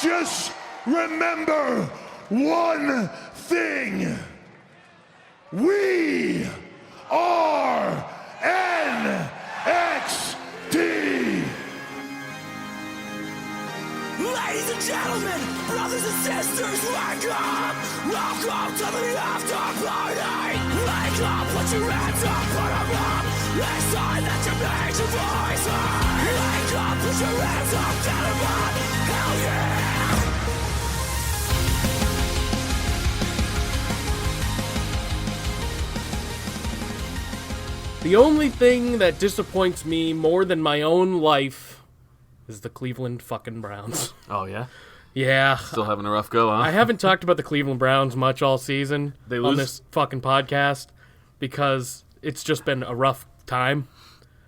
Just remember one thing. We are NXT. Ladies and gentlemen, brothers and sisters, welcome! Welcome to the After Party! Wake up, put your hands up, put them up! It's time that you make your voice heard! Wake up, put your hands up, get them up! Hell yeah! The only thing that disappoints me more than my own life is the Cleveland fucking Browns. Oh, yeah? Yeah. Still having a rough go, huh? I haven't talked about the Cleveland Browns much all season They on lose? this fucking podcast because it's just been a rough time.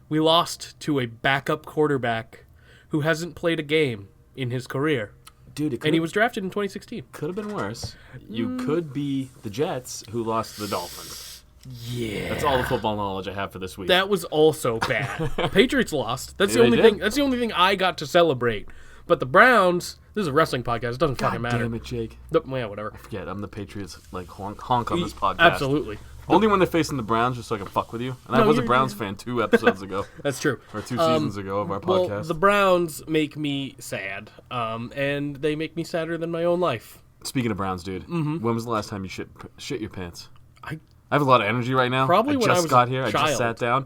We lost to a backup quarterback who hasn't played a game in his career. Dude, And he was drafted in 2016. could have been worse. You could be the Jets, who lost to the Dolphins. Yeah. That's all the football knowledge I have for this week. That was also bad. Patriots lost. That's Yeah, the only they thing. did. That's the only thing I got to celebrate. But the Browns. This is a wrestling podcast. It doesn't fucking God matter. damn it, Jake. Yeah, whatever. Forget, I'm the Patriots, like, honk on this podcast. Absolutely. Only when they're facing the Browns, just so I can fuck with you. And I No, was a you're- Browns fan 2 episodes ago, That's true. or 2 seasons ago of our Well, podcast. the Browns make me sad, and they make me sadder than my own life. Speaking of Browns, dude, when was the last time you shit your pants? I I have a lot of energy right now. Probably I when just I was got a here. I child. just sat down.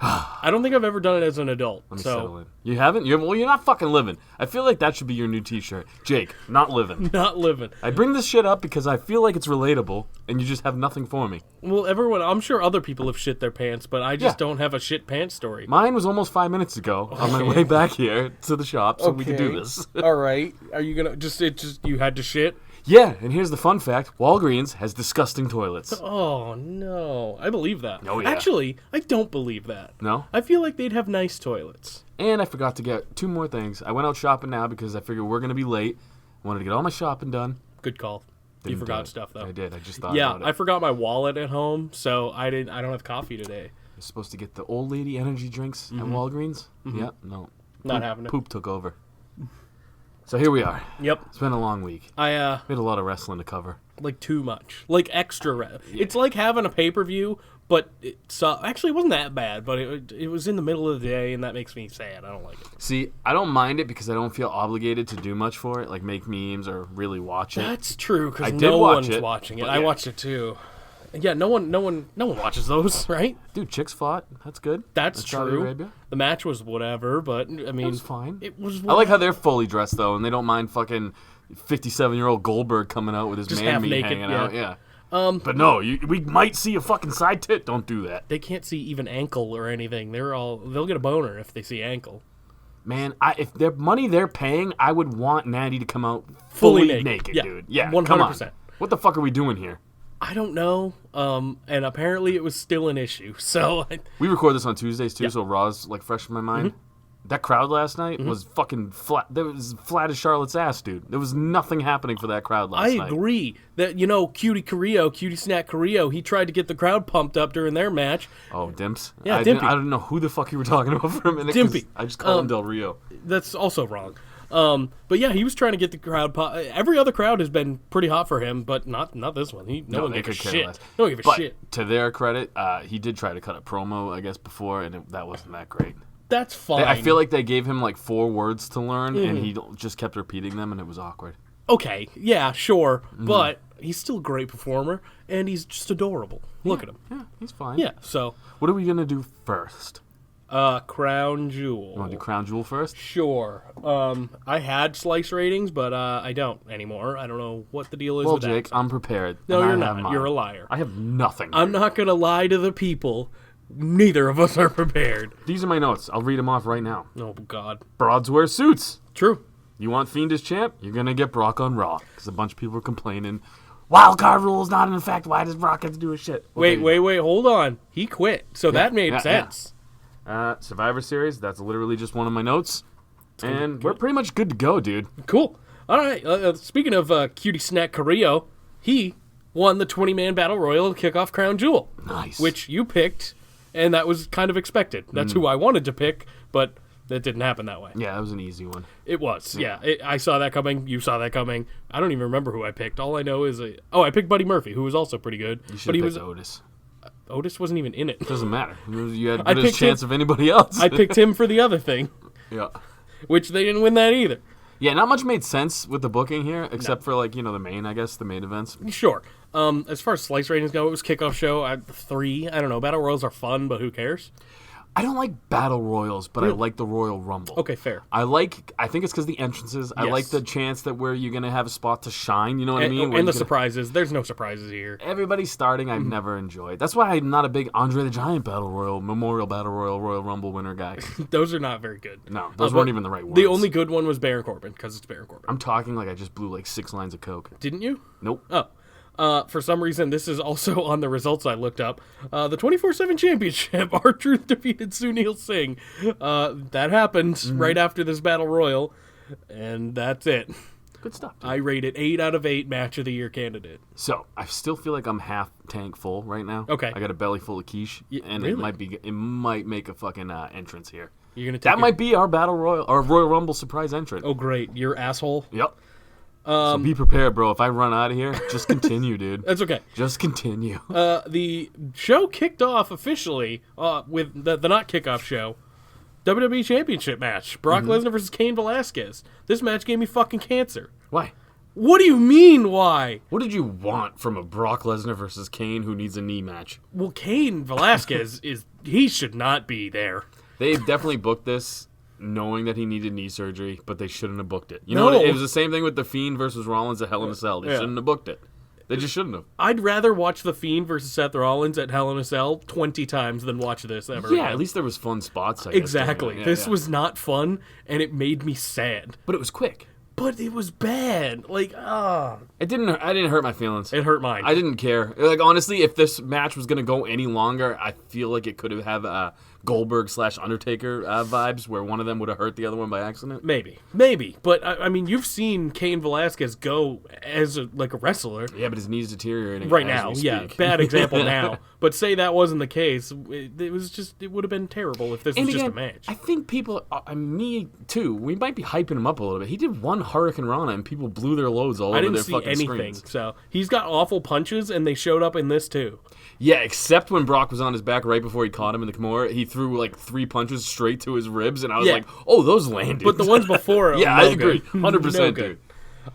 I don't think I've ever done it as an adult. Let me So settle in. You haven't? Well, you're not fucking living. I feel like that should be your new T-shirt. Jake, not living. not living. I bring this shit up because I feel like it's relatable, and you just have nothing for me. Well, everyone. I'm sure other people have shit their pants, but I just Yeah. don't have a shit pants story. Mine was almost 5 minutes ago on my way back here to the shop, so we could do this. All right. Are you gonna just you had to shit? Yeah, and here's the fun fact. Walgreens has disgusting toilets. Oh no, I believe that. Oh, yeah. Actually, I don't believe that. No? I feel like they'd have nice toilets. And I forgot to get 2 more things. I went out shopping now because I figured we're going to be late. I wanted to get all my shopping done. Good call. You Didn't do forgot it. stuff though. I did. I just thought Yeah, about it. I forgot my wallet at home, so I don't have coffee today. You're supposed to get the old lady energy drinks at Walgreens. Yeah, no. Not having it. Poop took over. So here we are. Yep. It's been a long week. I We had a lot of wrestling to cover. like too much, like extra. It's like having a pay-per-view, but actually it wasn't that bad, but it was in the middle of the day, and that makes me sad. I don't like it. See, I don't mind it because I don't feel obligated to do much for it, like make memes or really watch it. That's true I because did no watch one's it, watching it. but I yeah. watched it too. Yeah, no one watches those, right? Dude, chicks fought. That's good. That's Saudi true. Arabia. The match was whatever, but I mean, It was fine. It was. I like how they're fully dressed though, and they don't mind fucking 57-year-old Goldberg coming out with his Just man half meat naked, hanging yeah. out. Yeah. But no, we might see a fucking side tit. Don't do that, they can't see even ankle or anything. They'll get a boner if they see ankle. man. If their money they're paying, I would want Natty to come out fully naked, Yeah, dude. Yeah, 100%. Come on. What the fuck are we doing here? I don't know. And apparently it was still an issue. So We record this on Tuesdays too, so Raw's like fresh in my mind. Mm-hmm. That crowd last night was fucking flat. That was flat as Charlotte's ass, dude. There was nothing happening for that crowd last I night. agree that Cutie Snack Carrillo, he tried to get the crowd pumped up during their match. Oh, Dimps. Yeah, I Dimpy. don't know who the fuck you were talking about for a minute. 'cause Dimpy. I just call him Del Rio. That's also wrong. But yeah, he was trying to get the crowd. Every other crowd has been pretty hot for him, but not this one. No one they gives a could care shit. less. No one gives a But shit. to their credit, he did try to cut a promo, I guess, before, and that wasn't that great. That's fine. I feel like they gave him like 4 words to learn, and Mm-hmm. he just kept repeating them, and it was awkward. Okay, yeah, sure, Mm-hmm. but he's still a great performer, and he's just adorable. Look at him. Yeah, he's fine. Yeah, so, What are we gonna do first? Crown Jewel. You want to do Crown Jewel first? Sure. I had slice ratings, but I don't anymore. I don't know what the deal is Well, with Jake, that. I'm prepared. No, and I you're have not. mine. You're a liar. I have nothing. I'm not going to lie to the people. Neither of us are prepared. These are my notes. I'll read them off right now. Oh, God. Broads wear suits. True. You want Fiend as champ? You're gonna get Brock on Raw because a bunch of people are complaining. Wild card rules not in effect. Why does Brock have to do his shit? Well, there you Wait. Hold on. He quit, so that made yeah, sense. go. Survivor Series. That's literally just one of my notes, and we're pretty much good to go, dude. Cool. All right. Speaking of Cutie Snack Carrillo, he won the 20-man Battle Royal to kick off Crown Jewel. Nice. Which you picked, and that was kind of expected. That's who I wanted to pick, but That didn't happen that way. Yeah, that was an easy one. It was, yeah. I saw that coming. You saw that coming. I don't even remember who I picked. All I know is I picked Buddy Murphy, who was also pretty good. You should But have he picked was Otis. Otis wasn't even in it. Doesn't matter. You had I good as picked chance him- of anybody else. I picked him for the other thing, Yeah. which they didn't win that either. Yeah, not much made sense with the booking here, except for the main events. Sure. As far as slice ratings go, it was kickoff show. 3. I don't know. Battle Royals are fun, but who cares? I don't like battle royals, but I like the Royal Rumble. Okay, fair. I think it's because the entrances. I like the chance that where you're gonna have a spot to shine. You know what I mean? Where And the you can- surprises. There's no surprises here. Everybody starting, I've never enjoyed. That's why I'm not a big Andre the Giant Battle Royal, Memorial Battle Royal, Royal Rumble winner guy. Those are not very good. No, those weren't even the right ones. The only good one was Baron Corbin, because it's Baron Corbin. I'm talking like I just blew like 6 lines of coke. Didn't you? Nope. Oh. For some reason, this is also on the results I looked up. The 24/7 championship, R-Truth defeated Sunil Singh. That happened right after this battle royal, and that's it. Good stuff. Dude. I rate it 8 out of 8 match of the year candidate. So I still feel like I'm half tank full right now. Okay. I got a belly full of quiche, and really? it might make a fucking entrance here. You're gonna take That might be our battle royal or Royal Rumble surprise entrant. Oh, great. You're asshole. Yep. So be prepared, bro. If I run out of here, just continue, dude. That's okay. Just continue. The show kicked off officially with the not kickoff show. WWE Championship match. Brock Lesnar versus Cain Velasquez. This match gave me fucking cancer. Why? What do you mean, why? What did you want from a Brock Lesnar versus Kane who needs a knee match? Well, Cain Velasquez he should not be there. They definitely booked this knowing that he needed knee surgery, but they shouldn't have booked it. You No. know what? It was the same thing with The Fiend versus Rollins at Hell in a Cell. They shouldn't have booked it. They just shouldn't have. I'd rather watch The Fiend versus Seth Rollins at Hell in a Cell 20 times than watch this ever. Yeah, again. at least there was fun spots. I guess, Exactly. Yeah, This yeah. was not fun, and it made me sad. But it was quick. But it was bad. Like, I didn't hurt my feelings. it hurt mine. I didn't care. Like, honestly, if this match was gonna go any longer, I feel like it could have Goldberg / Undertaker vibes, where one of them would have hurt the other one by accident. Maybe. But, I mean, you've seen Cain Velasquez go as a wrestler. Yeah, but his knee's deteriorating Right as now, we yeah. speak. Bad example now. But say that wasn't the case, it would have been terrible if this was just a match. I think people, me too, we might be hyping him up a little bit. He did one Hurricane Rana and people blew their loads all I over didn't their see fucking anything. screens. So he's got awful punches, and they showed up in this too. Yeah, except when Brock was on his back right before he caught him in the Kimura, he threw like 3 punches straight to his ribs, and I was Yeah. like, "Oh, those landed." But the ones before, yeah, no I agree, good. 100%, No dude. good.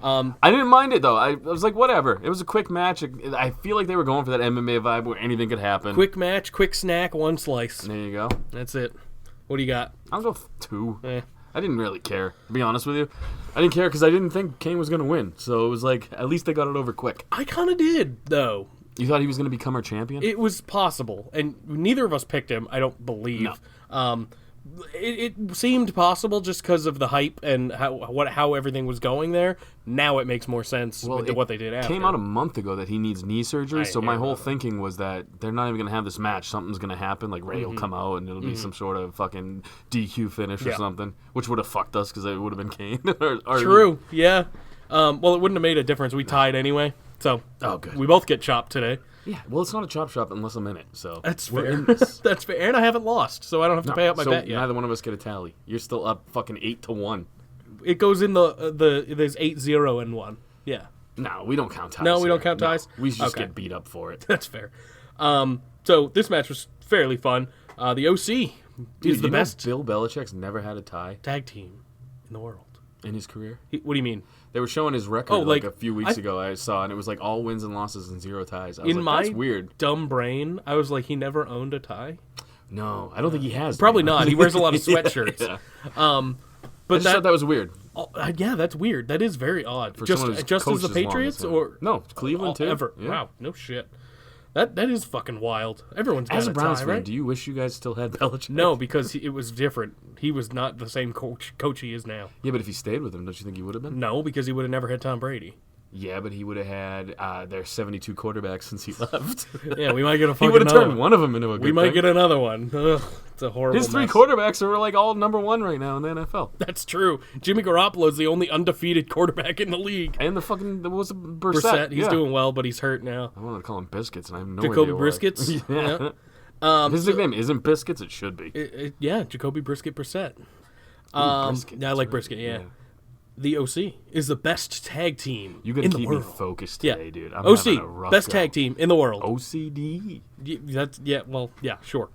I didn't mind it though. I was like, whatever. It was a quick match. I feel like they were going for that MMA vibe where anything could happen. Quick match, quick snack, one slice. There you go. That's it. What do you got? I'll go 2. Eh. I didn't really care, to be honest with you. I didn't care because I didn't think Kane was going to win. So it was like, at least they got it over quick. I kind of did, though. You thought he was going to become our champion? It was possible, and neither of us picked him, I don't believe. No. It seemed possible just because of the hype and how everything was going there. Now it makes more sense with what they did after. It came out a month ago that he needs knee surgery, so my hear whole about it. thinking was that they're not even going to have this match. Something's going to happen, like Ray will come out and it'll be some sort of fucking DQ finish or Yeah. something, which would have fucked us because it would have been Kane. or True, yeah. Well, it wouldn't have made a difference. We tied anyway, so Oh, good. we both get chopped today. Yeah, well, it's not a chop shop unless I'm in it, so That's we're fair. in this. That's fair, and I haven't lost, so I don't have to pay out my so bet yet. neither one of us get a tally. You're still up fucking 8-1. It goes in there's 8-0 and 1. Yeah, No, we don't count ties. No, we here. don't count ties? We just Okay. get beat up for it. that's fair. So this match was fairly fun. The OC Dude, is the you know best Bill Belichick's never had a tie tag team in the world. in his career. What do you mean? They were showing his record Oh, like like, a few weeks ago. I saw, and it was like all wins and losses and 0 ties. I was In like, that's my weird. dumb brain, I was like, he never owned a tie. No, I don't think he has. Probably though. not. He wears a lot of sweatshirts. Yeah. But I just thought that was weird. yeah, that's weird. That is very odd. For Just someone who's as coached the as long as Patriots, him. or No, Cleveland too. ever? Yeah. Wow, no shit. That is fucking wild. Everyone's got As a a Browns tie, fan, right? do you wish you guys still had Belichick? No, because it was different. He was not the same coach he is now. Yeah, but if he stayed with him, don't you think he would have been? No, because he would have never had Tom Brady. Yeah, but he would have had their 72 quarterbacks since he left. Yeah, we might get a He fucking would have another turned one of them into a good We might thing. get another one. Ugh, it's a horrible His 3 mess. quarterbacks are like all number 1 right now in the NFL. That's true. Jimmy Garoppolo's the only undefeated quarterback in the league. And the fucking, what was it, Brissett, he's yeah. doing well, but he's hurt now. I wanted to call him Biscuits, and I have no Jacoby idea why. Briskets? yeah. Yeah. His nickname isn't Biscuits, it should be. Yeah, Jacoby Brisket Brissett. Brisket, Yeah, I like brisket. Yeah. The OC is the best tag team You gotta in the keep me world. focused Yeah. today, dude. I'm having a OC, rough best go. tag team in the world. OCD. Sure.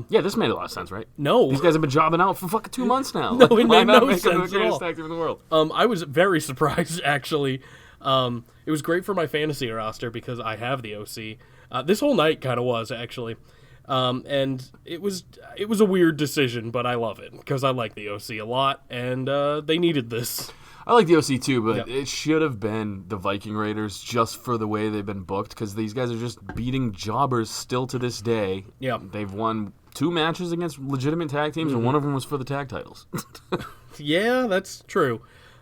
Yeah, this made a lot of sense, right? No. These guys have been jobbing out for fucking 2 months now. No, Like, it why made not no make them the sense at greatest all. tag team in the world? I was very surprised, actually. It was great for my fantasy roster because I have the OC. This whole night kind of was, actually. And it was a weird decision, but I love it because I like the OC a lot, and they needed this. I like the OC too, but Yep. it should have been the Viking Raiders just for the way they've been booked, because these guys are just beating jobbers still to this day. Yeah. They've won 2 matches against legitimate tag teams, and one of them was for the tag titles. Yeah, that's true.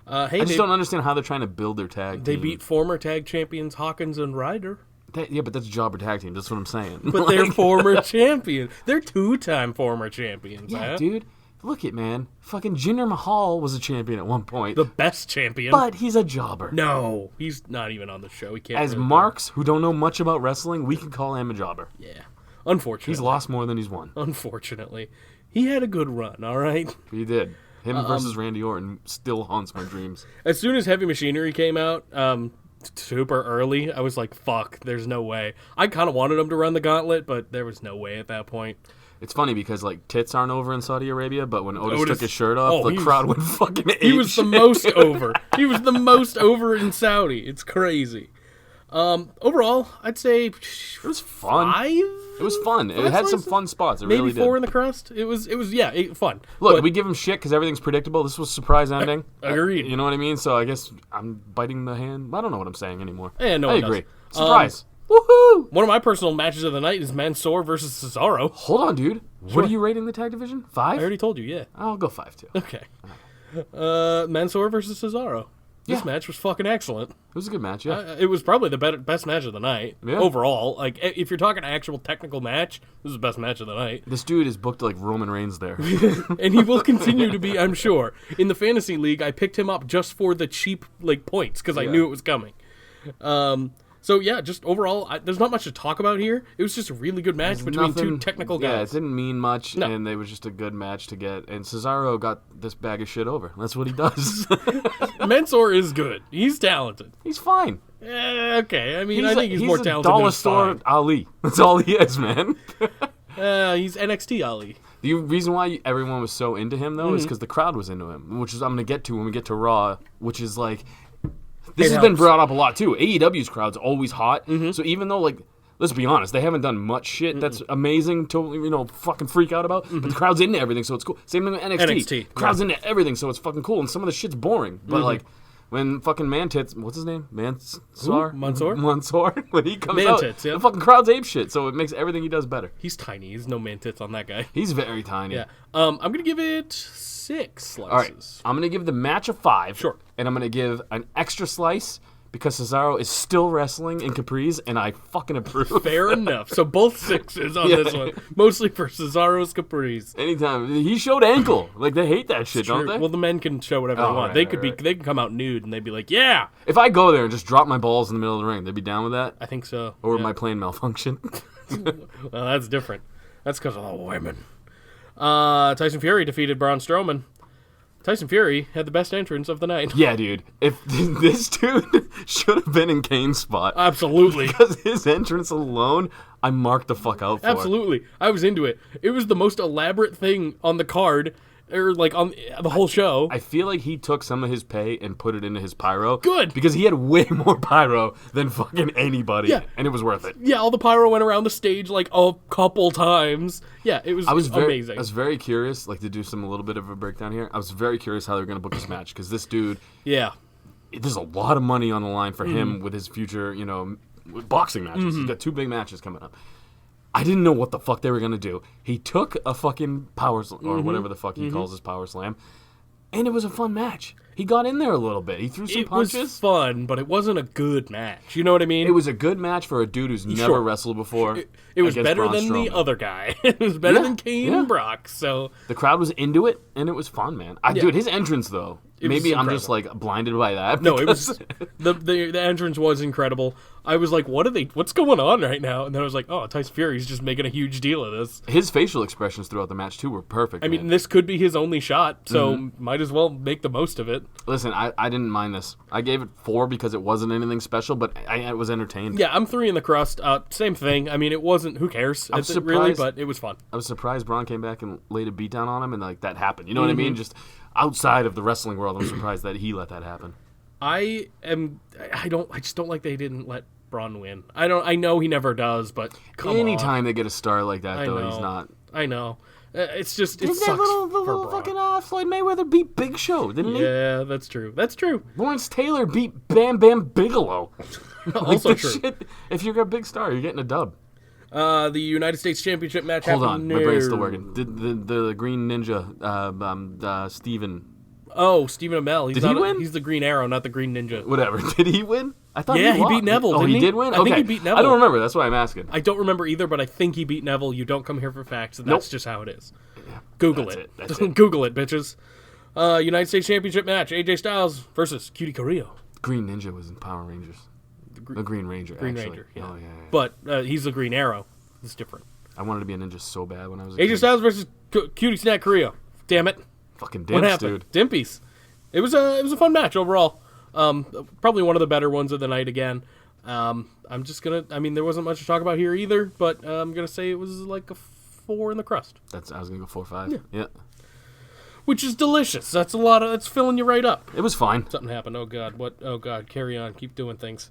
Hey, I just don't understand how they're trying to build their tag they team. beat former tag champions Hawkins and Ryder. Yeah, but that's a jobber tag team. That's what I'm saying. But they're former champions. They're 2-time former champions. Yeah, huh? dude. Look it, man. Fucking Jinder Mahal was a champion at one point. The best champion. But he's a jobber. No, he's not even on the show. He can't. As really marks who don't know much about wrestling, we can call him a jobber. Yeah. Unfortunately. He's lost more than he's won. Unfortunately. He had a good run, all right? He did. Him versus Randy Orton still haunts my dreams. As soon as Heavy Machinery came out, super early, I was like, fuck, there's no way. I kind of wanted him to run the gauntlet, but there was no way at that point. It's funny because, like, tits aren't over in Saudi Arabia, but when Otis took his shirt oh, off, the he was- crowd went fucking ape He was the shit. most over. He was the most over in Saudi. It's crazy. Overall, I'd say It was fun. 5. It was fun. It Five had some slices? fun spots. It Maybe really 4 did. in the crust. It was fun. Look, But- we give him shit because everything's predictable. This was a surprise ending. Agreed. You know what I mean? So I guess I'm biting the hand. I don't know what I'm saying anymore. Yeah, no I one agree. does. Surprise. Woohoo! One of my personal matches of the night is Mansoor versus Cesaro. Hold on, dude. What are you rating the tag division? 5? I already told you, yeah. I'll go 5 too. Okay. Mansoor versus Cesaro. This Yeah. match was fucking excellent. It was a good match, yeah. It was probably the best match of the night Yeah. overall. Like, if you're talking actual technical match, this is the best match of the night. This dude is booked like Roman Reigns there. And he will continue to be, I'm sure. In the fantasy league, I picked him up just for the cheap points because I Yeah. knew it was coming. So yeah, just overall, there's not much to talk about here. It was just a really good match between two technical Yeah, guys. it didn't mean much, No. and it was just a good match to get. And Cesaro got this bag of shit over. That's what he does. Mansoor is good. He's talented. He's fine. Okay, I mean, I think he's more a talented dollar than store fine. Ali. That's all he is, man. He's NXT Ali. The reason why everyone was so into him, though, is Mm-hmm. because the crowd was into him, which is I'm going to get to when we get to Raw, which is like... This It has been helps. brought up a lot, too. AEW's crowd's always hot, Mm-hmm. so even though, like... Let's be honest, they haven't done much shit that's amazing to, fucking freak out about, but the crowd's into everything, so it's cool. Same thing with NXT. NXT, Crowd's into everything, so it's fucking cool, and some of the shit's boring, but, Mm-hmm. like... When fucking Mantits, what's his name? Mansoor? Mansoor? Mansoor. When he comes Mantits, out, yeah. the fucking crowd's ape shit, so it makes everything he does better. He's tiny. He's no man tits on that guy. He's very tiny. Yeah. I'm gonna give it 6 slices. All right, I'm gonna give the match a 5. Sure. And I'm gonna give an extra slice because Cesaro is still wrestling in capris, and I fucking approve. Fair enough. So both 6s on Yeah. this one, mostly for Cesaro's Caprice. Anytime he showed ankle, like they hate that shit, don't they? Well, the men can show whatever they Oh, want. right, They right, could right. be. They can come out nude and they'd be like, "Yeah, If I go there and just drop my balls in the middle of the ring, they'd be down with that. I think so." Or yeah. my plane malfunction. Well, that's different. That's because of the women. Tyson Fury defeated Braun Strowman. Tyson Fury had the best entrance of the night. Yeah, dude. If this dude should have been in Kane's spot. Absolutely. Because his entrance alone, I marked the fuck out for. Absolutely. I was into it. It was the most elaborate thing on the card, or like on the whole show. I feel like he took some of his pay and put it into his pyro. Good. Because he had way more pyro than fucking anybody. Yeah. And it was worth it. Yeah, all the pyro went around the stage like a couple times. Yeah, it was, amazing. I was very curious, like to do a little bit of a breakdown here. I was very curious how they were going to book this match because this dude, Yeah. there's a lot of money on the line for Mm-hmm. him with his future, boxing matches. He's got 2 big matches coming up. I didn't know what the fuck they were going to do. He took a fucking power slam, or whatever the fuck he calls his power slam, and it was a fun match. He got in there a little bit. He threw some It punches. was fun, but it wasn't a good match. You know what I mean? It was a good match for a dude who's never Sure. wrestled before. It was against better Braun than the Strowman. other guy. It was better Yeah, than Kane yeah. and Brock. So The crowd was into it, and it was fun, man. Dude, his entrance, though, Maybe I'm just like blinded by that. No, it because- was the entrance was incredible. I was like, what's going on right now? And then I was like, oh, Tyson Fury's just making a huge deal of this. His facial expressions throughout the match too were perfect. I mean, this could be his only shot, so might as well make the most of it. Listen, I didn't mind this. I gave it 4 because it wasn't anything special, but I was entertained. Yeah, I'm 3 in the crust. Same thing. I mean, it wasn't. Who cares? I'm It's really, surprised- but it was fun. I was surprised Braun came back and laid a beatdown on him, and like that happened. You know what I mean? Just outside of the wrestling world, I'm surprised that he let that happen. I just don't like they didn't let Braun win. I know he never does, but come Anytime they get a star like that, on. though, I know. he's not. I know. It's just it Didn't sucks that little for Braun. fucking Floyd Mayweather beat Big Show, didn't he? Yeah, that's true. That's true. Lawrence Taylor beat Bam Bam Bigelow. Also Like, true. shit, if you're a big star, you're getting a dub. The United States Championship match Hold happened. on, my brain's still working. The Green Ninja, Steven, Stephen Amell. He's Did he not win? He's the Green Arrow, not the Green Ninja. whatever. Did he win? I thought Yeah, he he lost. beat Neville, Oh, didn't he he? did win? I think Okay. he beat Neville. I don't remember. That's why I'm asking. I don't remember either, but I think he beat Neville. You don't come here for facts. That's Nope. just how it is. Google That's it. it. That's it. Google it, bitches. United States Championship match: AJ Styles versus Cutie Carrillo. Green Ninja was in Power Rangers. The Green Ranger, Green actually. Ranger. Yeah. Oh, yeah. But he's the Green Arrow. It's different. I wanted to be a ninja so bad when I was a AJ kid. Styles versus Cutie Snack Carrillo. Damn it! Fucking What dimps, happened? dude. Dimpies. It was a fun match overall. Probably one of the better ones of the night again. I'm just gonna. I mean, there wasn't much to talk about here either, but I'm gonna say it was like a 4 in the crust, I was going to go 4-5. Yeah. which is delicious. That's a lot of. That's filling you right up. It was fine. Something happened. Oh God. What? Oh God. Carry on. Keep doing things.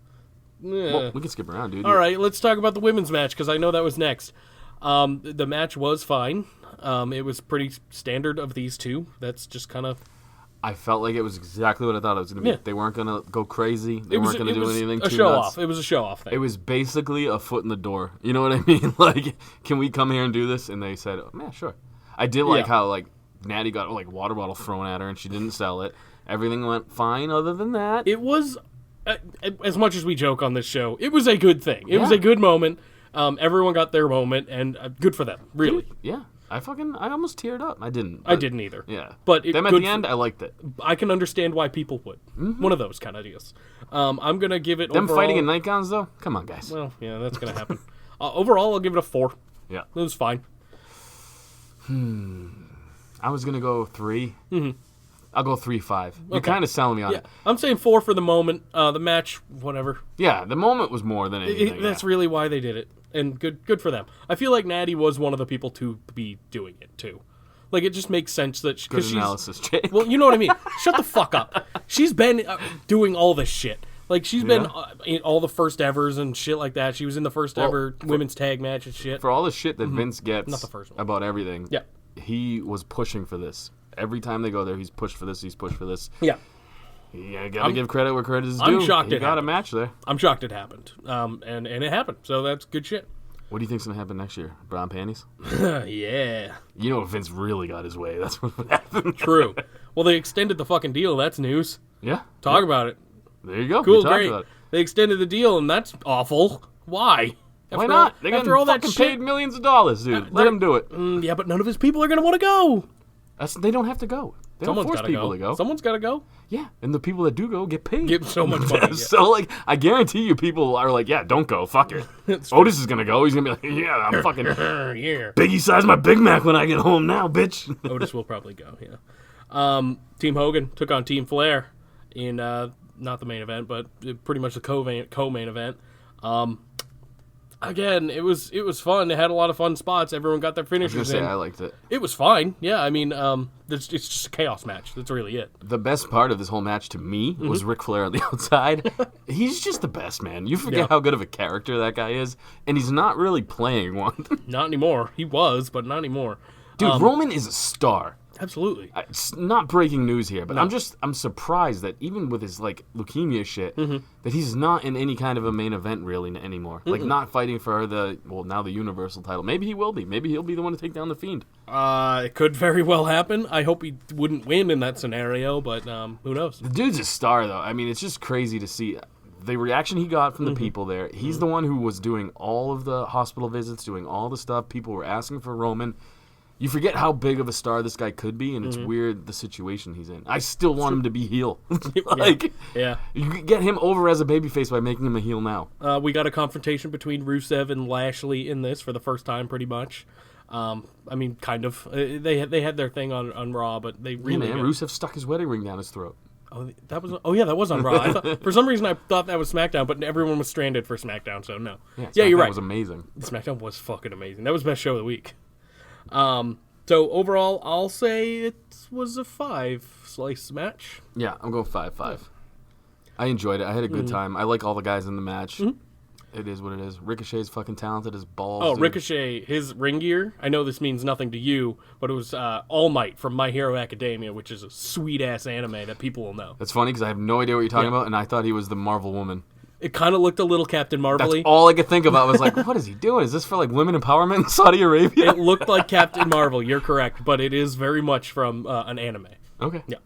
Well, we can skip around, dude. All right. Let's talk about the women's match because I know that was next. The match was fine. It was pretty standard of these two. That's just kind of. I felt like it was exactly what I thought it was going to be. Yeah. They weren't going to go crazy. They weren't going to do anything a too show nuts. off. It was a show off thing. It was basically a foot in the door. You know what I mean? Like, can we come here and do this? And they said, oh, yeah, sure. I did like how, like, Natty got, like, water bottle thrown at her and she didn't sell it. Everything went fine other than that. It was, as much as we joke on this show, it was a good thing. It was a good moment. Everyone got their moment, and good for them, really. Yeah. I almost teared up. I didn't. I but- didn't either. Yeah. But them at good the end, I liked it. I can understand why people would. One of those kind of deals. I'm going to give it Them overall, fighting in nightgowns, though? Come on, guys. Well, yeah, that's going to happen. Overall, I'll give it a 4. Yeah. It was fine. I was going to go 3. Mm-hmm. I'll go 3-5. You're Okay. kind of selling me on Yeah, it. I'm saying 4 for the moment. The match, whatever. Yeah, the moment was more than anything. That's really why they did it, and good for them. I feel like Natty was one of the people to be doing it too. Like it just makes sense that Good because she's analysis, Jake. well, you know what I mean. Shut the fuck up. She's been doing all this shit. Like she's been Yeah. in all the first evers and shit like that. She was in the first ever women's tag match and shit. For all the shit that Vince gets Not the first one. about everything, Yeah. he was pushing for this. Every time they go there, he's pushed for this, he's pushed for this. Yeah, You gotta give credit where credit is due. I'm shocked He it got a happened. match there. I'm shocked it happened. And it happened. So that's good shit. What do you think's gonna happen next year? Brown panties? Yeah, You know, if Vince really got his way, that's what would happen. true. Well, they extended the fucking deal. That's news. Yeah. Talk about it. There you go. Cool, we talked great. about it. They extended the deal, and that's awful. Why? Why not? They got after all that fucking shit. paid millions of dollars, dude. Let him do it. Yeah, but none of his people are gonna want to go. They don't have to go. They don't Someone's force gotta people go. to go. Someone's gotta go. Yeah, and the people that do go get paid. Give so much money. Yeah. So, like, I guarantee you people are like, yeah, don't go. Fuck it. It's true. Otis is going to go. He's going to be like, yeah, I'm fucking Yeah. Biggie size my Big Mac when I get home now, bitch. Otis will probably go. Yeah. Team Hogan took on Team Flair in not the main event, but pretty much the co-main event. Again, it was fun. It had a lot of fun spots. Everyone got their I was going finishers to say, in. I liked it. It was fine. Yeah, I mean, it's just a chaos match. That's really it. The best part of this whole match to me was Ric Flair on the outside. He's just the best, man. You forget Yeah. how good of a character that guy is, and he's not really playing one. Not anymore. He was, but not anymore. Dude, Roman is a star. Absolutely. It's not breaking news here, but I'm surprised that even with his like leukemia shit, that he's not in any kind of a main event really anymore. Like not fighting for now the Universal title. Maybe he will be. Maybe he'll be the one to take down the Fiend. It could very well happen. I hope he wouldn't win in that scenario, but who knows? The dude's a star, though. I mean, it's just crazy to see the reaction he got from the people there. He's the one who was doing all of the hospital visits, doing all the stuff. People were asking for Roman. You forget how big of a star this guy could be, and it's weird the situation he's in. I still want him to be heel. Yeah. You could get him over as a babyface by making him a heel now. We got a confrontation between Rusev and Lashley in this for the first time, pretty much. I mean, kind of. They had their thing on Raw, but they really. Yeah, man, Rusev stuck his wedding ring down his throat. Oh, that was. Oh, yeah, that was on Raw. For some reason, I thought that was SmackDown, but everyone was stranded for SmackDown, so no. Yeah, you're right. That was amazing. SmackDown was fucking amazing. That was the best show of the week. So overall, I'll say it was a 5-slice match. Yeah, I'm going 5-5. I enjoyed it. I had a good time. I like all the guys in the match. It is what it is. Ricochet's fucking talented as balls. Oh, dude. Ricochet, his ring gear. I know this means nothing to you, but it was All Might from My Hero Academia, which is a sweet-ass anime that people will know. That's funny because I have no idea what you're talking about, and I thought he was the Marvel woman. It kind of looked a little Captain Marvel-y. That's all I could think about. Was like, what is he doing? Is this for like women empowerment in Saudi Arabia? It looked like Captain Marvel. You're correct, but it is very much from an anime. Okay. Yeah.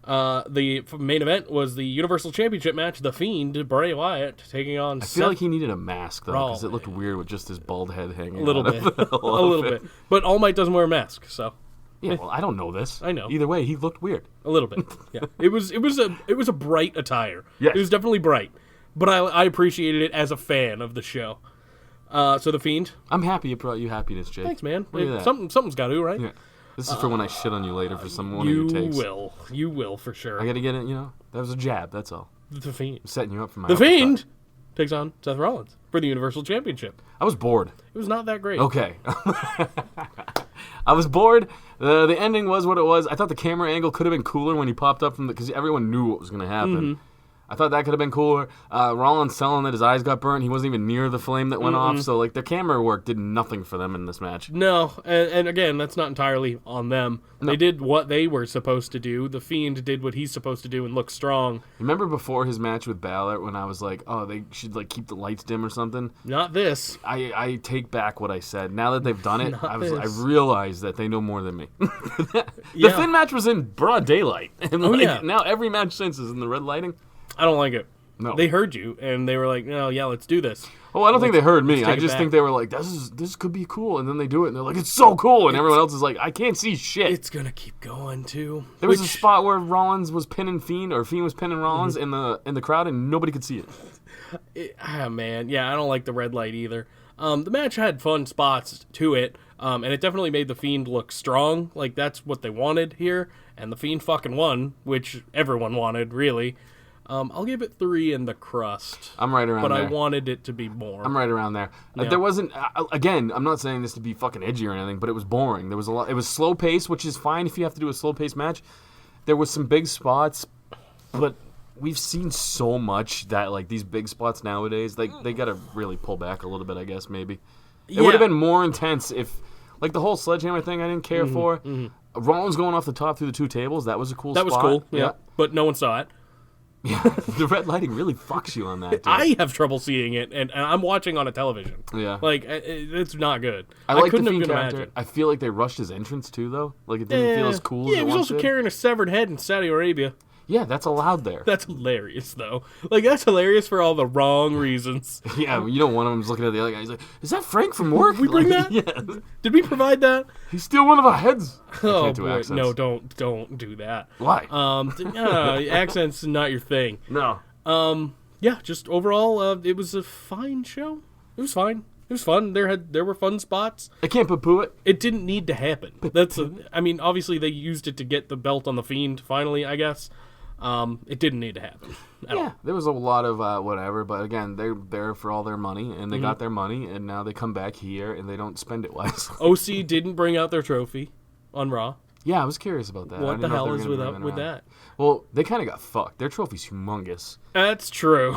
The main event was the Universal Championship match. The Fiend, Bray Wyatt, taking on. I feel like he needed a mask though, because it looked man. weird with just his bald head hanging. A little out bit, of a little bit. But All Might doesn't wear a mask, so. Yeah, well, I don't know this. I know. Either way, he looked weird. A little bit. Yeah. It was a bright attire. Yes. It was definitely bright. But I appreciated it as a fan of the show. So the Fiend. I'm happy it brought you happiness, Jake. Thanks, man. Look at that. Something's got to, right? Yeah. This is for when I shit on you later for some one of your takes. You will for sure. I got to get it. That was a jab. That's all. The Fiend. I'm setting you up for my. The uppercut. Fiend takes on Seth Rollins for the Universal Championship. I was bored. It was not that great. Okay. I was bored. The ending was what it was. I thought the camera angle could have been cooler when he popped up because everyone knew what was going to happen. I thought that could have been cooler. Rollins selling that his eyes got burnt. He wasn't even near the flame that went off. So, their camera work did nothing for them in this match. No, and again, that's not entirely on them. No. They did what they were supposed to do. The Fiend did what he's supposed to do and look strong. Remember before his match with Balor when I was like, oh, they should, keep the lights dim or something? Not this. I take back what I said. Now that they've done it, I realized that they know more than me. The Finn match was in broad daylight. And, now every match since is in the red lighting. I don't like it. No. They heard you, and they were like, no, yeah, let's do this. Oh, I don't think they heard me. I just think they were like, this could be cool. And then they do it, and they're like, it's so cool. And everyone else is like, I can't see shit. It's going to keep going, too. There was a spot where Rollins was pinning Fiend, or Fiend was pinning Rollins in the crowd, and nobody could see it. Man. Yeah, I don't like the red light either. The match had fun spots to it, and it definitely made the Fiend look strong. Like, that's what they wanted here. And the Fiend fucking won, which everyone wanted, really. I'll give it 3 in the crust. I'm right around there. But I wanted it to be more. I'm right around there. Yeah. There wasn't, again, I'm not saying this to be fucking edgy or anything, but it was boring. There was a lot. It was slow pace, which is fine if you have to do a slow pace match. There was some big spots, but we've seen so much that these big spots nowadays, they got to really pull back a little bit, I guess, maybe. It would have been more intense if, the whole sledgehammer thing I didn't care for. Rollins going off the top through the 2 tables, that was a cool spot. That was cool, yeah. But no one saw it. Yeah, the red lighting really fucks you on that, dude. I have trouble seeing it, and I'm watching on a television. Yeah. It's not good. I like couldn't the even Fiend character. Imagine. I feel like they rushed his entrance, too, though. It didn't feel as cool as he was also carrying a severed head in Saudi Arabia. Yeah, that's allowed there. That's hilarious, though. That's hilarious for all the wrong reasons. Yeah, one of them's looking at the other guy. He's like, is that Frank from work? We bring that? Yeah. Did we provide that? He's still one of our heads. Oh, boy. No, don't do that. Why? Accents not your thing. No. Yeah, just overall, it was a fine show. It was fine. It was fun. There were fun spots. I can't poo-poo it. It didn't need to happen. Obviously they used it to get the belt on the Fiend finally, I guess. It didn't need to happen at all. There was a lot of whatever, but again, they're there for all their money, and they got their money, and now they come back here, and they don't spend it wisely. OC didn't bring out their trophy on Raw. Yeah, I was curious about that. What the hell is with that? Well, they kind of got fucked. Their trophy's humongous. That's true.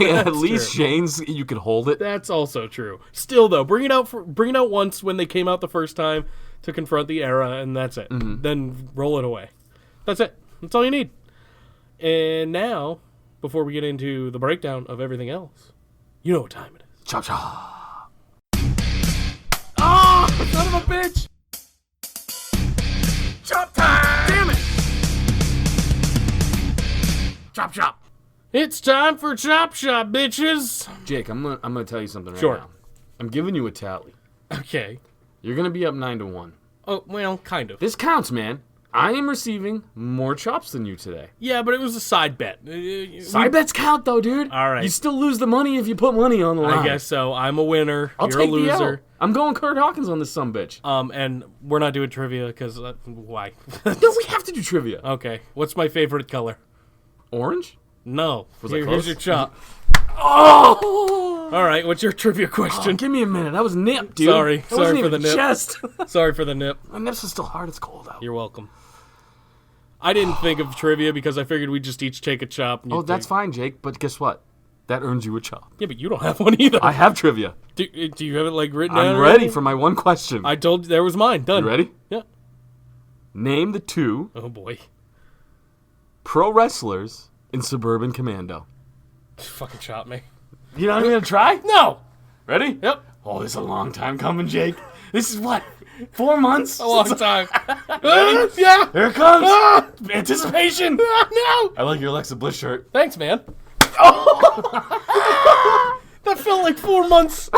At least Shane's, you could hold it. That's also true. Still, though, bring it out once when they came out the first time to confront the era, and that's it. Then roll it away. That's it. That's all you need. And now, before we get into the breakdown of everything else, you know what time it is. Chop chop. Oh, son of a bitch! Chop time! Damn it! Chop chop. It's time for chop chop, bitches. Jake, I'm gonna tell you something right Sure. now. I'm giving you a tally. Okay. You're gonna be up 9-1. Oh, well, kind of. This counts, man. I am receiving more chops than you today. Yeah, but it was a side bet. Side bets count, though, dude. All right. You still lose the money if you put money on the line. I guess so. I'm a winner. I'll You're take a loser. the L. I'm going Kurt Hawkins on this sumbitch. And we're not doing trivia because why? No, we have to do trivia. Okay. What's my favorite color? Orange? No. Was I Here's close? your chop. Oh! All right. What's your trivia question? Give me a minute. That was nip, dude. Sorry. That Sorry wasn't for even the nip. chest. Sorry for the nip. My nips are still hard. It's cold out. You're welcome. I didn't think of trivia because I figured we'd just each take a chop. And Oh, that's fine, Jake. But guess what? That earns you a chop. Yeah, but you don't have one either. I have trivia. Do you have it like written down? I'm or ready anything? for my one question. I told you there was mine. Done. You ready? Yeah. Name the 2 Oh boy. pro wrestlers in Suburban Commando. Fucking chop me. You're not even gonna try? No. Ready? Yep. Oh, this is a long time coming, Jake. This is what? 4 months? A long time. Ready? Yeah. Here it comes. Anticipation. No. I like your Alexa Bliss shirt. Thanks, man. That felt like 4 months.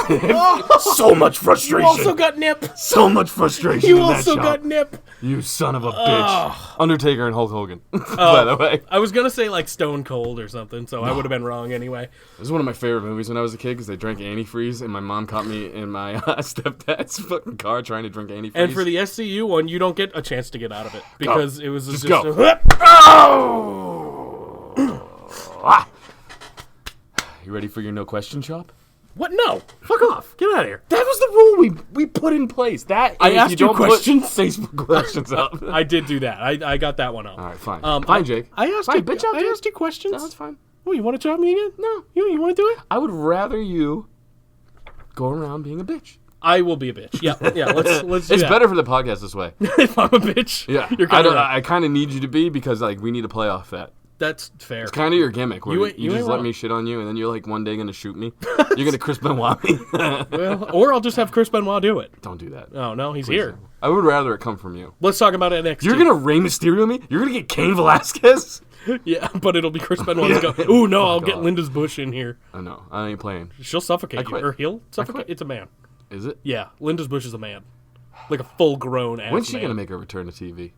So much You frustration. also got nip. So much frustration. You in that also shop. got nip. You son of a bitch. Undertaker and Hulk Hogan. By the way. I was gonna say like Stone Cold or something, so I would have been wrong anyway. This is one of my favorite movies when I was a kid because they drank antifreeze and my mom caught me in my stepdad's fucking car trying to drink antifreeze. And for the SCU one, you don't get a chance to get out of it because it was just go. Ah. You ready for your no question chop? What? No. Fuck off. Get out of here. That was the rule we put in place. That I and if asked you don't put questions. Facebook questions up. I did do that. I got that one up. All right, fine. Fine, Jake. I asked fine, you. bitch out, I Jake. asked you questions. No, that's fine. Oh, you want to chop me again? No. You want to do it? I would rather you go around being a bitch. I will be a bitch. Yeah. Let's do It's that. better for the podcast this way. If I'm a bitch. Yeah, You're kind of right. I kind of need you to be because like we need to play off that. That's fair. It's kind of your gimmick where You you, ain't- you just ain't let wrong. me shit on you and then you're like one day gonna shoot me. You're gonna Chris Benoit me. Well, or I'll just have Chris Benoit do it. Don't do that. Oh no, he's here. I would rather it come from you. Let's talk about NXT. You're gonna Rey Mysterio me? You're gonna get Cain Velasquez? Yeah, but it'll be Chris Benoit. Go. Ooh no, I'll get God. Linda's Bush in here. I know. I ain't playing. She'll suffocate you, quit. or he'll suffocate. quit. It's a man. Is it? Yeah, Linda's Bush is a man, like a full-grown ass. When's she man. gonna make a return to TV?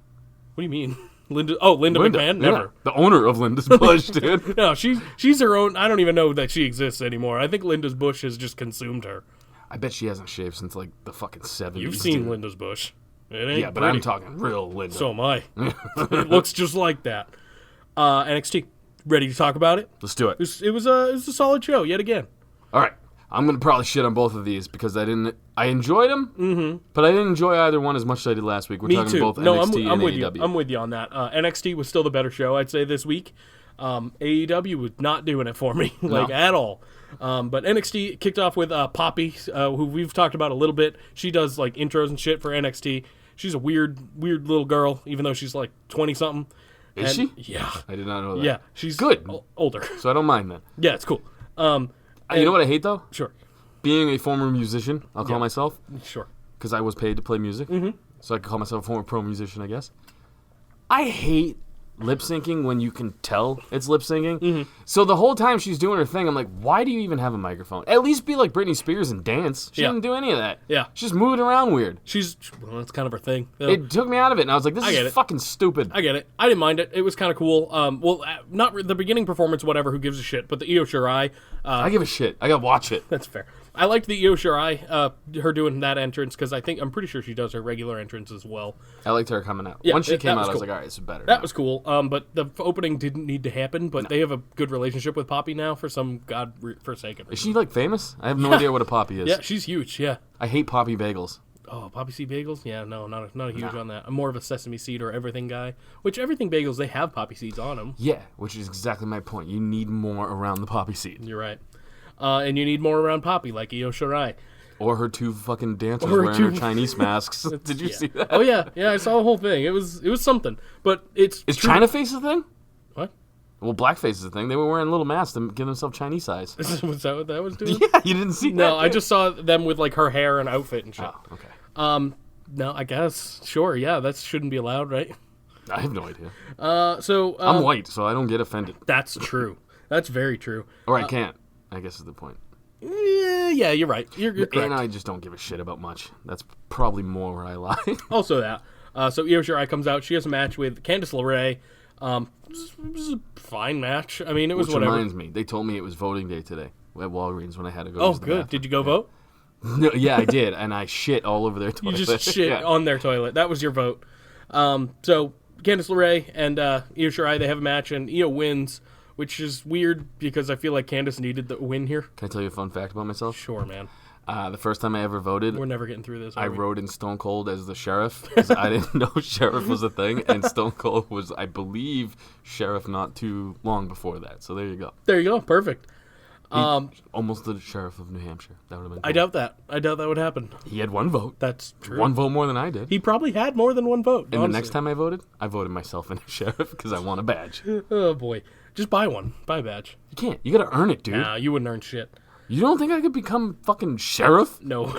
What do you mean, Linda? Oh, Linda McMahon. Yeah. Never. The owner of Linda's Bush, dude. No, she's her own. I don't even know that she exists anymore. I think Linda's Bush has just consumed her. I bet she hasn't shaved since like the fucking 70s. You've seen dude. Linda's Bush. It ain't Yeah, but pretty. I'm talking real Linda. So am I. It looks just like that. NXT. Ready to talk about it? Let's do it. It was a solid show yet again. All right. I'm gonna probably shit on both of these because I enjoyed them, but I didn't enjoy either one as much as I did last week. We're Me talking too. both No, NXT I'm and with AEW. you. I'm with you on that. NXT was still the better show, I'd say, this week. AEW was not doing it for me, at all. But NXT kicked off with Poppy, who we've talked about a little bit. She does like intros and shit for NXT. She's a weird little girl, even though she's like 20-something. Is she? Yeah. I did not know that. Yeah. She's Good. Older. So I don't mind that. Yeah, it's cool. You know what I hate though? Sure. Being a former musician, I'll call myself, Sure. because I was paid to play music. So I could call myself a former pro musician, I guess. I hate lip syncing when you can tell it's lip syncing. So the whole time she's doing her thing, I'm like, why do you even have a microphone? At least be like Britney Spears and dance. She Yeah. didn't do any of that. Yeah. She's just moving around weird. Well, that's kind of her thing. It took me out of it, and I was like, this get is it. fucking stupid. I get it. I didn't mind it. It was kind of cool. Not the beginning performance, whatever. Who gives a shit? But the Io Shirai, I give a shit. I gotta watch it. that's fair. I liked the Io Shirai, her doing that entrance because I'm pretty sure she does her regular entrance as well. I liked her coming out. Yeah, Once she that came was out, I was cool. like, all right, this is better. That was cool. But the opening didn't need to happen. But they have a good relationship with Poppy now for some godforsaken Is reason. she like famous? I have no idea what a poppy is. Yeah, she's huge. Yeah. I hate poppy bagels. Oh, Poppy seed bagels? Yeah, no, not a huge on that. I'm more of a sesame seed or everything guy. Which everything bagels, they have poppy seeds on them. Yeah, which is exactly my point. You need more around the poppy seed. You're right. And you need more around Poppy, like Io Shirai. Or her two fucking dancers Or her wearing two- her Chinese masks. Did you Yeah. see that? Oh yeah, I saw the whole thing. It was something. But it's Is true- China face a thing? What? Well, blackface is a thing. They were wearing little masks to give themselves Chinese eyes. Was that what that was doing? Yeah, you didn't see that? No, I just saw them with like her hair and outfit and shit. Oh, okay. No, I guess sure. Yeah, that shouldn't be allowed, right? I have no idea. So I'm white, so I don't get offended. that's true. That's very true. Or I can't, I guess is the point. Yeah, Yeah, you're right. You're correct. And I just don't give a shit about much. That's probably more where I lie. Also that. So Io Shirai comes out. She has a match with Candice LeRae. This was a fine match. I mean, it was Which whatever. reminds me, they told me it was voting day today at Walgreens when I had to go. Oh, use the good. bathroom. Did you go vote? No, yeah, I did, and I shit all over their toilet. You just shit Yeah. on their toilet. That was your vote. So Candice LeRae and Io Shirai, they have a match, and Io wins, which is weird because I feel like Candice needed the win here. Can I tell you a fun fact about myself? Sure, man. The first time I ever voted, We're never getting through this. I are we? wrote in Stone Cold as the sheriff because I didn't know sheriff was a thing, and Stone Cold was, I believe, sheriff not too long before that. So there you go. There you go. Perfect. Almost the sheriff of New Hampshire. That would have been. Cool. I doubt that. I doubt that would happen. He had one vote. That's true. One vote more than I did. He probably had more than one vote. And the next time I voted myself in as sheriff because I want a badge. You Oh, boy. Just buy one. Buy a badge. can't. You gotta earn it, dude. Nah, you wouldn't earn shit. You don't think I could become fucking sheriff? No.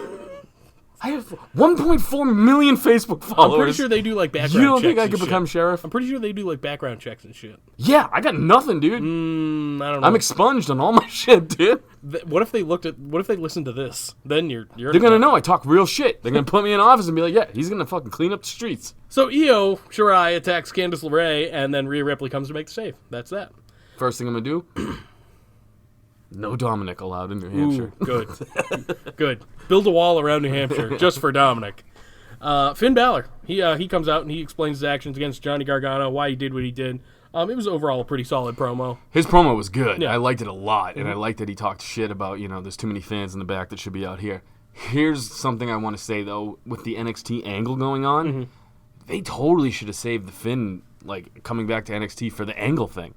I have 1.4 million Facebook followers. I'm pretty sure they do like background checks. You don't think I and could shit. become sheriff? I'm pretty sure they do like background checks and shit. Yeah, I got nothing, dude. I don't know. I'm expunged on all my shit, dude. What if they listened to this? Then you're They're gonna know I talk real shit. They're gonna put me in office and be like, yeah, he's gonna fucking clean up the streets. So Io Shirai attacks Candice LeRae, and then Rhea Ripley comes to make the save. That's that. First thing I'm gonna do, no Dominic allowed in New Hampshire. Ooh, good. Good. Build a wall around New Hampshire just for Dominic. Finn Balor, he comes out and he explains his actions against Johnny Gargano, why he did what he did. It was overall a pretty solid promo. His promo was good. Yeah. I liked it a lot, and I liked that he talked shit about, there's too many fans in the back that should be out here. Here's something I want to say, though, with the NXT angle going on, they totally should have saved the Finn, coming back to NXT for the angle thing.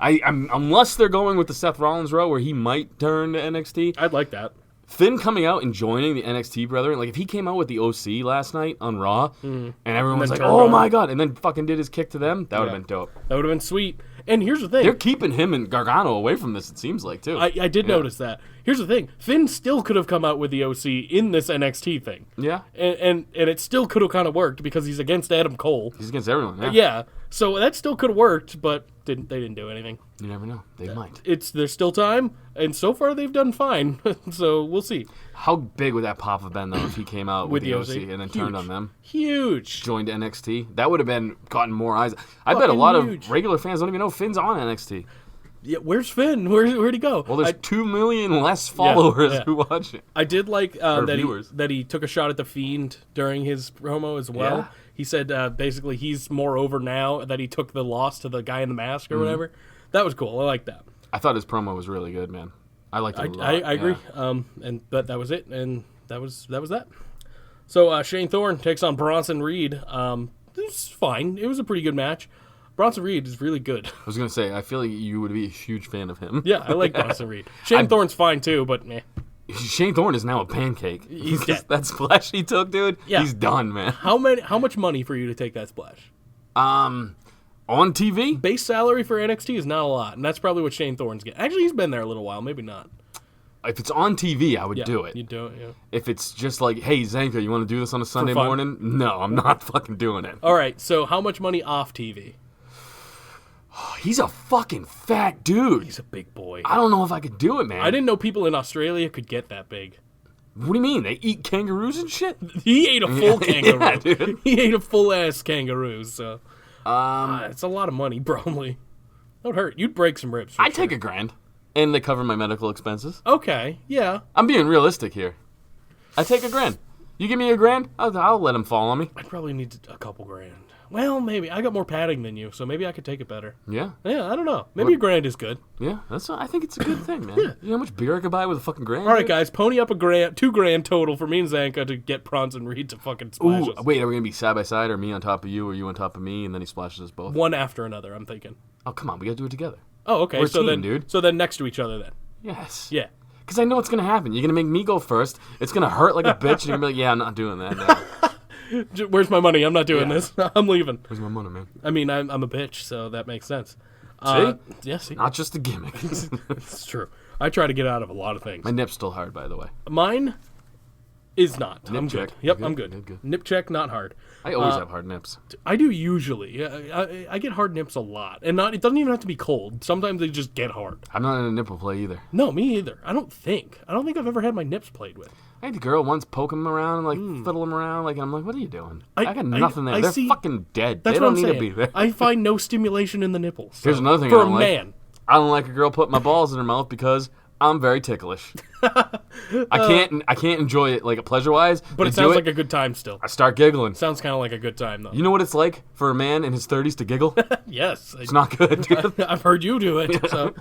Unless they're going with the Seth Rollins route where he might turn to NXT. I'd like that. Finn coming out and joining the NXT brethren, if he came out with the OC last night on Raw, and everyone was like, turned oh on. my god, and then fucking did his kick to them, that would have been dope. That would have been sweet. And here's the thing. They're keeping him and Gargano away from this, it seems like, too. I did notice that. Here's the thing. Finn still could have come out with the OC in this NXT thing. Yeah. And it still could have kind of worked because he's against Adam Cole. He's against everyone, yeah. Yeah. So that still could have worked, but they didn't do anything. You never know. They might. There's still time, and so far they've done fine. So we'll see. How big would that pop have been, though, if he came out with the OC and then turned on them? Huge. Joined NXT? That would have gotten more eyes. I bet a Fucking lot huge. of regular fans don't even know Finn's on NXT. Yeah, where's Finn? Where'd he go? Well, there's 2 million less followers yeah. who watch it. I did like viewers. that he took a shot at the Fiend during his promo as well. Yeah. He said basically he's more over now that he took the loss to the guy in the mask or whatever. That was cool. I like that. I thought his promo was really good, man. I liked it a lot. I agree. But that was it, and that was that. So Shane Thorne takes on Bronson Reed. It was fine. It was a pretty good match. Bronson Reed is really good. I was going to say, I feel like you would be a huge fan of him. Yeah, I like Bronson Reed. Shane Thorne's fine too, but meh. Shane Thorne is now a pancake. He's dead. That splash he took, dude, Yeah. he's done, man. How much money for you to take that splash? On TV? Base salary for NXT is not a lot, and that's probably what Shane Thorne's getting. Actually, he's been there a little while, maybe not. If it's on TV, I would do it. You do it, yeah. If it's just like, hey, Zanca, you want to do this on a Sunday fun? morning? No, I'm not fucking doing it. All right, so how much money off TV? He's a fucking fat dude. He's a big boy. I don't know if I could do it, man. I didn't know people in Australia could get that big. What do you mean? They eat kangaroos and shit? He ate a full kangaroo. Yeah, dude. He ate a full ass kangaroo. So, it's a lot of money, probably. That would hurt. You'd break some ribs. I'd take $1,000, and they cover my medical expenses. Okay, yeah. I'm being realistic here. I take $1,000. You give me $1,000, I'll let him fall on me. I'd probably need a couple grand. Well, maybe. I got more padding than you, so maybe I could take it better. Yeah, Yeah, I don't know. Maybe $1,000 is good. yeah. I think it's a good thing, man. You know how much beer I could buy with a fucking $1,000? All right, guys, pony up $2,000 total for me and Zanca to get Bronson Reed to fucking splash Ooh, us. wait, are we gonna be side by side, or me on top of you, or you on top of me, and then he splashes us both? One after another, I'm thinking. Oh, come on, we gotta do it together. Oh, okay. We're a so team, then, dude. So then next to each other, then. Yes. Yeah. Because I know what's gonna happen. You're gonna make me go first. It's gonna hurt like a bitch, and you're gonna be like, "Yeah, I'm not doing that." No. Where's my money? I'm not doing Yeah. this. I'm leaving. Where's my money, man? I mean, I'm a bitch, so that makes sense. Yeah, see? Not just a gimmick. It's true. I try to get out of a lot of things. My nip's still hard, by the way. Mine Is not. Nip I'm check. good. Yep, Good, I'm good. good, good. Nip check, not hard. I always have hard nips. I do usually. I get hard nips a lot, and it doesn't even have to be cold. Sometimes they just get hard. I'm not in a nipple play either. No, me either. I don't think I've ever had my nips played with. I had a girl once poke them around and like fiddle them around, like, and I'm like, what are you doing? I got nothing there. They're fucking dead. That's They what don't I'm need saying. to be there. I find no stimulation in the nipples. So, Here's another thing for I a don't like. man. I don't like a girl putting my balls in her mouth because I'm very ticklish. I can't enjoy it like pleasure wise. But it sounds like a good time still. I start giggling. Sounds kind of like a good time though. You know what it's like for a man in his 30s to giggle? Yes, It's not good, dude. I've heard you do it. So,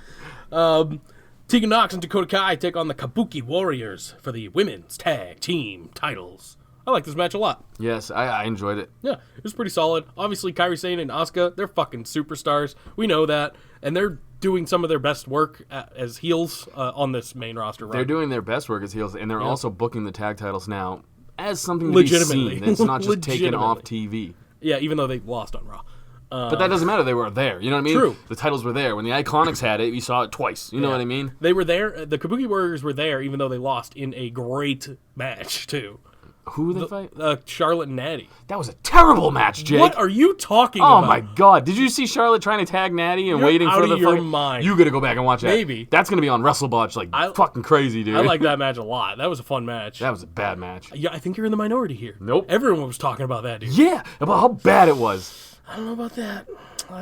Tegan Nox and Dakota Kai take on the Kabuki Warriors for the women's tag team titles. I like this match a lot. Yes, I enjoyed it. Yeah, it was pretty solid. Obviously, Kairi Sane and Asuka, they're fucking superstars. We know that. And they're doing some of their best work as heels on this main roster run. They're doing their best work as heels, and they're also booking the tag titles now as something to Legitimately. be seen. It's not just taken off Legitimately. TV. Yeah, even though they lost on Raw. But that doesn't matter. They were there. You know what I mean? True. The titles were there. When the Iconics had it, you saw it twice. You know what I mean? They were there. The Kabuki Warriors were there, even though they lost in a great match, too. Who did they fight? Charlotte and Natty. That was a terrible match, Jake. What are you talking Oh about? my God! Did you see Charlotte trying to tag Natty and You're waiting out for of the your fucking? mind. You gotta go back and watch that. Maybe. That's gonna be on WrestleBotch like fucking crazy, dude. I like that match a lot. That was a fun match. That was a bad match. Yeah, I think you're in the minority here. Nope. Everyone was talking about that, dude. Yeah, about how bad it was. I don't know about that.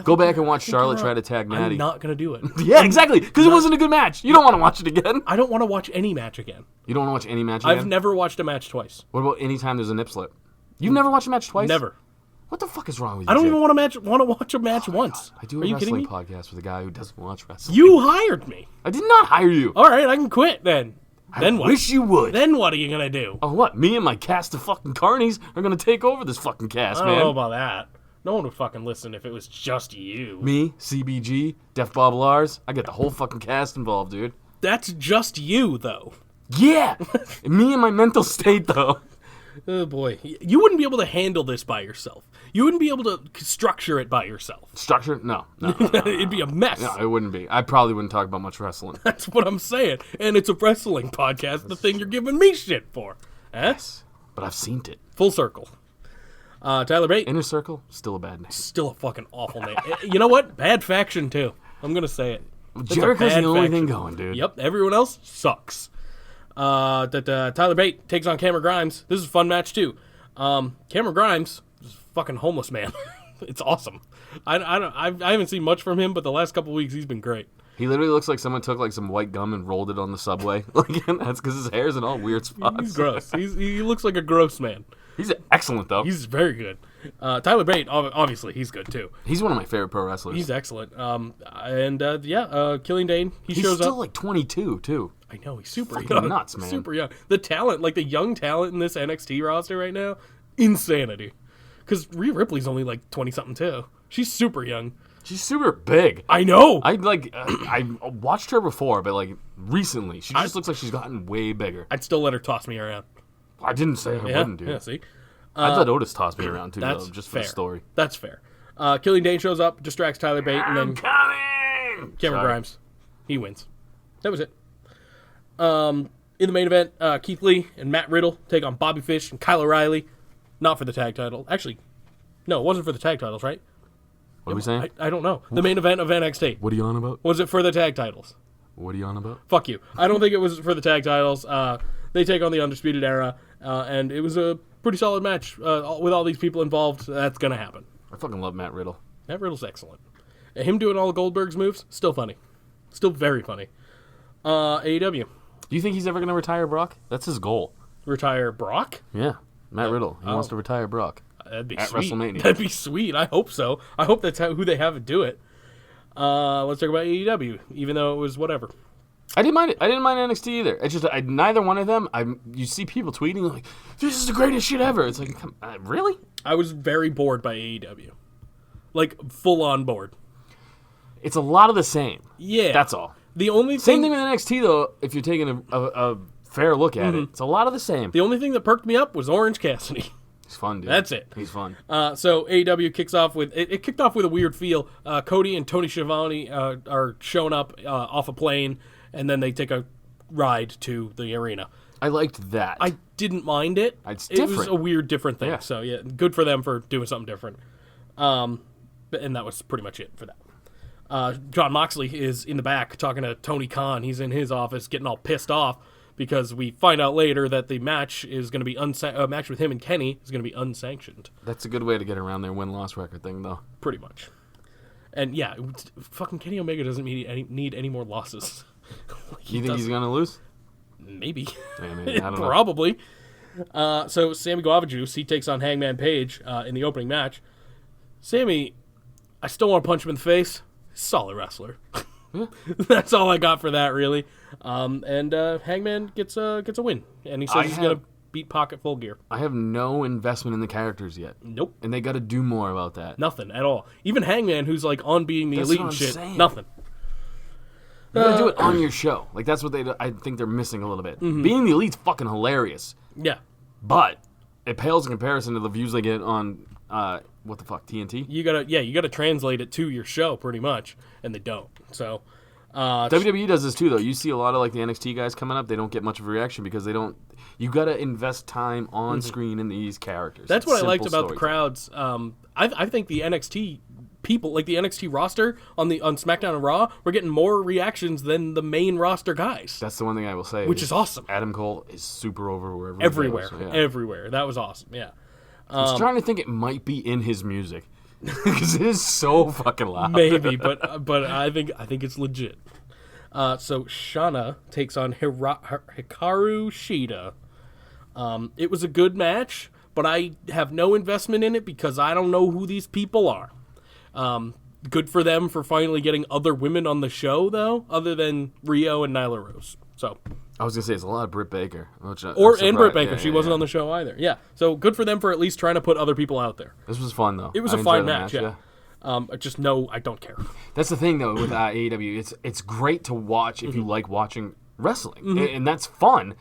Go back and watch Charlotte try to tag Natty. I'm not going to do it. Yeah, exactly. Because it wasn't a good match. You don't want to watch it again. I don't want to watch any match again. You don't want to watch any match again? I've never watched a match twice. What about any time there's a nip slip? You've never watched a match twice? Never. What the fuck is wrong with you, I don't Jake? even want to watch a match once. I do Are a you kidding wrestling me? podcast with a guy who doesn't watch wrestling. You hired me. I did not hire you. All right, I can quit then. Then what? Wish you would. Then what are you going to do? Oh, what? Me and my cast of fucking carnies are going to take over this fucking cast, I don't know man. about that. No one would fucking listen if it was just you. Me, CBG, Def Bob Lars. I get the whole fucking cast involved, dude. That's just you, though. Yeah! Me and my mental state, though. Oh, boy. You wouldn't be able to handle this by yourself. You wouldn't be able to structure it by yourself. Structure? No. It'd be a mess. No, it wouldn't be. I probably wouldn't talk about much wrestling. That's what I'm saying. And it's a wrestling podcast, the thing you're giving me shit for. Yes. But I've seen it. Full circle. Tyler Bate, Inner Circle, still a bad name. still a fucking awful name. You know what? Bad faction, too. I'm going to say it. That's a Jericho's bad the only faction. thing going, dude. Yep, everyone else sucks. Tyler Bate takes on Cameron Grimes. This is a fun match, too. Cameron Grimes is a fucking homeless man. It's awesome. I haven't seen much from him, but the last couple weeks he's been great. He literally looks like someone took like some white gum and rolled it on the subway. Like, and that's because his hair's in all weird spots. He's gross. He looks like a gross man. He's excellent, though. He's very good. Tyler Bate, obviously, he's good, too. He's one of my favorite pro wrestlers. He's excellent. Killing Dane, He's shows still up. like 22, too. I know, he's super fucking young. nuts, man. Super young. The talent, like the young talent in this NXT roster right now, insanity. Because Rhea Ripley's only like 20-something, too. She's super young. She's super big. I know. I watched her before, but like recently, she just looks like she's gotten way bigger. I'd still let her toss me around. I didn't say I wouldn't, dude. Yeah, see? I let Otis toss me around too, That's though, just for fair. the story. That's fair. Killing Dane shows up, distracts Tyler Bate, and then Coming! Cameron Sorry. Grimes. He wins. That was it. In the main event, Keith Lee and Matt Riddle take on Bobby Fish and Kyle O'Reilly. Not for the tag title. Actually, no, it wasn't for the tag titles, right? What are we saying? I don't know. The main event of NXT. What are you on about? Was it for the tag titles? What are you on about? Fuck you. I don't think it was for the tag titles. They take on the Undisputed Era, and it was a pretty solid match with all these people involved. That's going to happen. I fucking love Matt Riddle. Matt Riddle's excellent. Him doing all of Goldberg's moves, still funny. Still very funny. AEW. Do you think he's ever going to retire Brock? That's his goal. Retire Brock? Yeah. Matt Riddle. He wants to retire Brock. That'd be At sweet. WrestleMania. That'd be sweet. I hope so. I hope that's who they have to do it. Let's talk about AEW, even though it was whatever. I didn't mind it. I didn't mind NXT either. It's just neither one of them. You see people tweeting like, "This is the greatest shit ever." It's like, really? I was very bored by AEW. Like, full on bored. It's a lot of the same. Yeah. That's all. The only Same thing with NXT though. If you're taking a fair look at it, it's a lot of the same. The only thing that perked me up was Orange Cassidy. He's fun, dude. That's it. He's fun. So AEW kicks off with it kicked off with a weird feel. Cody and Tony Schiavone are showing up off a plane, and then they take a ride to the arena. I liked that. I didn't mind it. It's It was different. a weird, different thing. Yeah. So, yeah, good for them for doing something different. And that was pretty much it for that. John Moxley is in the back talking to Tony Khan. He's in his office getting all pissed off because we find out later that the match is going to be match with him and Kenny is going to be unsanctioned. That's a good way to get around their win-loss record thing, though. Pretty much. And yeah, fucking Kenny Omega doesn't need any more losses. You think he's gonna lose? Maybe. Yeah, maybe. I don't know. Probably. So Sammy Guava Juice, he takes on Hangman Page in the opening match. Sammy, I still want to punch him in the face. Solid wrestler. That's all I got for that, really. And Hangman gets a win, and he says he's gonna beat Pac at Full Gear. I have no investment in the characters yet. Nope. And they got to do more about that. Nothing at all. Even Hangman, who's like on being the That's elite what and I'm shit. saying. Nothing. You gotta do it on your show. Like, that's what I think they're missing a little bit. Being the elite's fucking hilarious. Yeah. But it pales in comparison to the views they get on, what the fuck, TNT? You gotta translate it to your show pretty much, and they don't. So, WWE does this too, though. You see a lot of, like, the NXT guys coming up, they don't get much of a reaction because they don't... You gotta invest time on screen in these characters. that's It's what I liked simple about the storytelling. crowds. I think the NXT people, like the NXT roster on SmackDown and Raw, were getting more reactions than the main roster guys. That's the one thing I will say. Which is awesome. Adam Cole is super over wherever Everywhere, he goes, so, yeah. everywhere. That was awesome. Yeah. I was trying to think it might be in his music. Because it is so fucking loud. Maybe, but I think it's legit. So Shana takes on Hikaru Shida. It was a good match, but I have no investment in it because I don't know who these people are. Good for them for finally getting other women on the show, though, other than Rio and Nyla Rose. So, I was gonna say it's a lot of Britt Baker, and Britt Baker, she wasn't on the show either. Yeah, so good for them for at least trying to put other people out there. This was fun though. It was I a fine enjoyed the match. Yeah. Just no, I don't care. That's the thing though with AEW. It's great to watch if you like watching wrestling, and that's fun.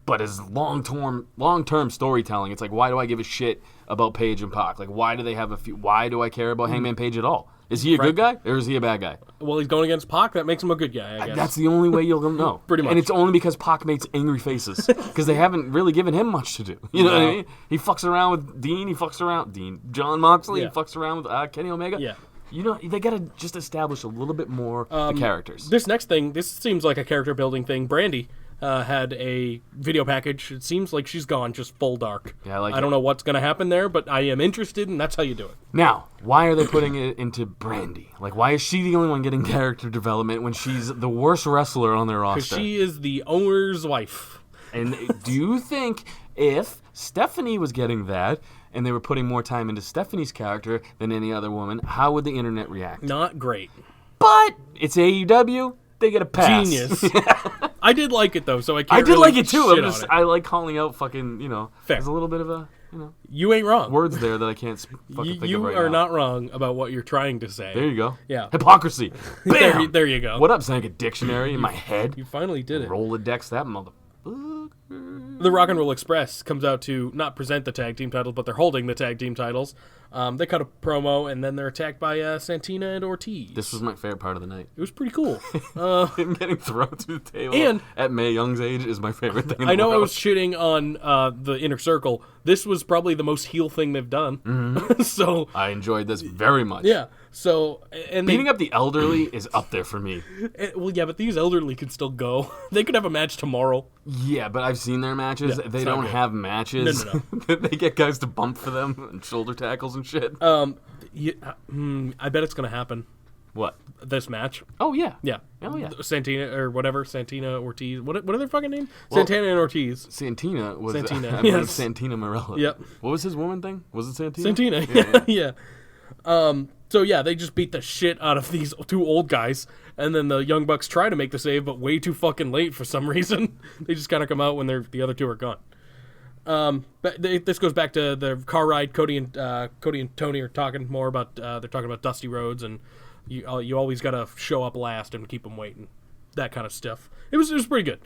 But as long-term storytelling, it's like, why do I give a shit about Page and Pac? Like, why do they have a few? Why do I care about Hangman Page at all? Is he a good guy or is he a bad guy? Well, he's going against Pac. That makes him a good guy, I guess. That's the only way you'll know. Pretty much. And it's only because Pac makes angry faces. Because they haven't really given him much to do. You know what I mean? He fucks around with Dean. He fucks around... John Moxley. Yeah. He fucks around with Kenny Omega. Yeah. You know, they got to just establish a little bit more the characters. This next thing, this seems like a character building thing. Brandy had a video package. It seems like she's gone just full dark. Yeah, I like I don't know what's going to happen there, but I am interested, and that's how you do it. Now, why are they putting it into Brandy? Like, why is she the only one getting character development when she's the worst wrestler on their Because roster? she is the owner's wife. And do you think if Stephanie was getting that and they were putting more time into Stephanie's character than any other woman, how would the internet react? Not great. But it's AEW. They get a pass. Genius. I did like it, though, so I can't I did really like it too. shit on it. I like calling out fucking, Fair. there's a little bit of a, You ain't wrong. words there that I can't fucking think You of right are now. not wrong about what you're trying to say. There you go. Yeah. Hypocrisy. Bam! There you go. What up, Zanca Dictionary in my head? You finally did it. Rolodex that motherfucker. The Rock and Roll Express comes out to not present the tag team titles, but they're holding the tag team titles. They cut a promo, and then they're attacked by Santina and Ortiz. This was my favorite part of the night. It was pretty cool. Him getting thrown to the table And- at Mae Young's age is my favorite thing in I the know I world. was shitting on the Inner Circle. This was probably the most heel thing they've done. So, I enjoyed this very much. yeah. So, and they, Beating up the elderly is up there for me. well, yeah, but these elderly could still go. They could have a match tomorrow. Yeah, but I've seen their matches. Yeah, they it's not don't good. have matches. No. They get guys to bump for them and shoulder tackles and shit. I bet it's going to happen. What? This match. Oh, yeah. Yeah. Oh, yeah. Santina, or whatever. Santina, Ortiz. What are their fucking names? Santana and Ortiz. Santina was Santina, I believe yes. Santina Morella. Yep. What was his woman thing? Was it Santina? Santina, yeah. So yeah, they just beat the shit out of these two old guys, and then the Young Bucks try to make the save, but way too fucking late for some reason. They just kind of come out when the other two are gone. But this goes back to the car ride. Cody and Tony are talking more about. They're talking about dusty roads, and you always got to show up last and keep them waiting, that kind of stuff. It was pretty good.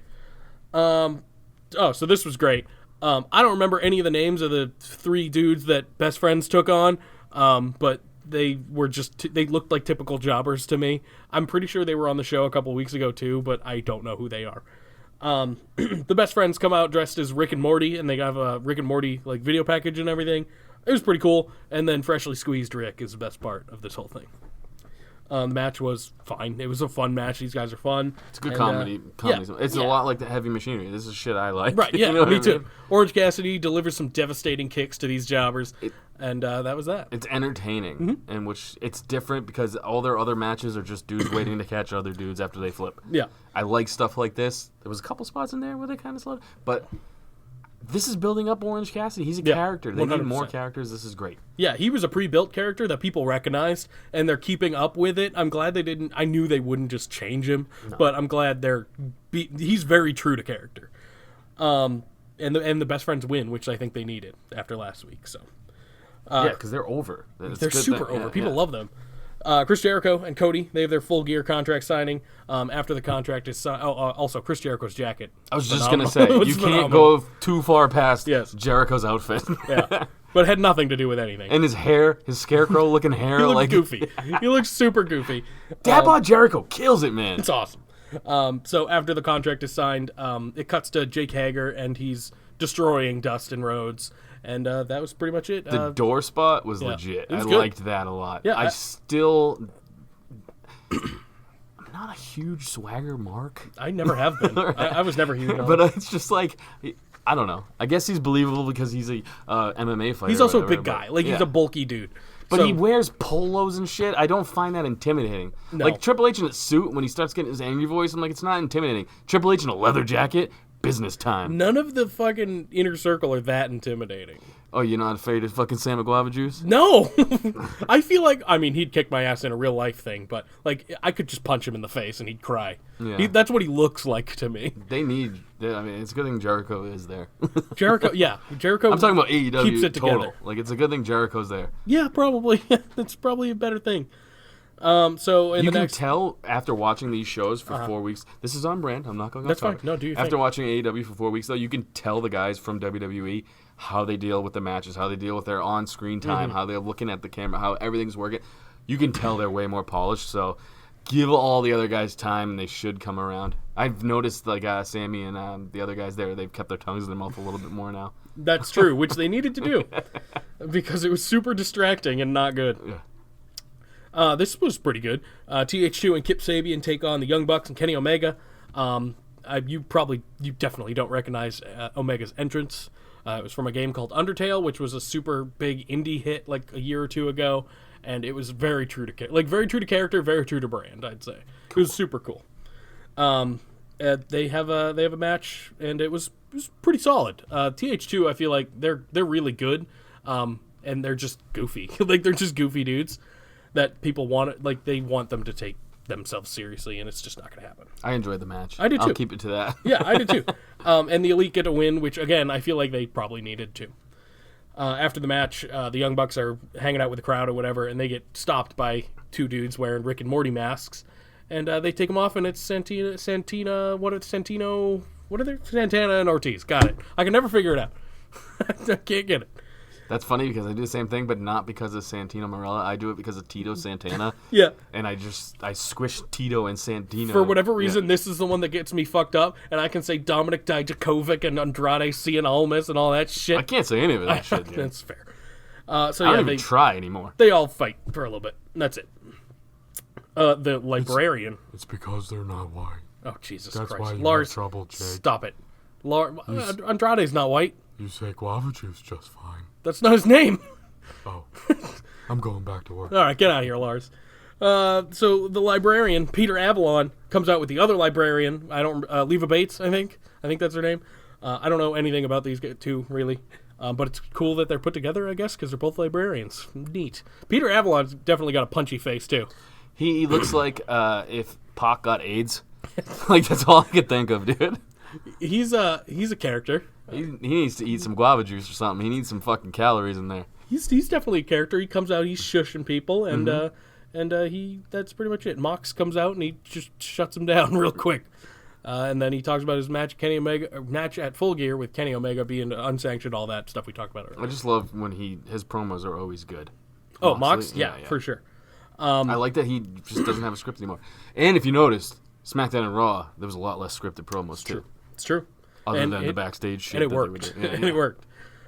So this was great. I don't remember any of the names of the three dudes that Best Friends took on, but they were they looked like typical jobbers to me. I'm pretty sure they were on the show a couple weeks ago too, but I don't know who they are. The best friends come out dressed as Rick and Morty, and they have a Rick and Morty like video package and everything. It was pretty cool. And then freshly squeezed Rick is the best part of this whole thing. The match was fine. It was a fun match. These guys are fun. It's a good And, comedy. yeah, It's a lot like the Heavy Machinery. This is shit I like. Right, yeah, You know what me I too. mean? Orange Cassidy delivers some devastating kicks to these jobbers, and that was that. It's entertaining, and which it's different because all their other matches are just dudes waiting to catch other dudes after they flip. Yeah. I like stuff like this. There was a couple spots in there where they kind of slowed, but this is building up Orange Cassidy. He's a character. They need more 100%. characters. This is great. Yeah, he was a pre-built character that people recognized, and they're keeping up with it. I'm glad they didn't. I knew they wouldn't just change him, but I'm glad he's very true to character. And the best friends win, which I think they needed after last week. So Yeah, because they're over. It's they're good super that- over. yeah, People yeah. love them. Chris Jericho and Cody, they have their full gear contract signing. After the contract is signed, also Chris Jericho's jacket. I was just gonna say It's you can't phenomenal. go too far past Yes. Jericho's outfit. Yeah, but it had nothing to do with anything. And his hair, his scarecrow looking hair, He looked like goofy. He looks super goofy. Dad Bod Jericho kills it, man. It's awesome. So after the contract is signed, it cuts to Jake Hager, and he's destroying Dustin Rhodes, and that was pretty much it. The door spot was yeah. legit. It was I good. liked that a lot. Yeah, I'm not a huge swagger mark, I never have been. I was never huge. on but it. it's just like I don't know. I guess he's believable because he's a MMA fighter. He's also or a big whatever, guy. but- Like he's yeah. a bulky dude. But So- he wears polos and shit. I don't find that intimidating. No. Like Triple H in a suit when he starts getting his angry voice, I'm like, it's not intimidating. Triple H in a leather jacket, business time. None of the fucking inner circle are that intimidating. Oh, you're not afraid of fucking Sam Guava juice? No, I feel like he'd kick my ass in a real life thing, but like I could just punch him in the face and he'd cry. Yeah. That's what he looks like to me. I mean, it's a good thing Jericho is there. Jericho, yeah, Jericho. I'm talking about AEW keeps it total. together. Like, it's a good thing Jericho's there. Yeah, probably. That's probably a better thing. So in You the can next, tell after watching these shows for 4 weeks. This is on brand. I'm not going off That's fine. topic. No, do your After thing. watching AEW for 4 weeks, though, you can tell the guys from WWE how they deal with the matches, how they deal with their on-screen time, how they're looking at the camera, how everything's working. You can tell they're way more polished. So give all the other guys time, and they should come around. I've noticed like Sammy and the other guys there, they've kept their tongues in their mouth a little bit more now. that's true, which they needed to do because it was super distracting and not good. Yeah. This was pretty good. TH2 and Kip Sabian take on the Young Bucks and Kenny Omega. You definitely don't recognize Omega's entrance. It was from a game called Undertale, which was a super big indie hit like a year or two ago, and it was very true to very true to character, very true to brand. I'd say it was super cool. They have a match, and it was pretty solid. TH2, I feel like they're really good, and they're just goofy. Like they're just goofy dudes that people want. Like they want them to take themselves seriously, and it's just not going to happen. I enjoyed the match. I did I'll too. keep it to that. Yeah, I did too. And the Elite get a win, which again I feel like they probably needed to. After the match, the Young Bucks are hanging out with the crowd or whatever, and they get stopped by two dudes wearing Rick and Morty masks, and they take them off, and it's Santana and Ortiz. Got it. I can never figure it out. I can't get it. That's funny because I do the same thing, but not because of Santino Marella. I do it because of Tito Santana. Yeah. And I squish Tito and Santino. For whatever reason, this is the one that gets me fucked up, and I can say Dominic Dijakovic and Andrade Cien Almas and all that shit. I can't say any of that shit, dude. That's fair. So I yeah, don't even try anymore. they all fight for a little bit. And that's it. The librarian. It's because they're not white. Oh, Jesus That's Christ. why you Lars, have trouble, Jake. stop it. Andrade's not white. You say guava juice just fine. That's not his name. Oh. I'm going back to work. All right, get out of here, Lars. So the librarian, Peter Avalon, comes out with the other librarian. Leva Bates, I think. I think that's her name. I don't know anything about these two, really. But it's cool that they're put together, I guess, because they're both librarians. Neat. Peter Avalon's definitely got a punchy face, too. He looks like if Pac got AIDS. Like, that's all I could think of, dude. He's a character. He needs to eat some guava juice or something. He needs some fucking calories in there. He's definitely a character. He comes out, he's shushing people, and that's pretty much it. Mox comes out and he just shuts him down real quick, and then he talks about his match at Full Gear with Kenny Omega being unsanctioned, all that stuff we talked about earlier. I just love when his promos are always good. Oh, Moxley? Mox, yeah, for sure. I like that he just doesn't have a script anymore. And if you noticed, SmackDown and Raw, there was a lot less scripted promos too. It's true. Other And than it- the backstage shit. And it that they would worked. do. Yeah, And yeah. it worked.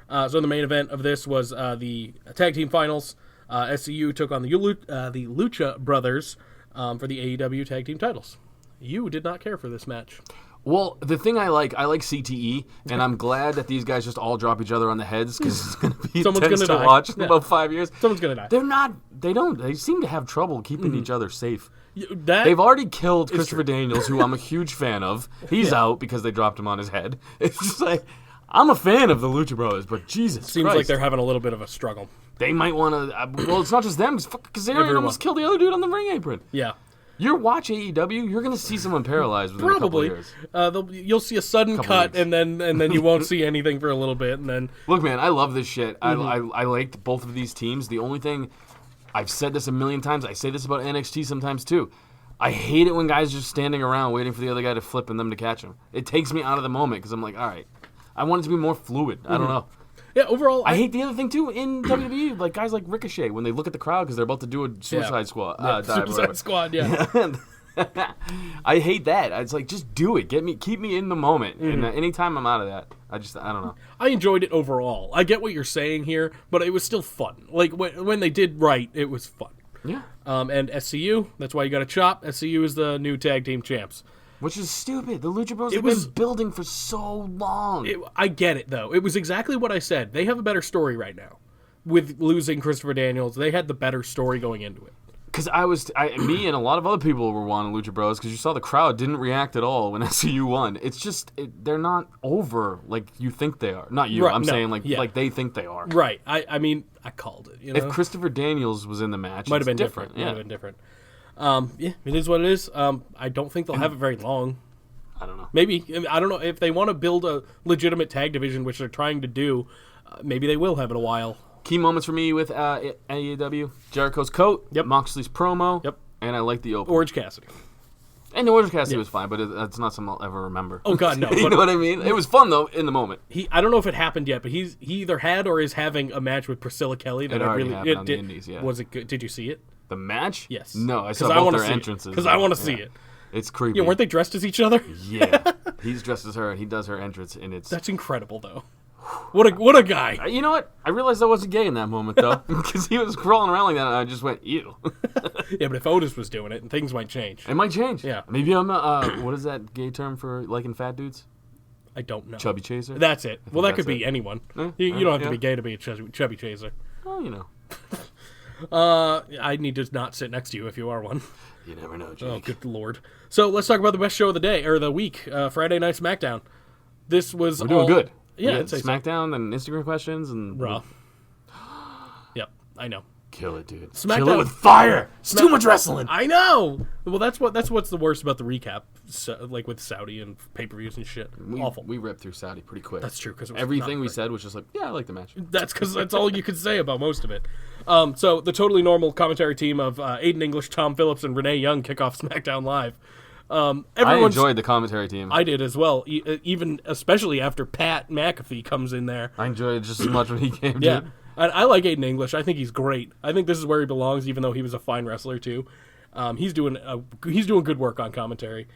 So the main event of this was the tag team finals. SCU took on the Lucha Brothers for the AEW tag team titles. You did not care for this match. Well, the thing I like CTE, and I'm glad that these guys just all drop each other on the heads because it's going to be Someone's intense gonna to die. watch in Yeah. about 5 years. Someone's gonna die. They're not. They seem to have trouble keeping each other safe. That They've already killed Christopher true. Daniels, who I'm a huge fan of. He's out because they dropped him on his head. It's just like, I'm a fan of the Lucha Brothers, but Jesus seems Christ. like they're having a little bit of a struggle. They might want to. Well, it's not just them. Kazarian Everyone. almost killed the other dude on the ring apron. Yeah. You watch AEW, you're going to see someone paralyzed within a couple Probably. of years. You'll see a sudden Couple cut, weeks. and then you won't see anything for a little bit, and then Look, man, I love this shit. Mm-hmm. I liked both of these teams. The only thing, I've said this a million times, I say this about NXT sometimes too. I hate it when guys are just standing around waiting for the other guy to flip and them to catch him. It takes me out of the moment because I'm like, all right, I want it to be more fluid. I don't know. yeah. Overall, I hate the other thing too in WWE, like guys like Ricochet when they look at the crowd because they're about to do a Suicide Squad dive. or whatever. Suicide Squad. Yeah. I hate that. It's like just do it. Keep me in the moment. Mm-hmm. And anytime I'm out of that, I don't know. I enjoyed it overall. I get what you're saying here, but it was still fun. Like when they did right, it was fun. Yeah. And SCU, that's why you got to chop. SCU is the new tag team champs. Which is stupid. The Lucha Bros It have was- been building for so long. I get it though. It was exactly what I said. They have a better story right now. With losing Christopher Daniels, they had the better story going into it. Because me and a lot of other people were wanting Lucha Bros because you saw the crowd didn't react at all when SCU won. It's just, they're not over like you think they are. Not you, Right, I'm no, saying like yeah. like they think they are. Right. I mean, I called it. You know, If Christopher Daniels was in the match, might have it's been different. different. Might Yeah. have been different. Yeah, it is what it is. I don't think they'll have it very long. I don't know. Maybe. I don't know if they want to build a legitimate tag division, which they're trying to do. Maybe they will have it a while. Key moments for me with AEW: Jericho's coat, Yep. Moxley's promo, Yep. and I like the open. Orange Cassidy. And the Orange Cassidy was fine, but that's not something I'll ever remember. Oh God, no. You But know what I mean? It was fun though in the moment. I don't know if it happened yet, but he either had or is having a match with Priscilla Kelly. That It I already really happened on the did. Indies, yeah. Was it good? Did you see it? The match? Yes. No, I 'Cause saw I both wanna their see it. entrances. 'Cause I wanna see it. It's creepy. Yeah, weren't they dressed as each other? Yeah. He's dressed as her and he does her entrance and it's... That's incredible, though. What a guy. You know what? I realized I wasn't gay in that moment though. Because he was crawling around like that and I just went, ew. Yeah, but if Otis was doing it, things might change. It might change. Yeah. Maybe I'm what is that gay term for liking fat dudes? I don't know. Chubby chaser? That's it. Well, that that's could be it. anyone. Yeah, You don't have to yeah. be gay to be a chubby chaser. Oh, you know. I need to not sit next to you if you are one. You never know, Jake. Oh, good lord. So let's talk about the best show of the day, or the week, Friday Night SmackDown. This was We're doing good. Yeah, We I'd had say so. SmackDown and Instagram questions and... Raw. Yep, I know. Kill it, dude. SmackDown- Kill it with fire. It's too much wrestling. I know. Well, that's what's the worst about the recap, like with Saudi and pay-per-views and shit. Awful. We ripped through Saudi pretty quick. That's true because Everything we said was just like, yeah, I like the match. That's because that's all you could say about most of it. So the totally normal commentary team of Aiden English, Tom Phillips, and Renee Young kick off SmackDown Live. I Everyone's- enjoyed the commentary team. I did as well, even especially after Pat McAfee comes in there. I enjoyed it just as much when he came. Yeah, Dude. I like Aiden English. I think he's great. I think this is where he belongs, even though he was a fine wrestler too. He's doing good work on commentary.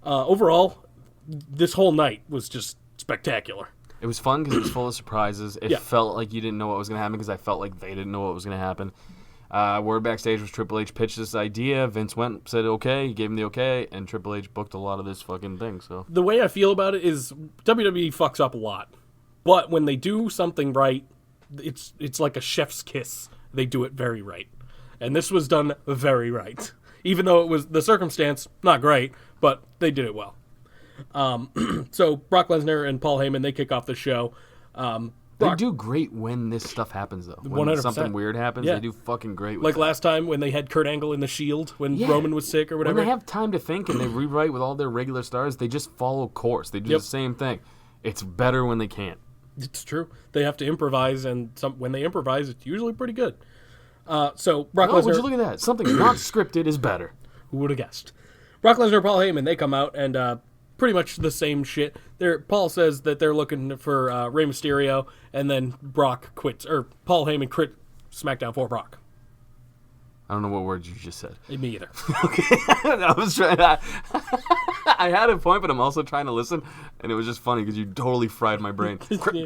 Overall, this whole night was just spectacular. It was fun because it was full of surprises. It Yeah. felt like you didn't know what was going to happen because I felt like they didn't know what was going to happen. Word backstage was Triple H pitched this idea. Vince went, said okay, he gave him the okay, and Triple H booked a lot of this fucking thing. So The way I feel about it is WWE fucks up a lot, but when they do something right, it's like a chef's kiss. They do it very right, and this was done very right. Even though it was the circumstance not great, but they did it well. So Brock Lesnar and Paul Heyman, they kick off the show. they Brock- do great when this stuff happens though. When 100%. something weird happens, Yeah. they do fucking great. With Like that. last time when they had Kurt Angle in the Shield when Yeah. Roman was sick or When whatever. they have time to think and they rewrite with all their regular stars, they just follow course. They do Yep. the same thing. It's better when they can't. It's true. They have to improvise, and when they improvise, it's usually pretty good. So Brock Oh, would Lesnar. you look at that? Something not scripted is better. Who would have guessed? Brock Lesnar, Paul Heyman, they come out and pretty much the same shit. Paul says that they're looking for Rey Mysterio, and then Brock quits, or Paul Heyman quit SmackDown for Brock. I don't know what words you just said. Me either. I was trying to... I had a point, but I'm also trying to listen, and it was just funny because you totally fried my brain. Brock, no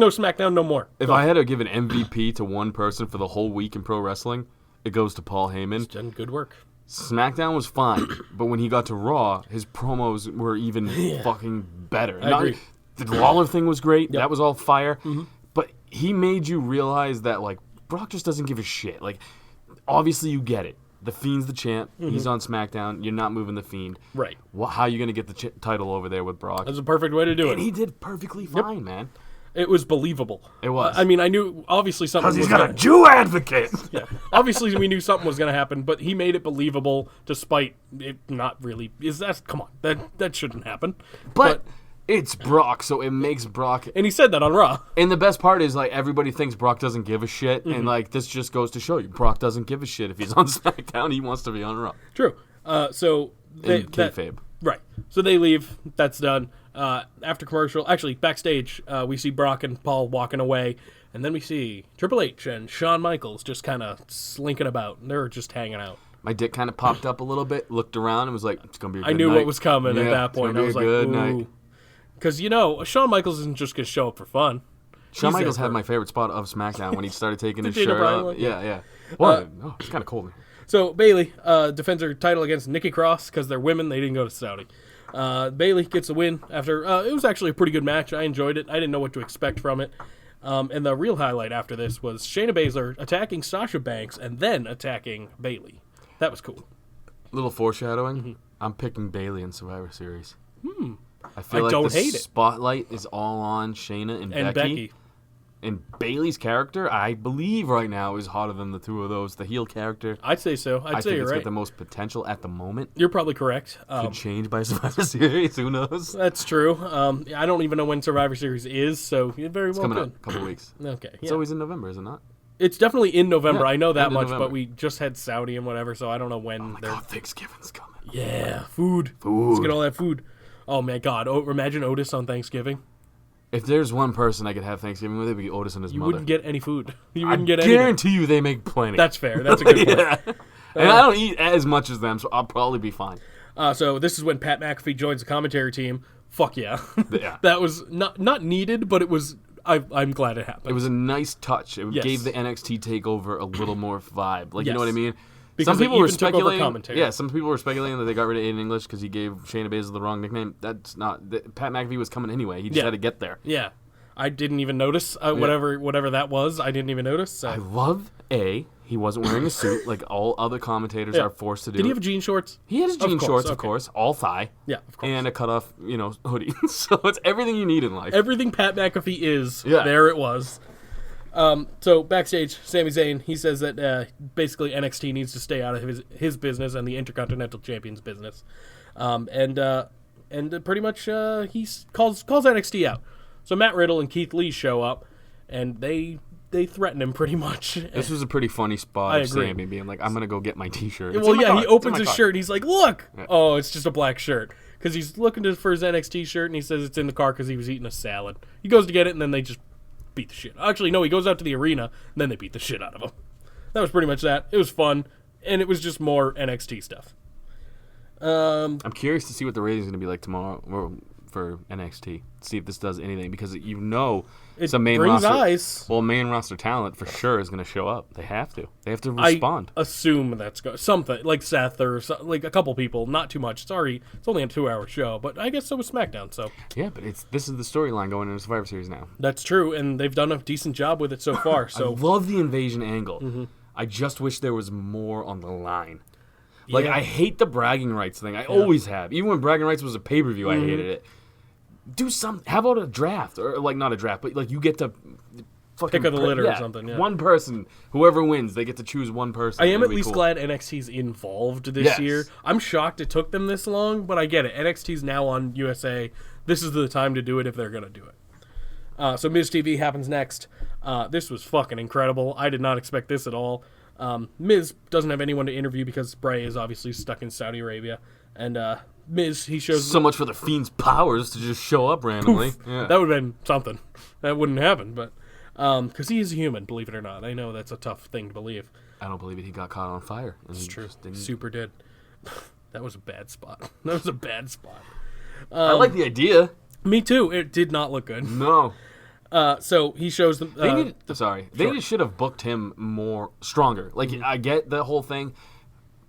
SmackDown, no more. If I had to give an MVP to one person for the whole week in pro wrestling, it goes to Paul Heyman. Done good work. SmackDown was fine, but when he got to Raw, his promos were even fucking better. I agree. The Lawler thing was great. Yep. That was all fire. Mm-hmm. But he made you realize that, like, Brock just doesn't give a shit. Like, obviously you get it. The Fiend's the champ. Mm-hmm. He's on SmackDown. You're not moving the Fiend. Right. How are you going to get the title over there with Brock? That's a perfect way to do it. And he did perfectly fine, man. It was believable. It was. I mean, I knew obviously something was Because he's got a Jew advocate. Yeah. Obviously, we knew something was going to happen, but he made it believable despite it not really. Come on. That shouldn't happen. But it's Brock, so it makes Brock. And he said that on Raw. And the best part is, like, everybody thinks Brock doesn't give a shit. Mm-hmm. And, like, this just goes to show you Brock doesn't give a shit. If he's on SmackDown, he wants to be on Raw. True. So kayfabe. Right. So they leave. That's done. After commercial, actually, backstage, we see Brock and Paul walking away. And then we see Triple H and Shawn Michaels just kind of slinking about. They're just hanging out. My dick kind of popped up a little bit, looked around, and was like, it's going to be a good night. I knew what was coming at that point. I was like, good ooh. night. Because, Shawn Michaels isn't just going to show up for fun. Shawn Michaels had my favorite spot of SmackDown when he started taking his Daniel shirt Bryan off. one? Yeah. Well, it's kind of cold. So Bayley defends her title against Nikki Cross because they're women. They didn't go to Saudi. Bayley gets the win after it was actually a pretty good match. I enjoyed it. I didn't know what to expect from it. And the real highlight after this was Shayna Baszler attacking Sasha Banks and then attacking Bayley. That was cool. Little foreshadowing. Mm-hmm. I'm picking Bayley in Survivor Series. I feel I don't like the hate it. spotlight is all on Shayna and Becky. And Bayley's character, I believe right now, is hotter than the two of those. The heel character. I'd say so. I I'd say think you're it's right. got the most potential at the moment. You're probably correct. Could change by Survivor Series. Who knows? That's true. I don't even know when Survivor Series is, so it very well Coming could. up, a couple weeks. Okay. It's always in November, is it not? It's definitely in November. Yeah, I know that end of much, November. but we just had Saudi and whatever, so I don't know when. Oh my God, Thanksgiving's coming. Yeah, food. Let's get all that food. Oh my God! Imagine Otis on Thanksgiving. If there's one person I could have Thanksgiving with, it would be Otis and his You mother. wouldn't get any food. You I wouldn't get any. guarantee you they make plenty. That's fair. That's a good point. Yeah. And I don't eat as much as them, so I'll probably be fine. So this is when Pat McAfee joins the commentary team. Fuck yeah. Yeah. That was not needed, but it was. I'm glad it happened. It was a nice touch. It Yes. gave the NXT takeover a little more vibe. Like, you know Yes. what I mean? Because some they people were even took over speculating. commentary. Yeah, some people were speculating that they got rid of Aiden English because he gave Shayna Baszler the wrong nickname. That's not. Pat McAfee was coming anyway. He just had to get there. Yeah. I didn't even notice whatever that was. I didn't even notice. So. I love he wasn't wearing a suit like all other commentators are forced to do. Did he have jean shorts? He had his jean shorts, of okay. course, all thigh. Yeah, of course. And a cutoff, hoodie. So it's everything you need in life. Everything Pat McAfee is, there it was. So backstage, Sami Zayn, he says that basically NXT needs to stay out of his business and the Intercontinental Champion's business, and pretty much he calls NXT out. So Matt Riddle and Keith Lee show up, and they threaten him pretty much. This was a pretty funny spot I of agree. Sami being like, I'm going to go get my T-shirt. Well, yeah, he opens his shirt. He's like, look! Yeah. Oh, it's just a black shirt. Because he's looking for his NXT shirt, and he says it's in the car because he was eating a salad. He goes to get it, and then they just beat the shit. Actually, no, he goes out to the arena, and then they beat the shit out of him. That was pretty much that. It was fun, and it was just more NXT stuff. I'm curious to see what the rating's going to be like tomorrow for NXT. See if this does anything, because It some main brings roster, eyes. Well, main roster talent for sure is going to show up. They have to. They have to respond. I assume that's something like Seth or like a couple people. Not too much. Sorry, it's only a 2-hour show, but I guess so was SmackDown. So yeah, but this is the storyline going into Survivor Series now. that's true, and they've done a decent job with it so far. So I love the invasion angle. I just wish there was more on the line. Like, Yeah. I hate the bragging rights thing. I always have. Even when bragging rights was a pay-per-view, I hated it. Do something. How about a draft? Or, like, not a draft, but, like, you get to fucking... Pick of the litter or something, yeah. One person. Whoever wins, they get to choose one person. I am It'll at be least cool. glad NXT's involved this Yes. year. I'm shocked it took them this long, but I get it. NXT's now on USA. This is the time to do it if they're going to do it. So Miz TV happens next. This was fucking incredible. I did not expect this at all. Miz doesn't have anyone to interview because Bray is obviously stuck in Saudi Arabia. And Miz, he shows... So much for the Fiend's powers to just show up randomly. Yeah. That would have been something. That wouldn't happen, but... because he is a human, believe it or not. I know that's a tough thing to believe. I don't believe it. He got caught on fire. And It's he true. just didn't- Super did. That was a bad spot. That was a bad spot. I like the idea. Me too. It did not look good. No. So he shows them. They sure. just should have booked him more stronger. Like, I get the whole thing.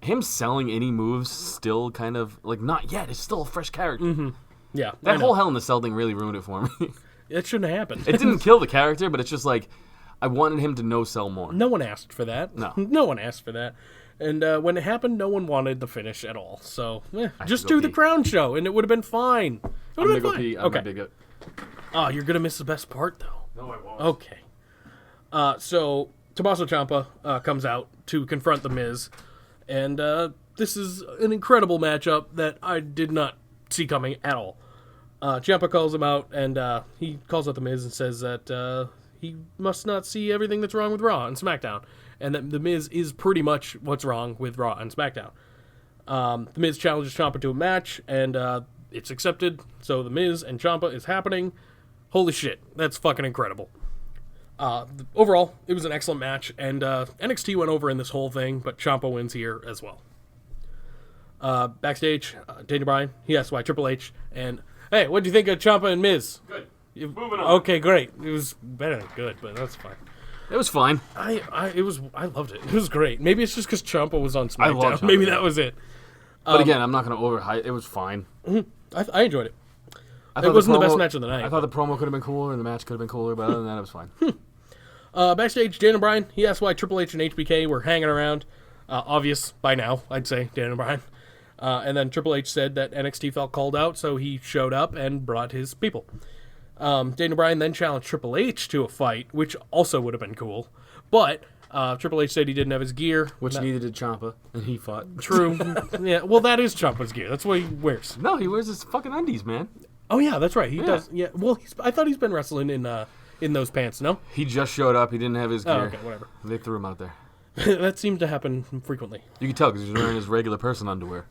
Him selling any moves still kind of, like, not yet. It's still a fresh character. Yeah. I That know. whole Hell in the Cell thing really ruined it for me. It shouldn't have happened. It didn't kill the character, but it's just like, I wanted him to no-sell more. No one asked for that. No. No one asked for that. And when it happened, no one wanted the finish at all. So, just go do the pee. crown show, and it would have been fine. It I'm would have gonna been go fine. pee. I'm Okay. gonna go. Oh, you're gonna miss the best part, though. No, I won't. Okay. So Tommaso Ciampa comes out to confront The Miz, and this is an incredible matchup that I did not see coming at all. Ciampa calls him out, and he calls out The Miz and says that he must not see everything that's wrong with Raw and SmackDown, and that The Miz is pretty much what's wrong with Raw and SmackDown. The Miz challenges Ciampa to a match, and it's accepted, so The Miz and Ciampa is happening. Holy shit, that's fucking incredible. Overall, it was an excellent match, and NXT went over in this whole thing, but Ciampa wins here as well. Backstage, Daniel Bryan, he asked why Triple H, and hey, what do you think of Ciampa and Miz? Good. Moving on. Okay, great. It was better than good, but that's fine. It was fine. I loved it. It was great. Maybe it's just because Ciampa was on I love SmackDown. Ciampa, Maybe yeah. that was it. But again, I'm not going to overhype. It was fine. I enjoyed it. I It thought wasn't the promo- best match of the night. I thought the promo could have been cooler and the match could have been cooler, but other than that, it was fine. Backstage, Daniel Bryan, he asked why Triple H and HBK were hanging around. Obvious by now, I'd say, Daniel Bryan. And then Triple H said that NXT felt called out, so he showed up and brought his people. Daniel Bryan then challenged Triple H to a fight, which also would have been cool. But Triple H said he didn't have his gear. Which neither did Ciampa, and he fought. True. Yeah, well, that is Ciampa's gear. That's what he wears. No, he wears his fucking undies, man. Oh, yeah, that's right. He does. Yeah, well, I thought he's been wrestling in those pants, no? He just showed up. He didn't have his gear. Oh, okay, whatever. They threw him out there. That seemed to happen frequently. You can tell because he's wearing his regular person underwear.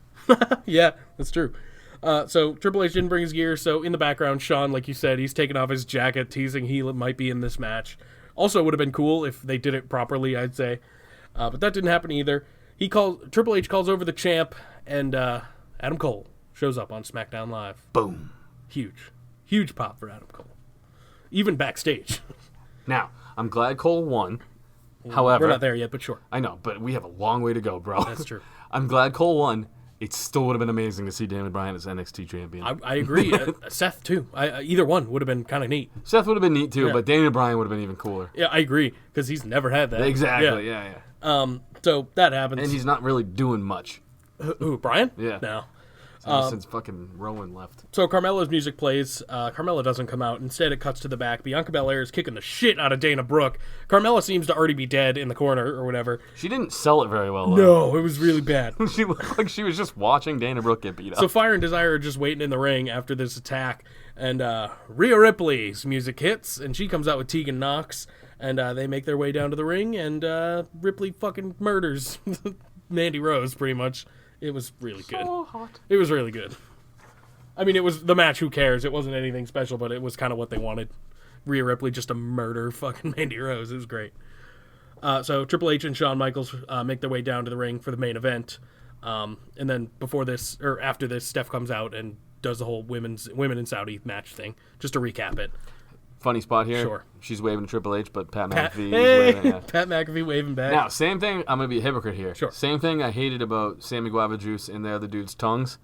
Yeah, that's true. So Triple H didn't bring his gear, so in the background, Shawn, like you said, he's taking off his jacket, teasing he might be in this match. Also would have been cool if they did it properly, I'd say. But that didn't happen either. Triple H calls over the champ, and Adam Cole shows up on SmackDown Live. Boom. Huge pop for Adam Cole. Even backstage. Now, I'm glad Cole won. However, We're not there yet, but sure. I know, but we have a long way to go, bro. That's true. I'm glad Cole won. It still would have been amazing to see Daniel Bryan as NXT champion. I agree. Seth, too. Either one would have been kind of neat. Seth would have been neat too, Yeah. but Daniel Bryan would have been even cooler. Yeah, I agree, because he's never had that. Exactly, yeah. So that happens. And he's not really doing much. Who, Brian? Yeah. No. Since fucking Rowan left. So Carmella's music plays. Carmella doesn't come out. Instead, it cuts to the back. Bianca Belair is kicking the shit out of Dana Brooke. Carmella seems to already be dead in the corner or whatever. She didn't sell it very well, though. No, it was really bad. She looked like she was just watching Dana Brooke get beat up. So Fire and Desire are just waiting in the ring after this attack. And Rhea Ripley's music hits, and she comes out with Tegan Knox. And they make their way down to the ring, and Ripley fucking murders Mandy Rose, pretty much. It was really good. So hot. It was really good. I mean, it was the match, who cares? It wasn't anything special, but it was kind of what they wanted. Rhea Ripley just to murder fucking Mandy Rose. It was great. So Triple H and Shawn Michaels make their way down to the ring for the main event. And then after this, Steph comes out and does the whole women in Saudi match thing, just to recap it. Funny spot here. Sure. She's waving to Triple H, but Pat Pat, McAfee hey, is waving. Yeah. Pat McAfee waving back. Now, same thing. I'm going to be a hypocrite here. Sure. Same thing I hated about Sammy Guava Juice and the other dude's tongues.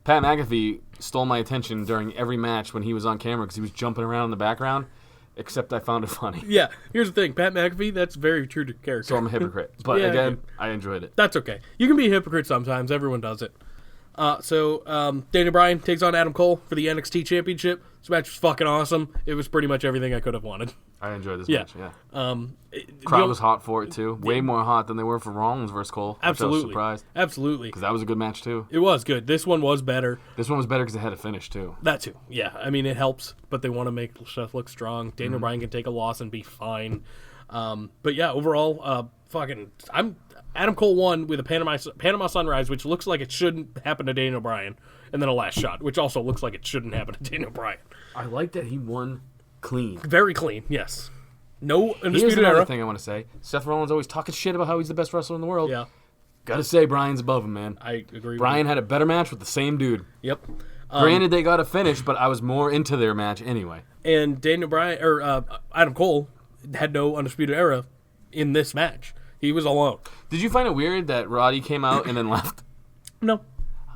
Pat McAfee stole my attention during every match when he was on camera because he was jumping around in the background, except I found it funny. Yeah, here's the thing. Pat McAfee, that's very true to character. So I'm a hypocrite. But Yeah, again, I enjoyed it. That's okay. You can be a hypocrite sometimes. Everyone does it. So Daniel Bryan takes on Adam Cole for the NXT Championship. This match was fucking awesome. It was pretty much everything I could have wanted. I enjoyed this Yeah. match, yeah. Crowd Crowd was hot for it, too. Way more hot than they were for Rollins versus Cole. Which I was Absolutely. surprised. Absolutely. Because that was a good match, too. It was good. This one was better. This one was better because it had a finish, too. That too. Yeah. I mean, it helps, but they want to make stuff look strong. Daniel Bryan can take a loss and be fine. But yeah, overall, Adam Cole won with a Panama Sunrise, which looks like it shouldn't happen to Daniel Bryan, and then a last shot, which also looks like it shouldn't happen to Daniel Bryan. I like that he won clean. Very clean, yes. No Here's Undisputed another Era. thing I want to say. Seth Rollins always talking shit about how he's the best wrestler in the world. Yeah, Gotta say, Bryan's above him, man. I agree. Brian had a better match with the same dude. Yep. Granted, they got a finish, but I was more into their match anyway. And Daniel Bryan or Adam Cole had no Undisputed Era in this match. He was alone. Did you find it weird that Roddy came out and then left? No,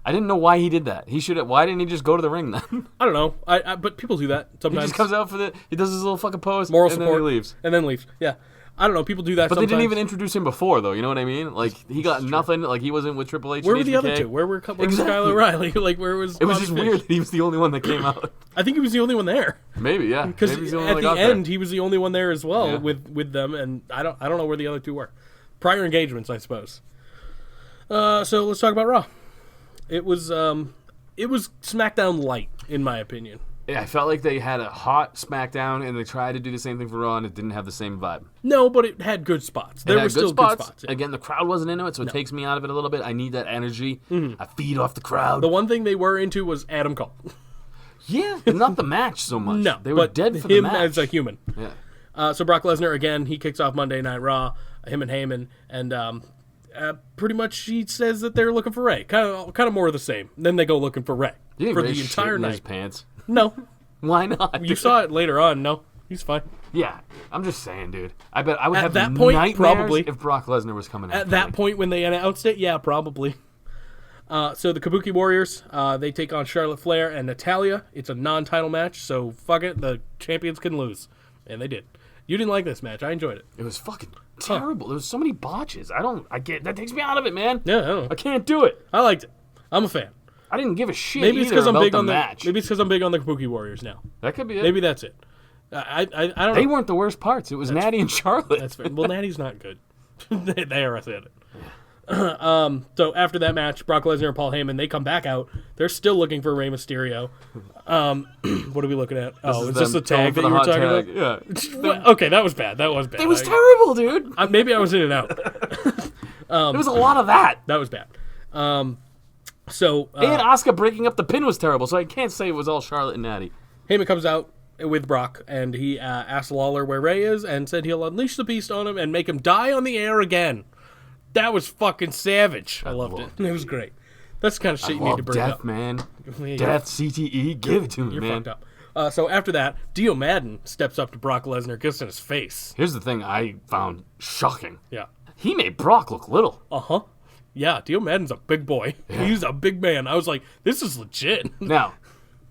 I didn't know why he did that. He should have. Why didn't he just go to the ring then? I don't know. But people do that He sometimes. just comes out he does his little fucking pose, Moral and support, then he leaves. and then leaves. Yeah, I don't know. People do that. But sometimes. they didn't even introduce him before, though. You know what I mean? Like he got nothing. Like he wasn't with Triple H. Where and were the other HBK. two? Where were Exactly. Kyle O'Reilly? Like where was? It was Bobby just Fish? weird that he was the only one that came out. I think he was the only one there. Maybe, yeah. Because Maybe he's the only at one the that got end, there. he was the only one there as well Yeah. with them, and I don't know where the other two were. Prior engagements, I suppose. So let's talk about Raw. It was SmackDown light, in my opinion. Yeah, I felt like they had a hot SmackDown, and they tried to do the same thing for Raw, and it didn't have the same vibe. No, but it had good spots. There It were had still good spots. Yeah. Again, the crowd wasn't into it, so it takes me out of it a little bit. I need that energy. I feed off the crowd. The one thing they were into was Adam Cole. Yeah, but not the match so much. No, they were but dead for him the match. as a human. Yeah. So Brock Lesnar again, he kicks off Monday Night Raw. Him and Heyman, and pretty much he says that they're looking for Ray. Kind of more of the same. Then they go looking for Ray You think for Ray's the entire shitting his night. pants? No, Why not? you saw it later on. No, he's fine. Yeah, I'm just saying, dude. I bet I would At have that point, nightmares probably. if Brock Lesnar was coming out. At that point when they announced it, yeah, probably. So the Kabuki Warriors, they take on Charlotte Flair and Natalya. It's a non-title match, so fuck it, the champions can lose, and they did. You didn't like this match. I enjoyed it. It was fucking terrible. There was so many botches. That takes me out of it, man. Yeah, I don't know. I can't do it. I liked it. I'm a fan. I didn't give a shit Maybe it's because I'm big on match. Maybe it's because I'm big on the Kabuki Warriors now. That could be it. Maybe that's it. I don't They know. weren't the worst parts. It was Natty and Charlotte. That's fair. Well, Natty's not good. they are at it. So after that match, Brock Lesnar and Paul Heyman, they come back out. They're still looking for Rey Mysterio. What are we looking at? Oh, it's just the tag that you were talking about? Yeah. Well, okay, that was bad. That was bad. It was terrible, dude. Maybe I was in and out. There was a lot of that. That was bad. And Asuka breaking up the pin was terrible, so I can't say it was all Charlotte and Natty. Heyman comes out with Brock, and he asked Lawler where Ray is, and said he'll unleash the beast on him and make him die on the air again. That was fucking savage. I loved it. It was great. That's the kind of shit you need to bring death, up. man. Yeah, Death, CTE, give it to me, You're man. fucked up. So after that, Dio Madden steps up to Brock Lesnar, gets in his face. Here's the thing I found shocking. Yeah. He made Brock look little. Uh-huh. Yeah, Dio Madden's a big boy. Yeah. He's a big man. I was like, this is legit. Now,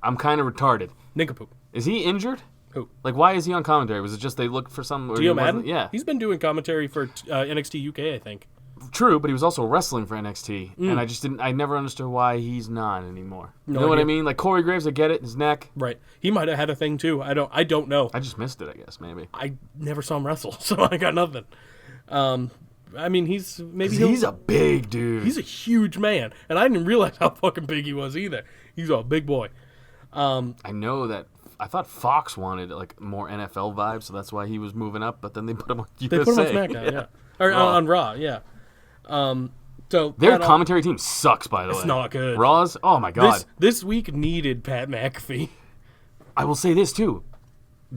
I'm kind of retarded. Nincompoop. Is he injured? Who? Like, why is he on commentary? Was it just they looked for some? Dio Madden? Yeah. He's been doing commentary for NXT UK, I think. True, but he was also wrestling for NXT, Mm. and I never understood why he's not anymore. You No know what I idea. mean? Like Corey Graves, I get it, his neck. Right. He might have had a thing, too. I don't know. I just missed it, I guess, maybe. I never saw him wrestle, so I got nothing. I mean, he's a big dude. He's a huge man, and I didn't realize how fucking big he was either. He's a big boy. I know that. I thought Fox wanted like more NFL vibes, so that's why he was moving up. But then they put him on USA. They put him on SmackDown, yeah. Or Raw. on Raw, yeah. So Their Pat- commentary team sucks, by the way. It's not good. Raw's, oh my god. This week needed Pat McAfee. I will say this too.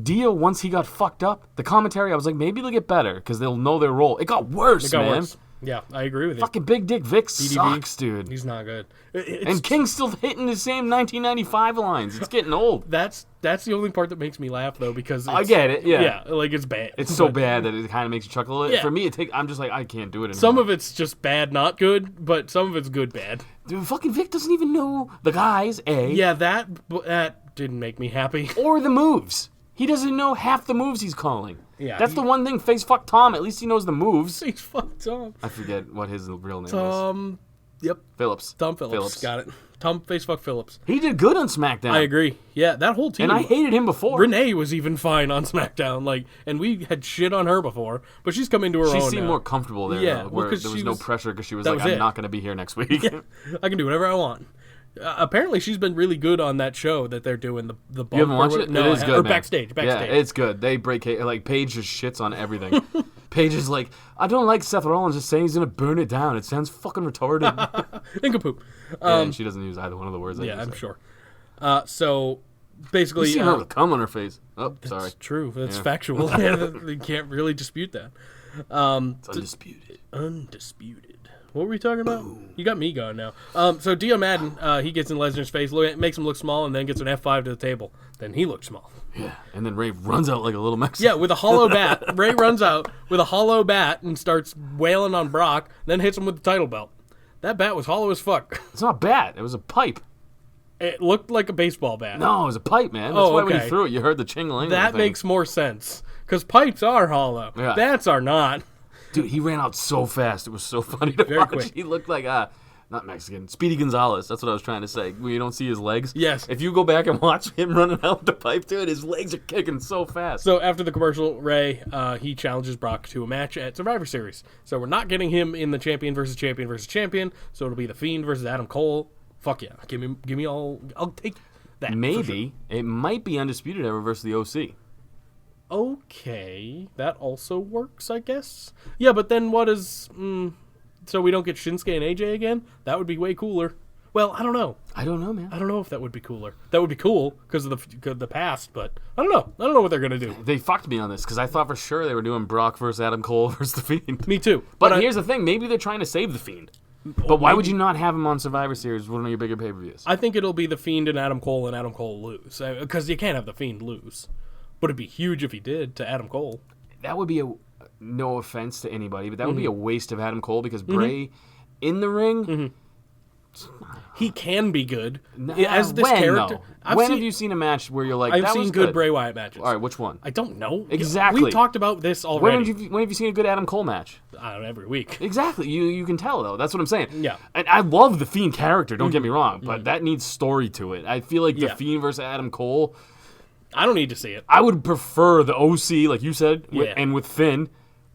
Dio, once he got fucked up, the commentary, I was like, maybe they'll get better because they'll know their role. It got worse, It got man. worse. Yeah, I agree with you. Fucking Big Dick Vic BDV, sucks, dude. He's not good. And King's still hitting the same 1995 lines. It's getting old. That's the only part that makes me laugh though, because I get it, yeah. Yeah, like it's bad. It's so But bad that it kind of makes you chuckle. Yeah. For me, I'm just like, I can't do it anymore. some of it's just bad, not good, but some of it's good, bad. Dude, fucking Vic doesn't even know the guys, A. Yeah, that didn't make me happy. Or the moves. He doesn't know half the moves he's calling. Yeah, That's the one thing. Face fuck Tom. At least he knows the moves. He's fucked up. I forget what his real name is. Yep. Phillips. Tom Phillips. Got it. Tom Facefuck Phillips. He did good on SmackDown. I agree. Yeah, that whole team. And I hated him before. Renee was even fine on SmackDown, and we had shit on her before, but she's coming to her She own seemed now. more comfortable there, Yeah, though, well, where 'cause there was she no was- pressure because she was that like, was I'm it. not going to be here next week. I can do whatever I want. Apparently, she's been really good on that show that they're doing the bump. You haven't watched or it? No, it is good, or man. backstage. Yeah, it's good. They break like Paige just shits on everything. Paige is like, I don't like Seth Rollins just saying he's gonna burn it down. It sounds fucking retarded. Incapoop. And she doesn't use either one of the words. Yeah, I'm sure. So basically, You seen her with cum on her face. Oh, sorry. it's true. That's Yeah. factual. You can't really dispute that. It's undisputed. Undisputed. What were we talking about? You got me going now. So Dio Madden, he gets in Lesnar's face, makes him look small, and then gets an F5 to the table. Then he looks small. Yeah, and then Ray runs out like a little Mexican. Yeah, with a hollow bat. Ray runs out with a hollow bat and starts wailing on Brock, then hits him with the title belt. That bat was hollow as fuck. It's not bat. It was a pipe. It looked like a baseball bat. No, it was a pipe, man. That's why when okay. you threw it, you heard the ching-a-ling. That makes more sense. Because pipes are hollow. Yeah. Bats are not. Dude, he ran out so fast. It was so funny to Very watch. quick. He looked like, not Mexican, Speedy Gonzalez. That's what I was trying to say. When you don't see his legs. Yes. If you go back and watch him running out with the pipe, dude, his legs are kicking so fast. So after the commercial, Ray, he challenges Brock to a match at Survivor Series. So we're not getting him in the champion versus champion versus champion. So it'll be The Fiend versus Adam Cole. Fuck yeah. Give me all. I'll take that. Maybe it might be Undisputed Era versus the OC. Okay. That also works, I guess. Yeah, but then what is... so we don't get Shinsuke and AJ again? That would be way cooler. Well, I don't know. I don't know, man. I don't know if that would be cooler. That would be cool because of the past, but I don't know. I don't know what they're going to do. They fucked me on this because I thought for sure they were doing Brock versus Adam Cole versus The Fiend. Me too. But here's the thing. Maybe they're trying to save The Fiend. But why would you not have him on Survivor Series, one of your bigger pay-per-views? I think it'll be The Fiend and Adam Cole lose. Because you can't have The Fiend lose. But it'd be huge if he did to Adam Cole. That would be no offense to anybody, but that would be a waste of Adam Cole because Bray in the ring... He can be good. As this when, character... though? When have you seen a match where you're like, I've that seen was good Bray Wyatt matches. All right, which one? I don't know. Exactly. We talked about this already. When have you seen a good Adam Cole match? I don't know, every week. Exactly. You can tell, though. That's what I'm saying. Yeah. And I love the Fiend character, don't get me wrong, but that needs story to it. I feel like the Yeah. Fiend versus Adam Cole, I don't need to see it. I would prefer the OC, like you said, Yeah. and with Finn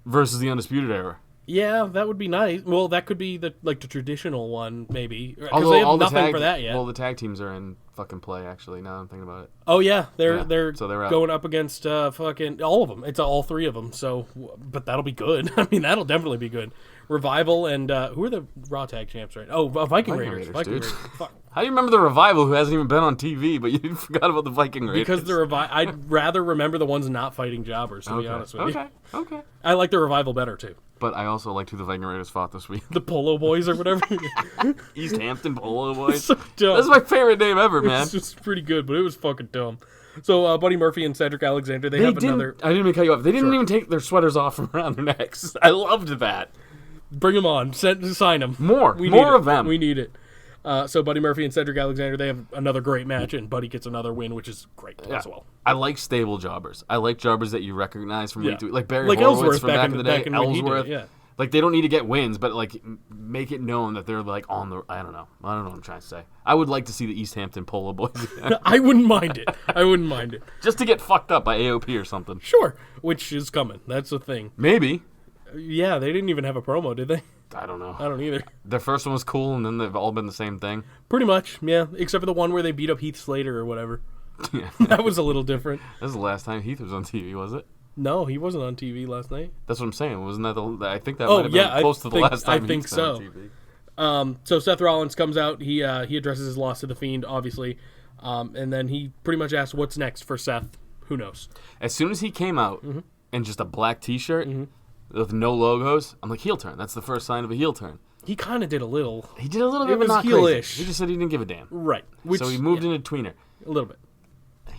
versus the Undisputed Era. Yeah, that would be nice. Well, that could be the traditional one, maybe. Because Although they have all the nothing tag, for that yet. Well, the tag teams are in fucking play, actually, now I'm thinking about it. Oh yeah, they're so they're out. going up against fucking all of them. It's all three of them. So, but that'll be good. I mean, that'll definitely be good. Revival and who are the Raw Tag Champs right? Oh, Viking Raiders. Viking dude. Raiders. Fuck. How do you remember the Revival who hasn't even been on TV, but you forgot about the Viking Raiders? Because the I'd rather remember the ones not fighting jobbers. To be honest with you, Okay. I like the Revival better too. But I also liked who the Viking Raiders fought this week. The Polo Boys or whatever. East Hampton Polo Boys. So dumb. That's my favorite name ever, man. It's just pretty good, but it was fucking dumb. So Buddy Murphy and Cedric Alexander, they have another. I didn't even cut you off. They didn't even take their sweaters off from around their necks. I loved that. Bring them on. Sign them. More We need of it. them. We need it. So Buddy Murphy and Cedric Alexander, they have another great match, and Buddy gets another win, which is great as well. I like stable jobbers. I like jobbers that you recognize from week to week. Like Barry Like Horowitz Ellsworth from back in the day. when he did it, Ellsworth. yeah. Like, they don't need to get wins, but, like, make it known that they're, like, on the... I don't know what I'm trying to say. I would like to see the East Hampton Polo Boys again. I wouldn't mind it. Just to get fucked up by AOP or something. Sure, which is coming. That's the thing. Maybe. Yeah, they didn't even have a promo, did they? I don't know. I don't either. Their first one was cool, and then they've all been the same thing. Pretty much, yeah. Except for the one where they beat up Heath Slater or whatever. Yeah. That was a little different. This is the last time Heath was on TV, was it? No, he wasn't on TV last night. That's what I'm saying. Wasn't that I think that might have been close to the last time I think Heath's been so. on TV. So Seth Rollins comes out. He addresses his loss to The Fiend, obviously. And then he pretty much asks what's next for Seth. Who knows? As soon as he came out in just a black T-shirt with no logos, I'm like, heel turn. That's the first sign of a heel turn. He kind of did a little. He did a little It bit, but was not heel-ish. crazy. He just said he didn't give a damn. Right. So he moved into tweener. A little bit.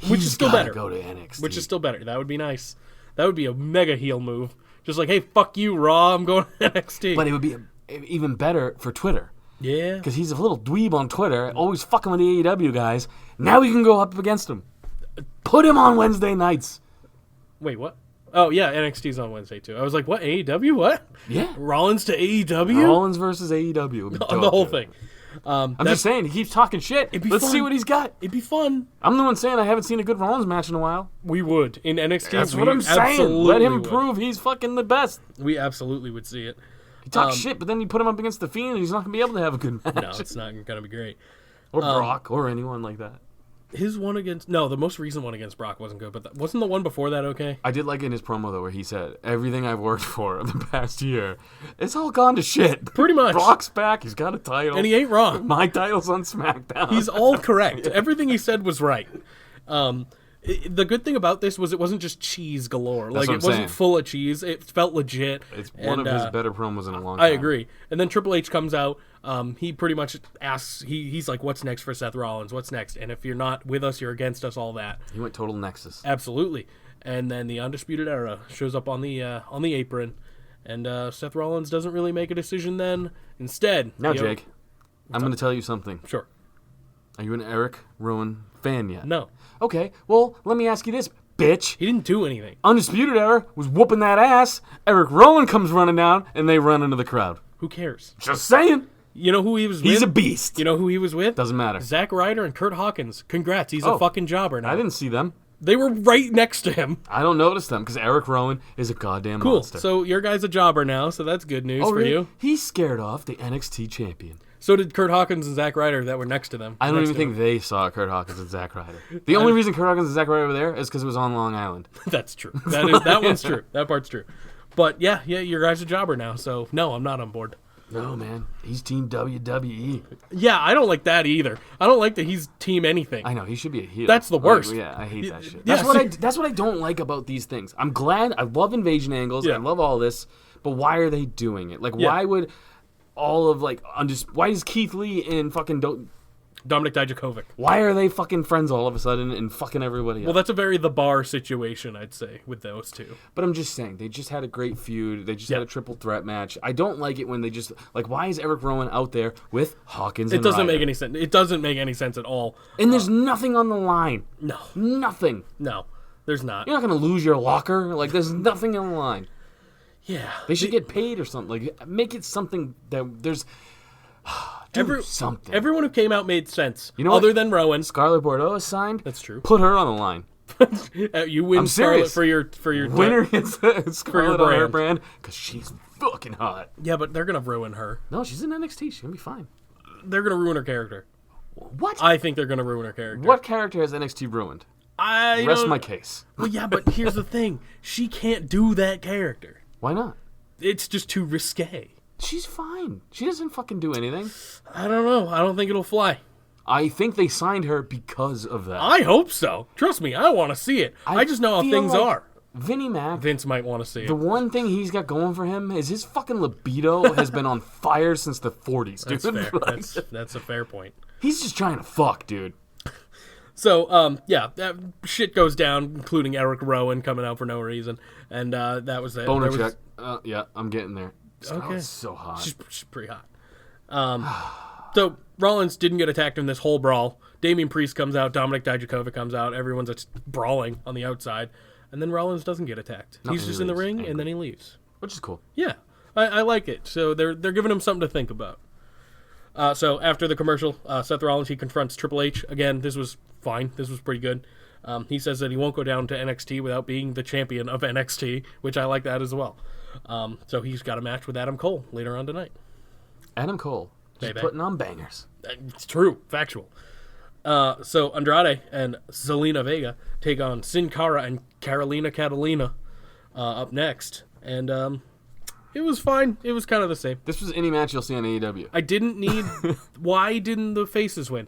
Which is He's still gotta better. Go to NXT. Which is still better. That would be nice. That would be a mega heel move. Just like, hey, fuck you, Raw. I'm going to NXT. But it would be even better for Twitter. Yeah. Because he's a little dweeb on Twitter, always fucking with the AEW guys. Now we can go up against him. Put him on Wednesday nights. Wait, what? Oh, yeah, NXT's on Wednesday, too. I was like, what, AEW? What? Yeah. Rollins to AEW? Rollins versus AEW. Would be dope, The whole dude. thing. I'm just saying, he keeps talking shit. It'd be Let's fun. see what he's got. It'd be fun. I'm the one saying I haven't seen a good Rollins match in a while. We would. In NXT, That's we what I'm saying. absolutely Let him would. prove he's fucking the best. We absolutely would see it. He talks shit, but then you put him up against The Fiend, and he's not going to be able to have a good match. No, it's not going to be great. Or Brock, or anyone like that. His one against... No, the most recent one against Brock wasn't good, but wasn't the one before that okay? I did like in his promo, though, where he said, everything I've worked for the past year, it's all gone to shit. Pretty much. Brock's back. He's got a title. And he ain't wrong. My title's on SmackDown. He's all correct. Everything he said was right. The good thing about this was it wasn't just cheese galore. That's Like, what it I'm wasn't saying. full of cheese. It felt legit. It's one of his better promos in a long time. I agree. And then Triple H comes out. He pretty much asks, he's like, what's next for Seth Rollins? What's next? And if you're not with us, you're against us, all that. He went total Nexus. Absolutely. And then the Undisputed Era shows up on the apron. And Seth Rollins doesn't really make a decision then. Instead. Now, Jake, I'm going to tell you something. Sure. Are you an Eric Rowan fan yet? No. Okay, well, let me ask you this, bitch. He didn't do anything. Undisputed Era was whooping that ass. Eric Rowan comes running down, and they run into the crowd. Who cares? Just saying. You know who he was with? He's a beast. You know who he was with? Doesn't matter. Zack Ryder and Kurt Hawkins. Congrats, he's Oh. a fucking jobber now. I didn't see them. They were right next to him. I don't notice them because Eric Rowan is a goddamn Cool. monster. So your guy's a jobber now, so that's good news for really? you. He's scared off the NXT champion. So did Kurt Hawkins and Zack Ryder that were next to them. I don't Next even to think him. they saw Kurt Hawkins and Zack Ryder. The only reason Kurt Hawkins and Zack Ryder were there is because it was on Long Island. That's true. That one's true. That part's true. But yeah, your guy's a jobber now, so no, I'm not on board. No, man. He's Team WWE. Yeah, I don't like that either. I don't like that he's team anything. I know, he should be a heel. That's the worst. Like, yeah, I hate that shit. Yeah, That's what I don't like about these things. I'm glad. I love invasion angles. Yeah. I love all this. But why are they doing it? Like, Yeah. why would all of, like, why is Keith Lee and fucking... Dominic Dijakovic. Why are they fucking friends all of a sudden and fucking everybody Well, else? that's a very the bar situation, I'd say, with those two. But I'm just saying, they just had a great feud. They just Yeah. had a triple threat match. I don't like it when they just... Like, why is Eric Rowan out there with Hawkins It and doesn't Ryder? make any sense. It doesn't make any sense at all. And there's nothing on the line. No, Nothing. no, there's not. You're not going to lose your locker. Like, there's nothing on the line. Yeah. They should get paid or something. Like, make it something that there's... Do something. Everyone who came out made sense. You know other what? than Rowan. Scarlett Bordeaux is signed. That's true. Put her on the line. You win I'm Scarlett serious. for your Winner gets Scarlett on her brand. brand because she's fucking hot. Yeah, but they're gonna ruin her. No, she's in NXT. She's going to be fine. They're gonna ruin her character. What? I think they're gonna ruin her character. What character has NXT ruined? I Rest don't- my case. Well, yeah, but here's the thing: she can't do that character. Why not? It's just too risque. She's fine. She doesn't fucking do anything. I don't know. I don't think it'll fly. I think they signed her because of that. I hope so. Trust me, I want to see it. I just know how feel things like are. Vinnie Mac, Vince might want to see the it. one thing he's got going for him is his fucking libido has been on fire since the 40s, dude. That's fair. Like, That's a fair point. he's just trying to fuck, dude. So, yeah, that shit goes down, including Eric Rowan coming out for no reason, and that was it. Boner There was- check. Yeah, I'm getting there. Scarlett's so hot. She's pretty hot. So Rollins didn't get attacked in this whole brawl. Damian Priest comes out, Dominic Dijakovic comes out, everyone's just brawling on the outside, and then Rollins doesn't get attacked. No, He's he just in the leaves ring, angry. and then he leaves. Which is cool. Yeah, I like it. So they're giving him something to think about. So after the commercial, Seth Rollins, he confronts Triple H. Again, this was fine. This was pretty good. He says that he won't go down to NXT without being the champion of NXT, which I like that as well. So he's got a match with Adam Cole later on tonight. Adam Cole. Just Baby. putting on bangers. It's true. Factual. So Andrade and Zelina Vega take on Sin Cara and Carolina Catalina up next. And it was fine. It was kind of the same. This was any match you'll see on AEW. I didn't need... Why didn't the faces win?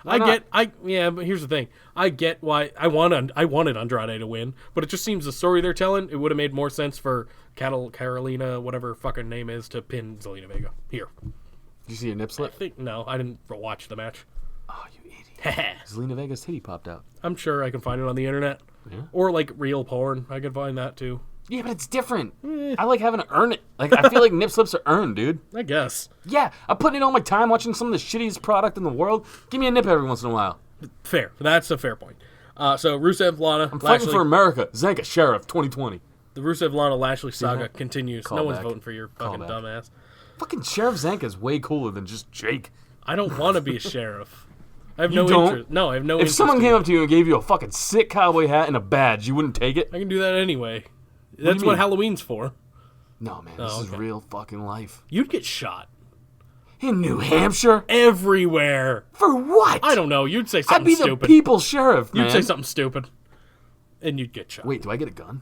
not? Yeah, but here's the thing. I get why I wanted Andrade to win, but it just seems the story they're telling, it would have made more sense for Carolina, whatever her fucking name is, to pin Zelina Vega. Here. Did you see a nip slip? No, I didn't watch the match. Oh, you idiot. Zelina Vega's titty popped out. I'm sure I can find it on the internet. Yeah. Or like real porn. I can find that too. Yeah, but it's different. I like having to earn it. Like, I feel like nip slips are earned, dude. I guess. Yeah, I'm putting in all my time watching some of the shittiest product in the world. Give me a nip every once in a while. Fair. That's a fair point. So Rusev, Lana, I'm Lashley. fighting for America. Zanca, Sheriff, 2020. The Rusev, Lana, Lashley saga continues. Call No one's back. voting for your fucking back. dumbass. Fucking Sheriff Zanca is way cooler than just Jake. I don't want to be a sheriff. I have You no don't? interest. No, I have no If interest. someone in came that. up to you and gave you a fucking sick cowboy hat and a badge, you wouldn't take it? I can do that anyway. do That's you what mean? Halloween's for. No, man, this is okay. real fucking life. You'd get shot. In New Hampshire? Everywhere. For what? I don't know. You'd say I'd something be the stupid. people's sheriff, man. You'd say something stupid. And you'd get shot. Wait, do I get a gun?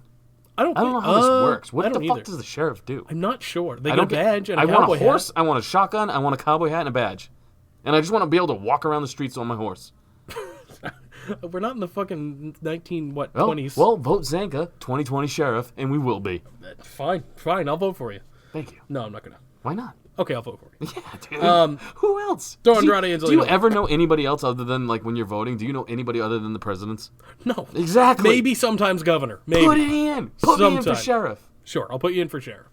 I don't I don't know how this works. I What don't the fuck either. does the sheriff do? I'm not sure. They I get a don't get- badge and a I want cowboy a horse, hat. I want a shotgun, I want a cowboy hat and a badge. And I just want to be able to walk around the streets on my horse. We're not in the fucking 20s. Well, vote Zanca, 2020 sheriff, and we will be. Fine. I'll vote for you. Thank you. No, I'm not gonna. Why not? Okay, I'll vote for you. Yeah, dude. Who else? Throw Do you- Andrade Do you Angelino. ever know anybody else other than, like, when you're voting? Do you know anybody other than the presidents? No. Exactly. Maybe sometimes governor. Maybe. Put it in. Put me in for Sometime. sheriff. Sure, I'll put you in for sheriff.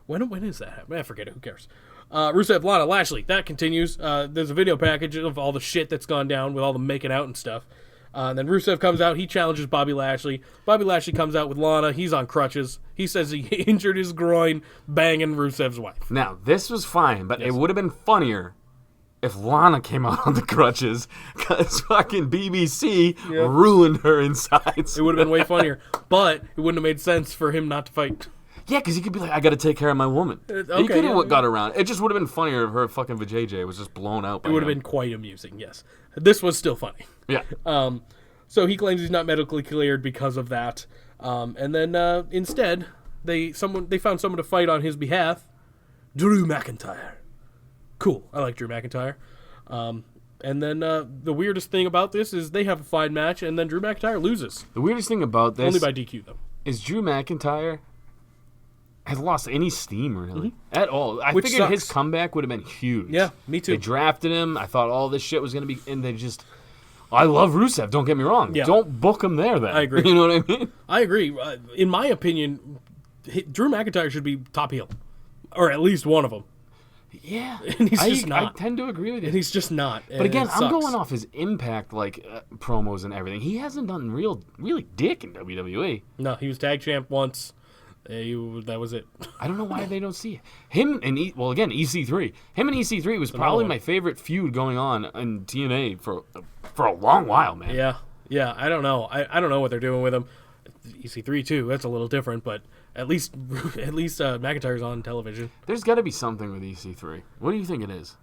When is that happening? I forget it. Who cares? Rusev, Lana, Lashley. That continues. There's a video package of all the shit that's gone down with all the making out and stuff. And then Rusev comes out. He challenges Bobby Lashley. Bobby Lashley comes out with Lana. He's on crutches. He says he injured his groin banging Rusev's wife. Now, this was fine, but it would have been funnier if Lana came out on the crutches, because fucking BBC ruined her insides. It would have been way funnier. But it wouldn't have made sense for him not to fight. Yeah, because he could be like, I got to take care of my woman. He okay, could have yeah. got around. It just would have been funnier if her fucking vajayjay was just blown out by It would have him. been quite amusing, yes. This was still funny. Yeah. So he claims he's not medically cleared because of that. And then instead, they found someone to fight on his behalf. Drew McIntyre. Cool. I like Drew McIntyre. And then the weirdest thing about this is they have a fine match, and then Drew McIntyre loses. The weirdest thing about this Only by DQ, though. is Drew McIntyre has lost any steam, really, at all. I Which figured his sucks. comeback would have been huge. Yeah, me too. They drafted him. I thought all this shit was going to be, and they just... I love Rusev, don't get me wrong. Yeah. Don't book him there, then. I agree. You know what I mean? I agree. In my opinion, Drew McIntyre should be top heel. Or at least one of them. Yeah. And he's just I not. tend to agree with you. And he's just not. But again, I'm going off his Impact promos and everything. He hasn't done really dick in WWE. No, he was tag champ once. That was it. I don't know why they don't see it. Him and EC3. Him and EC3 was probably one. my favorite feud going on in TNA for a long while, man. Yeah. I don't know. I don't know what they're doing with him. EC3 too. That's a little different, but at least McIntyre's on television. There's got to be something with EC3. What do you think it is?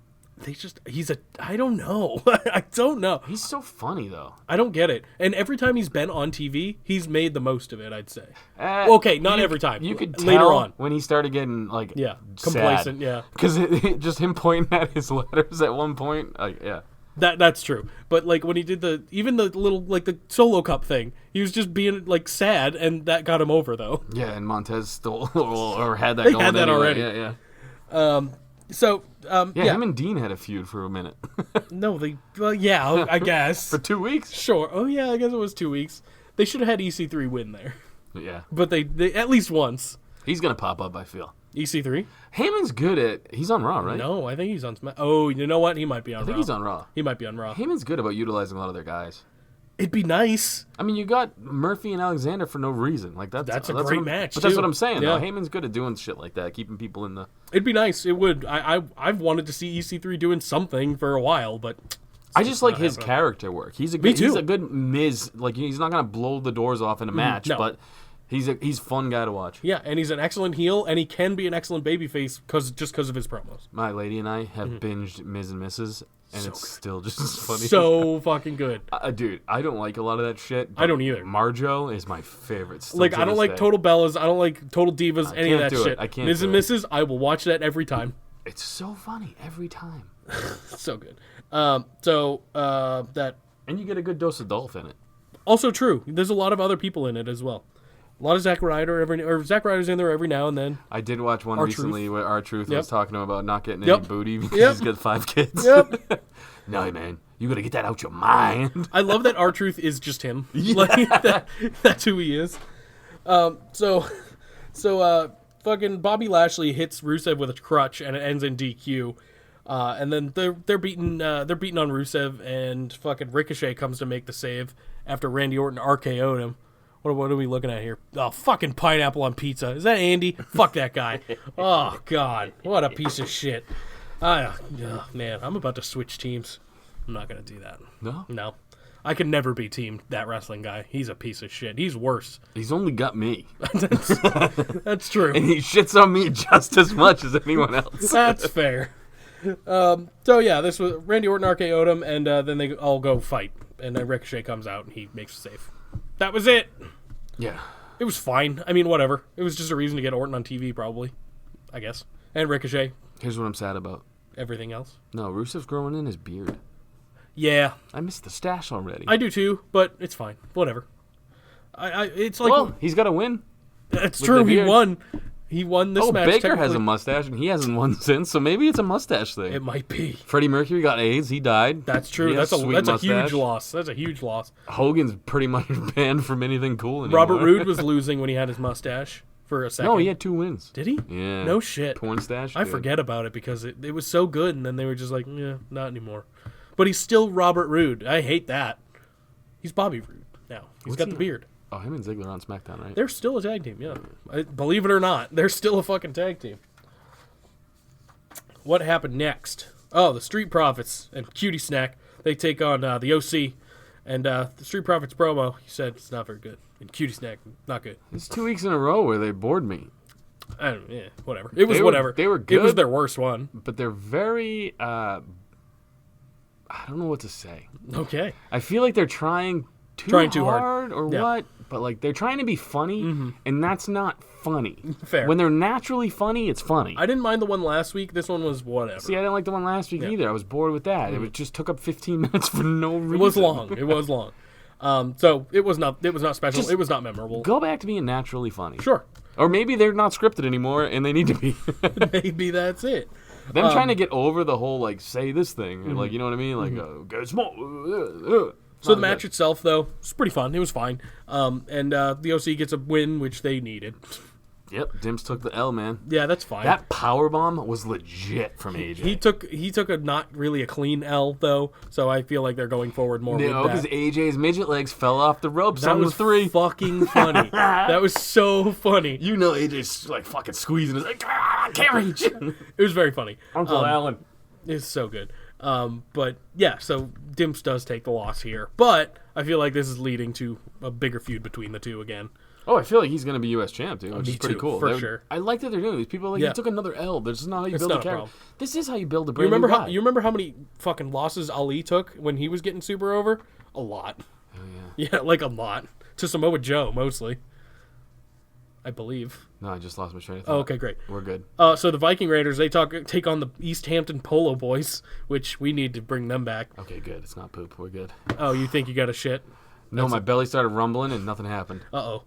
I don't know. I don't know. He's so funny though. I don't get it. And every time he's been on TV, he's made the most of it, I'd say. Okay, not every time. You could tell later on when he started getting complacent, yeah. Because just him pointing at his letters at one point, yeah. That's true. But like when he did the little the solo cup thing, he was just being like sad, and that got him over though. Yeah, and Montez stole or had that They going had that anyway. already. Yeah. So Him and Dean had a feud for a minute. no, I guess For 2 weeks? sure. Oh yeah, I guess it was 2 weeks. They should have had EC3 win there, Yeah. but they at least once. He's going to pop up, I feel. EC3? Heyman's good at... He's on Raw, right? No, I think he's on Smack. Oh, you know what? He might be on Raw. I think he's on Raw. He might be on Raw. Heyman's good about utilizing a lot of their guys. It'd be nice. I mean, you got Murphy and Alexander for no reason. Like that's a great match, But that's too. what I'm saying. Yeah. Though. Heyman's good at doing shit like that, keeping people in the... It'd be nice. It would. I've wanted to see EC3 doing something for a while, but I just like his happening. character work. He's a Me good, too. He's a good Miz. Like he's not gonna blow the doors off in a match, no. but he's fun guy to watch. yeah, and he's an excellent heel, and he can be an excellent babyface because of his promos. My lady and I have binged Miz and Mrs. and So it's good. still just as funny. So fucking good. Dude, I don't like a lot of that shit. I don't either. Marjo is my favorite. Still Like to I don't this like day. Total Bellas. I don't like Total Divas. Any of can't that do it. shit. I can't Ms. do and it. Mrs. I will watch that every time. It's so funny every time, So good. That and you get a good dose of Dolph in it. also true. There's a lot of other people in it as well. A lot of Zack Ryder. Zack Ryder's in there every now and then. I did watch one R-Truth. recently where R-Truth Yep. was talking about not getting Yep. any booty because Yep. he's got 5 kids. Yep. No, man, you gotta get that out your mind. I love that R-Truth is just him. Like, that's who he is. Fucking Bobby Lashley hits Rusev with a crutch and it ends in DQ. And then they're beating on Rusev, and fucking Ricochet comes to make the save after Randy Orton RKO'd him. What are we looking at here? Oh, fucking pineapple on pizza. Is that Andy? Fuck that guy. Oh, God. What a piece of shit. Man, I'm about to switch teams. I'm not going to do that. No? No. I could never be teamed that wrestling guy. He's a piece of shit. He's worse. He's only got me. That's true. And he shits on me just as much as anyone else. That's fair. This was Randy Orton RKO'd him, and then they all go fight. And then Ricochet comes out, and he makes a save. That was it. Yeah. It was fine. I mean, whatever. It was just a reason to get Orton on TV, probably. I guess. And Ricochet. Here's what I'm sad about. Everything else. No, Rusev's growing in his beard. Yeah, I missed the stash already. I do too, but it's fine. Whatever. It's like well, he's got to win. it's with true. the He beard. won. He won this match. Baker has technically. a mustache, and he hasn't won since, so maybe it's a mustache thing. It might be. Freddie Mercury got AIDS. He died. That's true. He has That's a sweet huge mustache. loss. That's a huge loss. Hogan's pretty much banned from anything cool anymore. Robert Roode was losing when he had his mustache for a second. No, he had 2 wins. Did he? Yeah. No shit. Porn stash. I dude. forget about it because it was so good, and then they were just like, yeah, not anymore. But he's still Robert Roode. I hate that. He's Bobby Roode now. He's got the beard. Oh, him and Ziggler on SmackDown, right? They're still a tag team, yeah. Believe it or not, they're still a fucking tag team. What happened next? Oh, the Street Profits and Cutie Snack. They take on the OC. And the Street Profits promo, he said it's not very good. And Cutie Snack, not good. It's 2 weeks in a row where they bored me. I don't, yeah, whatever. It was They were- whatever. they were It was good. their worst one. But they're very, I don't know what to say. Okay. I feel like they're trying too hard or Yeah. what, but like they're trying to be funny, and that's not funny. Fair. When they're naturally funny, it's funny. I didn't mind the one last week. This one was whatever. See, I didn't like the one last week either. I was bored with that. It just took up 15 minutes for no reason. It was long. It was long. So it was not special. Just it was not memorable. Go back to being naturally funny. Sure. Or maybe they're not scripted anymore and they need to be. Maybe that's it. Them trying to get over the whole like say this thing, like you know what I mean, like get small. So the match itself, though, was pretty fun. It was fine. And the OC gets a win, which they needed. Yep, Dims took the L, man. Yeah, that's fine. That power bomb was legit from AJ. He took a not really a clean L though, so I feel like they're going forward more No, with because that. AJ's midget legs fell off the ropes That on was the 3. fucking funny. That was so funny. You know AJ's like fucking squeezing his like, I can't reach. It was very funny. Uncle Alan. It's so good. But yeah, so Dimps does take the loss here, but I feel like this is leading to a bigger feud between the two again. Oh, I feel like he's going to be U.S. champ, dude, which me is pretty too, cool. for sure. I like that they're doing these. People are like, Yeah. he took another L. This is not how you It's build a not a character. problem. This is how you build a You brand remember new guy. you remember how many fucking losses Ali took when he was getting super over? A lot. Oh, yeah. Yeah, like a lot. To Samoa Joe, mostly. I believe. No, I just lost my train of Oh, thought. okay, great. We're good. So the Viking Raiders, they take on the East Hampton Polo Boys, which we need to bring them back. Okay, good. It's not poop. We're good. Oh, you think you got a shit? No, my belly started rumbling and nothing happened. Uh-oh.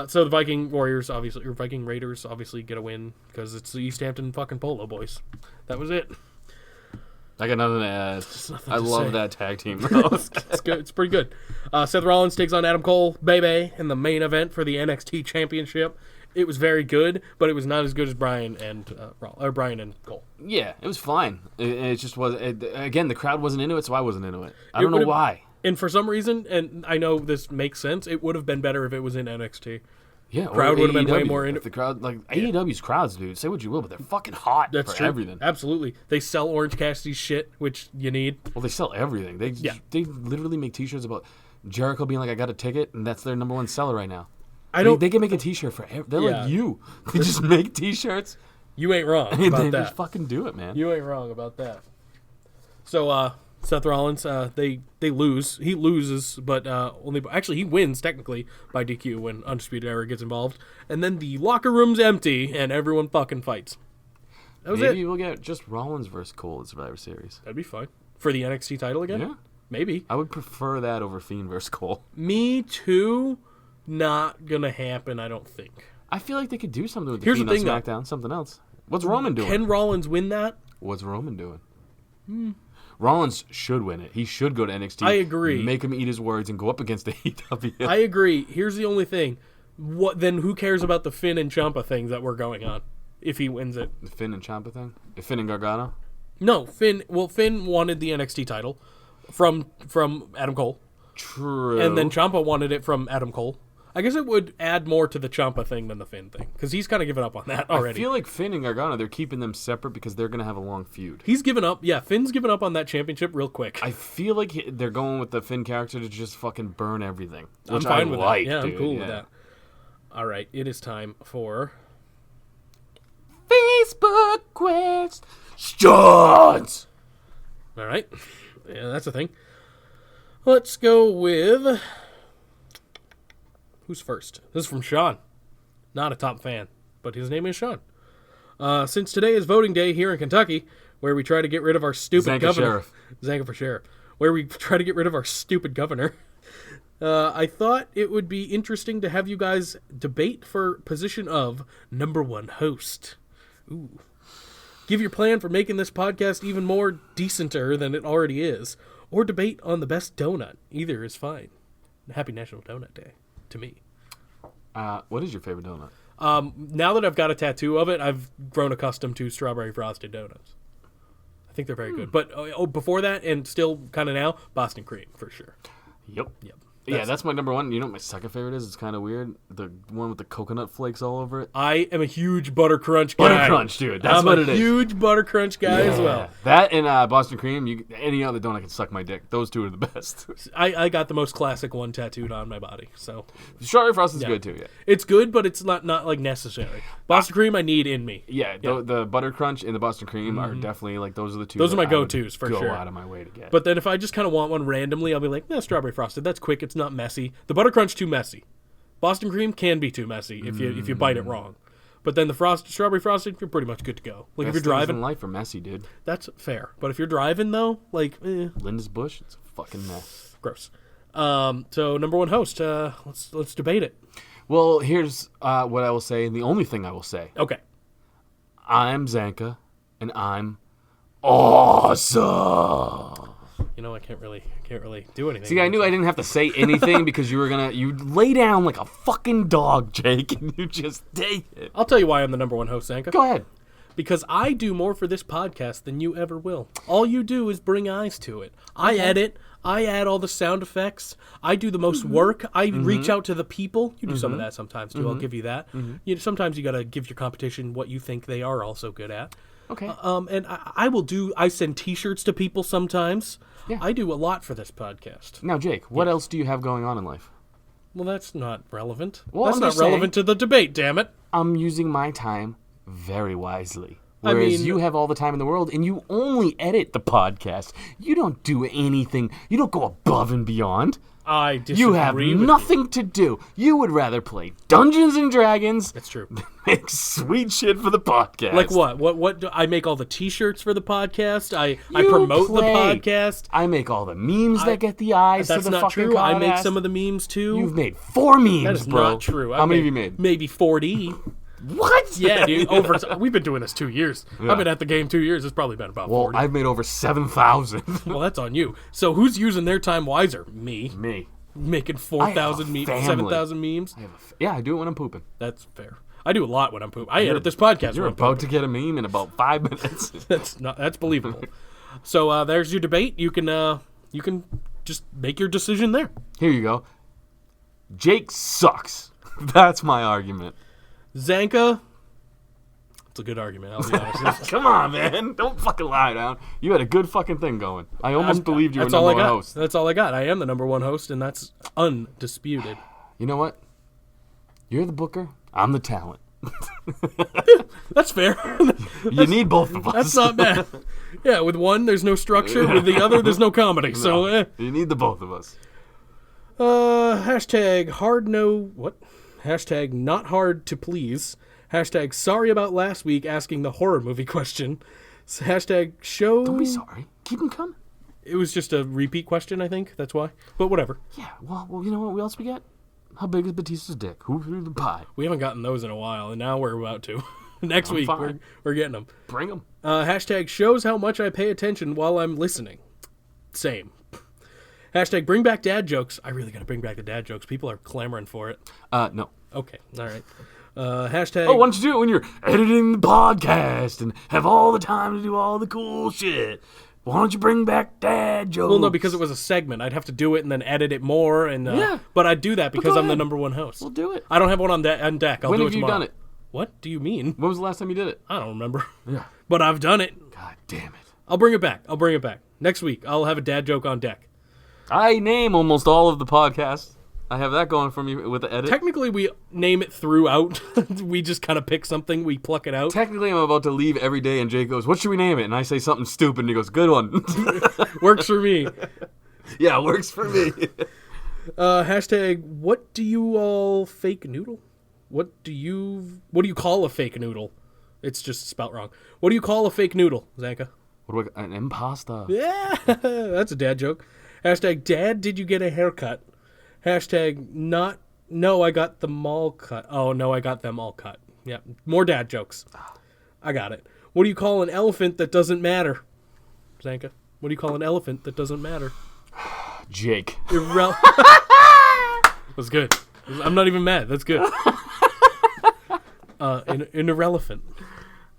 So the Viking Warriors, obviously, or Viking Raiders, obviously get a win because it's the East Hampton fucking Polo Boys. That was it. I got nothing to add. nothing I to love say. that tag team. though. It's good. It's pretty good. Seth Rollins takes on Adam Cole, baby, in the main event for the NXT Championship. It was very good, but it was not as good as Bryan and Cole. Yeah, it was fine. It just was. Again, the crowd wasn't into it, so I wasn't into it. I don't know would've- why. And for some reason, and I know this makes sense, it would have been better if it was in NXT. Yeah, Crowd or would have been way AEW. more into If the crowd, like AEW's crowds, dude. Say what you will, but they're fucking hot That's for true. everything. Absolutely. They sell Orange Cassidy's shit, which you need. Well, they sell everything. They literally make T-shirts about Jericho being like, "I got a ticket," and that's their number one seller right now. I don't. They can make a T-shirt for. They're Yeah. like you. They just make T-shirts. You ain't wrong And about they that. just fucking do it, man. You ain't wrong about that. So, Seth Rollins, they lose. He loses, but only actually he wins technically by DQ when Undisputed Era gets involved. And then the locker room's empty and everyone fucking fights. That was Maybe it. we'll get just Rollins versus Cole at Survivor Series. That'd be fine for the NXT title again. Yeah, Maybe. I would prefer that over Fiend versus Cole. Me too. Not gonna happen. I don't think. I feel like they could do something with the Here's the Fiend on thing, though. SmackDown. Something else. What's Roman doing? Can Rollins win that? What's Roman doing? Rollins should win it. He should go to NXT. I agree. Make him eat his words and go up against AEW. I agree. Here's the only thing. What then? Who cares about the Finn and Ciampa things that were going on? If he wins it, The Finn and Ciampa thing? The Finn and Gargano? no. Finn. Well, Finn wanted the NXT title from Adam Cole, True. and then Ciampa wanted it from Adam Cole. I guess it would add more to the Ciampa thing than the Finn thing because he's kind of given up on that I already. feel like Finn and Gargano, they're keeping them separate because they're going to have a long feud. He's given up. Yeah, Finn's given up on that championship real quick. I feel like they're going with the Finn character to just fucking burn everything. I'm Which fine I with like, that. Yeah, dude. I'm cool with that. All right, it is time for Facebook questions. All right. Yeah, that's a thing. Let's go with... Who's first? This is from Sean. Not a top fan, but his name is Sean. Since today is voting day here in Kentucky, where we try to get rid of our stupid Zanca governor... sheriff. Zanca for sheriff. where we try to get rid of our stupid governor. I thought it would be interesting to have you guys debate for position of number one host. Ooh. Give your plan for making this podcast even more decenter than it already is, or debate on the best donut. Either is fine. Happy National Donut Day to me. What is your favorite donut? Now that I've got a tattoo of it, I've grown accustomed to strawberry frosted donuts. I think they're very good. But before that, and still kind of now, Boston cream for sure. Yep. Yep. That's my number one. You know what my second favorite is? It's kind of weird. The one with the coconut flakes all over it. I am a huge butter crunch guy. Butter crunch, dude. That's what it is. I'm a huge butter crunch guy as well. That and Boston cream. Any other donut can suck my dick. Those two are the best. I got the most classic one tattooed on my body. So Strawberry frosted is good too. Yeah. It's good, but it's not like necessary. Boston cream I need in me. Yeah. The butter crunch and the Boston cream are definitely like those are the two. Those are my that I would go-tos for go sure. out of my way to get. But then if I just kind of want one randomly, I'll be like, strawberry frosted. That's quick. It's not messy. The butter crunch too messy. Boston cream can be too messy if you bite it wrong. But then the strawberry frosted, you're pretty much good to go. Like Best if you're things driving, in life are messy, dude. that's fair. But if you're driving though, like Linda's Bush, it's a fucking mess. gross. So number one host, let's debate it. Well, here's what I will say, and the only thing I will say. Okay. I'm Zanca, and I'm awesome. You know, I can't really do anything. See, I knew I didn't have to say anything because you lay down like a fucking dog, Jake, and you just take it. I'll tell you why I'm the number one host, Zanca. Go ahead. Because I do more for this podcast than you ever will. All you do is bring eyes to it. I edit. I add all the sound effects. I do the most work. I reach out to the people. You do some of that sometimes, too. I'll give you that. Sometimes you got to give your competition what you think they are also good at. Okay. And I send T-shirts to people sometimes. Yeah. I do a lot for this podcast. Now, Jake, what else do you have going on in life? Well, that's not relevant. Well, that's I'm not just relevant to the debate, damn it. I'm using my time very wisely. Whereas you have all the time in the world, and you only edit the podcast. You don't do anything. You don't go above and beyond. I disagree You have with nothing to do. You would rather play Dungeons and Dragons. That's true. Make sweet shit for the podcast. Like what? What I make all the T-shirts for the podcast. I You promote the play. podcast. I make all the memes that get the eyes That's to the not fucking true. I make podcast. some of the memes too. You've made 4 memes, That is bro. not true. How many have you made? Maybe 40. What? Yeah, dude. We've been doing this 2 years. I've been at the game 2 years. It's probably been about Well, 40. I've made over 7,000. Well, that's on you. So who's using their time wiser? Me. Me. Making I 4,000 have a memes, family. 7,000 memes. Yeah, I do it when I'm pooping. That's fair. I do a lot when I'm pooping. I edit this podcast You're when I'm about to get a meme in about 5 minutes. That's believable. So there's your debate. You can just make your decision there. Here you go. Jake sucks. That's my argument. Zanca, it's a good argument. I'll be honest. Come on, man. Don't fucking lie down. You had a good fucking thing going. I almost believed you were That's all number I one got. host. That's all I got. I am the number one host, and that's undisputed. You know what? You're the booker. I'm the talent. That's fair. You need both of us. That's not bad. Yeah, with one, there's no structure. With the other, there's no comedy. So, You need the both of us. hashtag hard no... What? Hashtag not hard to please. Hashtag sorry about last week asking the horror movie question. Hashtag show... Don't be sorry. Keep them coming. It was just a repeat question, I think. That's why. But whatever. Yeah, well, you know what else we got? How big is Batista's dick? Who threw the pie? We haven't gotten those in a while, and now we're about to. Next week, fine. we're getting them. Bring them. Hashtag shows how much I pay attention while I'm listening. Same. Hashtag bring back dad jokes. I really gotta bring back the dad jokes. People are clamoring for it. No. Okay, all right. Hashtag... Oh, why don't you do it when you're editing the podcast and have all the time to do all the cool shit? Why don't you bring back dad jokes? Well, no, because it was a segment. I'd have to do it and then edit it more. And Yeah. But I'd do that because go I'm the ahead. number one host. We'll do it. I don't have one on deck. I'll When do have it you tomorrow. done it? What do you mean? When was the last time you did it? I don't remember. Yeah. But I've done it. God damn it. I'll bring it back. Next week, I'll have a dad joke on deck. I name almost all of the podcasts. I have that going for me with the edit. Technically, we name it throughout. We just kind of pick something, we pluck it out. Technically, I'm about to leave every day, and Jake goes, "What should we name it?" And I say something stupid, and he goes, "Good one." Works for me. Yeah, it works for me. Hashtag, what do you all fake noodle? What do you call a fake noodle? It's just spelt wrong. What do you call a fake noodle, Zanca? What do I? An impasta. Yeah, that's a dad joke. Hashtag dad, did you get a haircut? Hashtag not, no, I got them all cut. Oh, no, I got them all cut. Yeah, more dad jokes. I got it. What do you call an elephant that doesn't matter? Zanca, what do you call an elephant that doesn't matter? Jake. That's good. I'm not even mad. That's good. An irrelevant.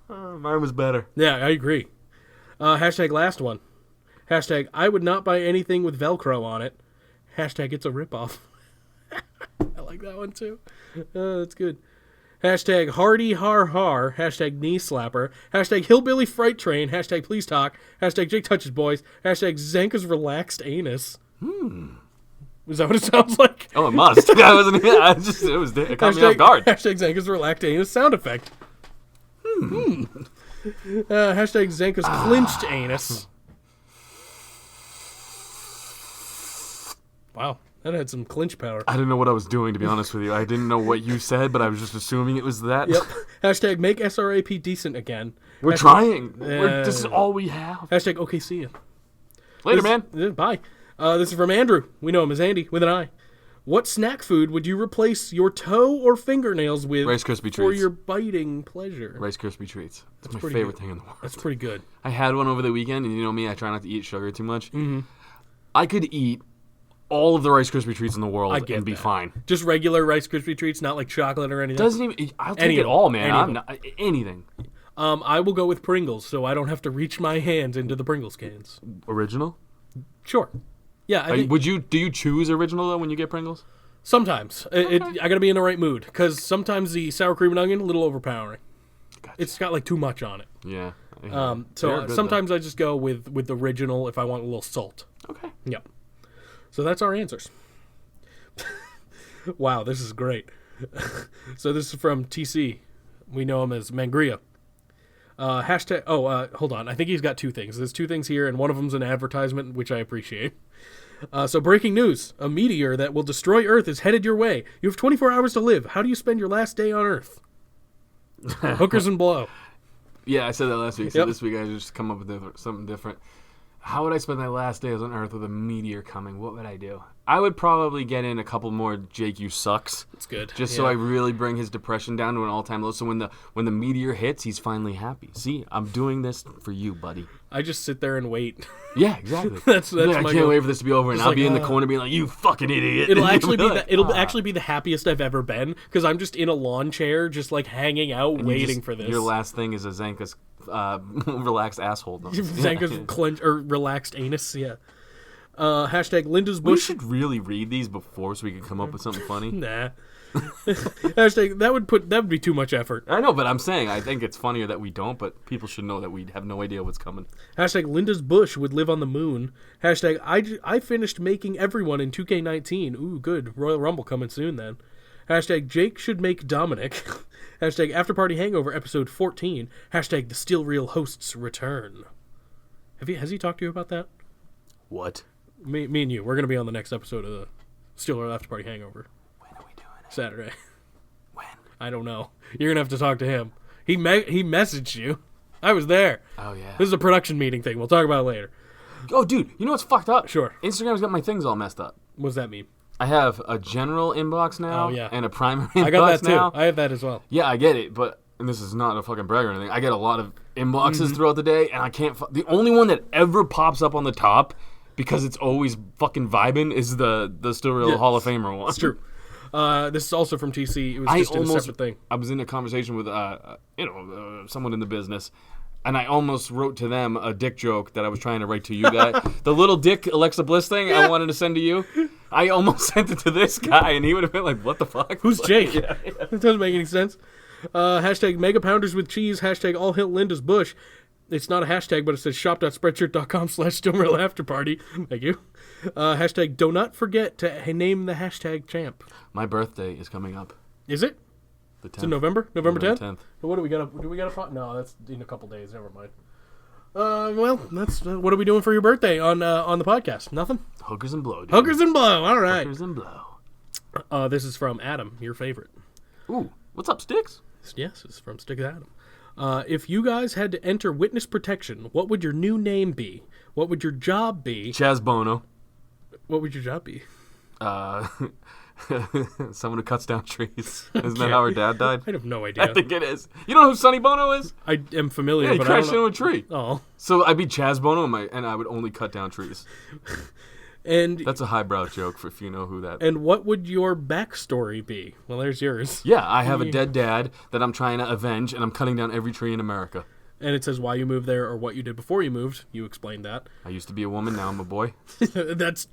Mine was better. Yeah, I agree. Hashtag last one. Hashtag I would not buy anything with Velcro on it. Hashtag it's a ripoff. I like that one too. That's good. Hashtag hardy har har. Hashtag knee slapper. Hashtag hillbilly fright train. Hashtag please talk. Hashtag Jake touches boys. Hashtag Zanca's relaxed anus. Is that what it sounds like? Oh, it must. I wasn't. It caught me off guard. Hashtag Zanca's relaxed anus sound effect. Hashtag Zanca's clinched anus. Wow, that had some clinch power. I didn't know what I was doing, to be honest with you. I didn't know what you said, but I was just assuming it was that. Yep. Hashtag make SRAP decent again. We're trying. This is all we have. Hashtag okay, see ya. Later, man. Bye. This is from Andrew. We know him as Andy with an I. What snack food would you replace your toe or fingernails with Rice Krispie for treats. your biting pleasure? Rice Krispie treats. That's my pretty favorite good. thing in the world. That's pretty good. I had one over the weekend, and you know me, I try not to eat sugar too much. Mm-hmm. I could eat all of the Rice Krispie treats in the world I get and be that. fine. Just regular Rice Krispie treats, not like chocolate or anything. Doesn't even. I'll take Any it of them. all, man. Any of I'm them. not anything. I will go with Pringles, so I don't have to reach my hands into the Pringles cans. Original? Sure. Yeah, I think Do you choose original though when you get Pringles? sometimes. I gotta be in the right mood, because sometimes the sour cream and onion, a little overpowering. Gotcha. It's got like too much on it. Yeah. So They're good, sometimes I just go with the original if I want a little salt. though. Okay. Yep. So that's our answers. Wow, this is great. So this is from TC. We know him as Mangria. Hashtag. Hold on. I think he's got two things. There's two things here, and one of them's an advertisement, which I appreciate. So breaking news: a meteor that will destroy Earth is headed your way. You have 24 hours to live. How do you spend your last day on Earth? Hookers and blow. Yeah, I said that last week. So Yep. this week I just come up with something different. How would I spend my last days on Earth with a meteor coming? What would I do? I would probably get in a couple more Jake, you sucks. That's good. Just so I really bring his depression down to an all-time low. So when the meteor hits, he's finally happy. See, I'm doing this for you, buddy. I just sit there and wait. Yeah, exactly. That's I my can't goal. wait for this to be over, and Just I'll like, be in the corner being like, "You fucking idiot!" It'll And actually you'll be like, actually be the happiest I've ever been, because I'm just in a lawn chair, just like hanging out, and you waiting just- for this. Your last thing is a Zanca's relaxed asshole. Zanca's clench or relaxed anus. Yeah. Hashtag Linda's We bush. should really read these before so we can come up with something funny. Nah. Hashtag that would be too much effort. I know, but I'm saying I think it's funnier that we don't, but people should know that we have no idea what's coming. Hashtag Linda's bush would live on the moon. Hashtag I finished making everyone in 2K19. Ooh, good. Royal Rumble coming soon then. Hashtag Jake should make Dominic. Hashtag After Party Hangover episode 14. Hashtag the Still Real hosts return. Has he talked to you about that? What? Me and you. We're gonna be on the next episode of the Still Real After Party Hangover. When are we doing it? Saturday. When? I don't know. You're gonna have to talk to him. He messaged you. I was there. Oh, yeah. This is a production meeting thing. We'll talk about it later. Oh, dude, you know what's fucked up? Sure. Instagram's got my things all messed up. What does that mean? I have a general inbox now Oh, yeah. and a primary inbox I got that too. now. I have that as well. Yeah, I get it, but and this is not a fucking brag or anything. I get a lot of inboxes Mm-hmm. throughout the day, and I can't. The only one that ever pops up on the top because it's always fucking vibing is the Still Real Yeah. Hall of Famer one. It's true. This is also from TC. It was I just a almost separate thing. I was in a conversation with someone in the business, and I almost wrote to them a dick joke that I was trying to write to you guys. The little dick Alexa Bliss thing I wanted to send to you. I almost sent it to this guy, and he would have been like, "What the fuck? Who's Like, Jake? yeah. It doesn't make any sense. Hashtag Mega Pounders with cheese. Hashtag All Hit Linda's Bush. It's not a hashtag, but it says shop.spreadshirt.com/StillRealAfterParty. Thank you. Hashtag do not forget to name the hashtag champ. My birthday is coming up. Is it? The 10th. It's in November? November 10th? 10th. What do we got? Do we got a No, that's in a couple days. Never mind. Well, that's what are we doing for your birthday on the podcast? Nothing. Hookers and blow, dude. Hookers and blow. All right. Hookers and blow. This is from Adam, your favorite. Ooh, what's up, Sticks? Yes, it's from Stick Adam. If you guys had to enter witness protection, what would your new name be? What would your job be? Chaz Bono. What would your job be? Someone who cuts down trees. Isn't that how her dad died? I have no idea. I think it is. You know who Sonny Bono is? I am familiar, Yeah, he but I crashed don't into know. a tree. Oh. So I'd be Chaz Bono, and I would only cut down trees. And That's a highbrow joke for if you know who that. and what would your backstory be? Well, there's yours. Yeah, I have a dead dad that I'm trying to avenge, and I'm cutting down every tree in America. And it says why you moved there or what you did before you moved. You explained that. I used to be a woman, now I'm a boy. That's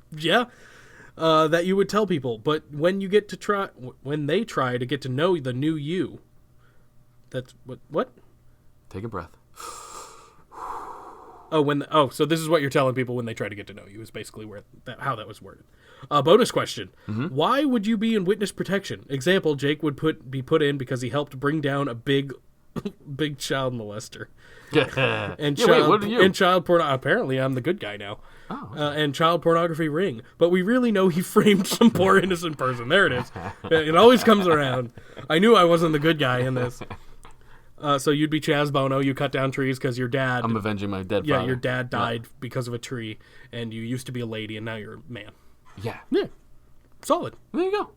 that you would tell people. But when you get to when they try to get to know the new you, that's what? Take a breath. Oh, so this is what you're telling people when they try to get to know you is basically how that was worded. Bonus question: Why would you be in witness protection? Example: Jake would be put in because he helped bring down a big child molester. And wait, what are you? And child porn. Apparently, I'm the good guy now. Oh. And child pornography ring. But we really know he framed some poor innocent person. There it is. It always comes around. I knew I wasn't the good guy in this. So you'd be Chaz Bono. You cut down trees because your dad. I'm avenging my dead Yeah, father. your dad died because of a tree, and you used to be a lady, and now you're a man. Yeah. Yeah, solid. There you go.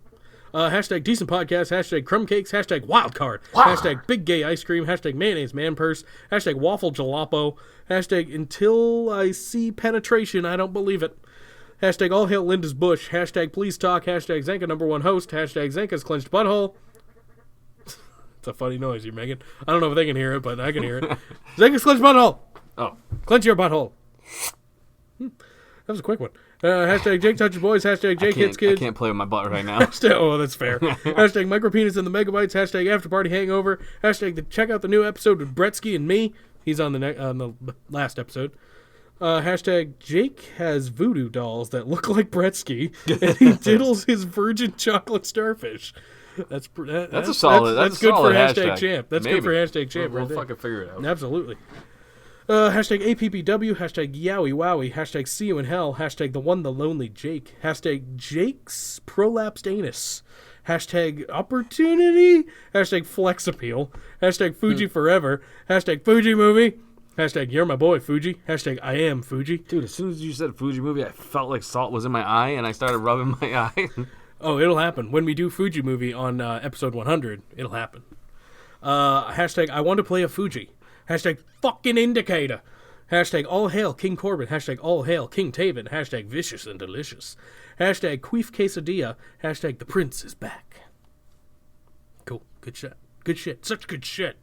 Hashtag decent podcast, hashtag crumb cakes, hashtag wild card, hashtag big gay ice cream, hashtag mayonnaise man purse, hashtag waffle jaloppo, hashtag until I see penetration, I don't believe it, hashtag all hail Linda's bush, hashtag please talk, hashtag Zanca #1 host, hashtag Zanca's clenched butthole. It's a funny noise you're making. I don't know if they can hear it, but I can hear it. Zanca's clenched butthole. Oh. Clench your butthole. That was a quick one. Hashtag Jake touches boys. Hashtag Jake hits I kids. can't play with my butt right now. Oh, that's fair. Hashtag micropenis and the megabytes. Hashtag after party hangover. Hashtag check out the new episode with Bretsky and me. He's on the last episode. Hashtag Jake has voodoo dolls that look like Bretsky, and he diddles his virgin chocolate starfish. That's a solid. That's a good solid for hashtag hashtag. champ. That's Maybe. good for hashtag champ. We'll right there. fucking figure it out. Absolutely. Hashtag APPW, hashtag Yowie Wowie, hashtag See You in Hell, hashtag The One, The Lonely Jake, hashtag Jake's Prolapsed Anus, hashtag Opportunity, hashtag Flex Appeal, hashtag Fuji Forever, hashtag Fuji Movie, hashtag You're My Boy Fuji, hashtag I Am Fuji. Dude, as soon as you said Fuji movie, I felt like salt was in my eye, and I started rubbing my eye. Oh, it'll happen. When we do Fuji Movie on episode 100, it'll happen. Hashtag I Want to Play a Fuji. Hashtag fucking indicator. Hashtag all hail King Corbin. Hashtag all hail King Taven. Hashtag vicious and delicious. Hashtag queef quesadilla. Hashtag the prince is back. Cool. Good shit. Good shit. Such good shit.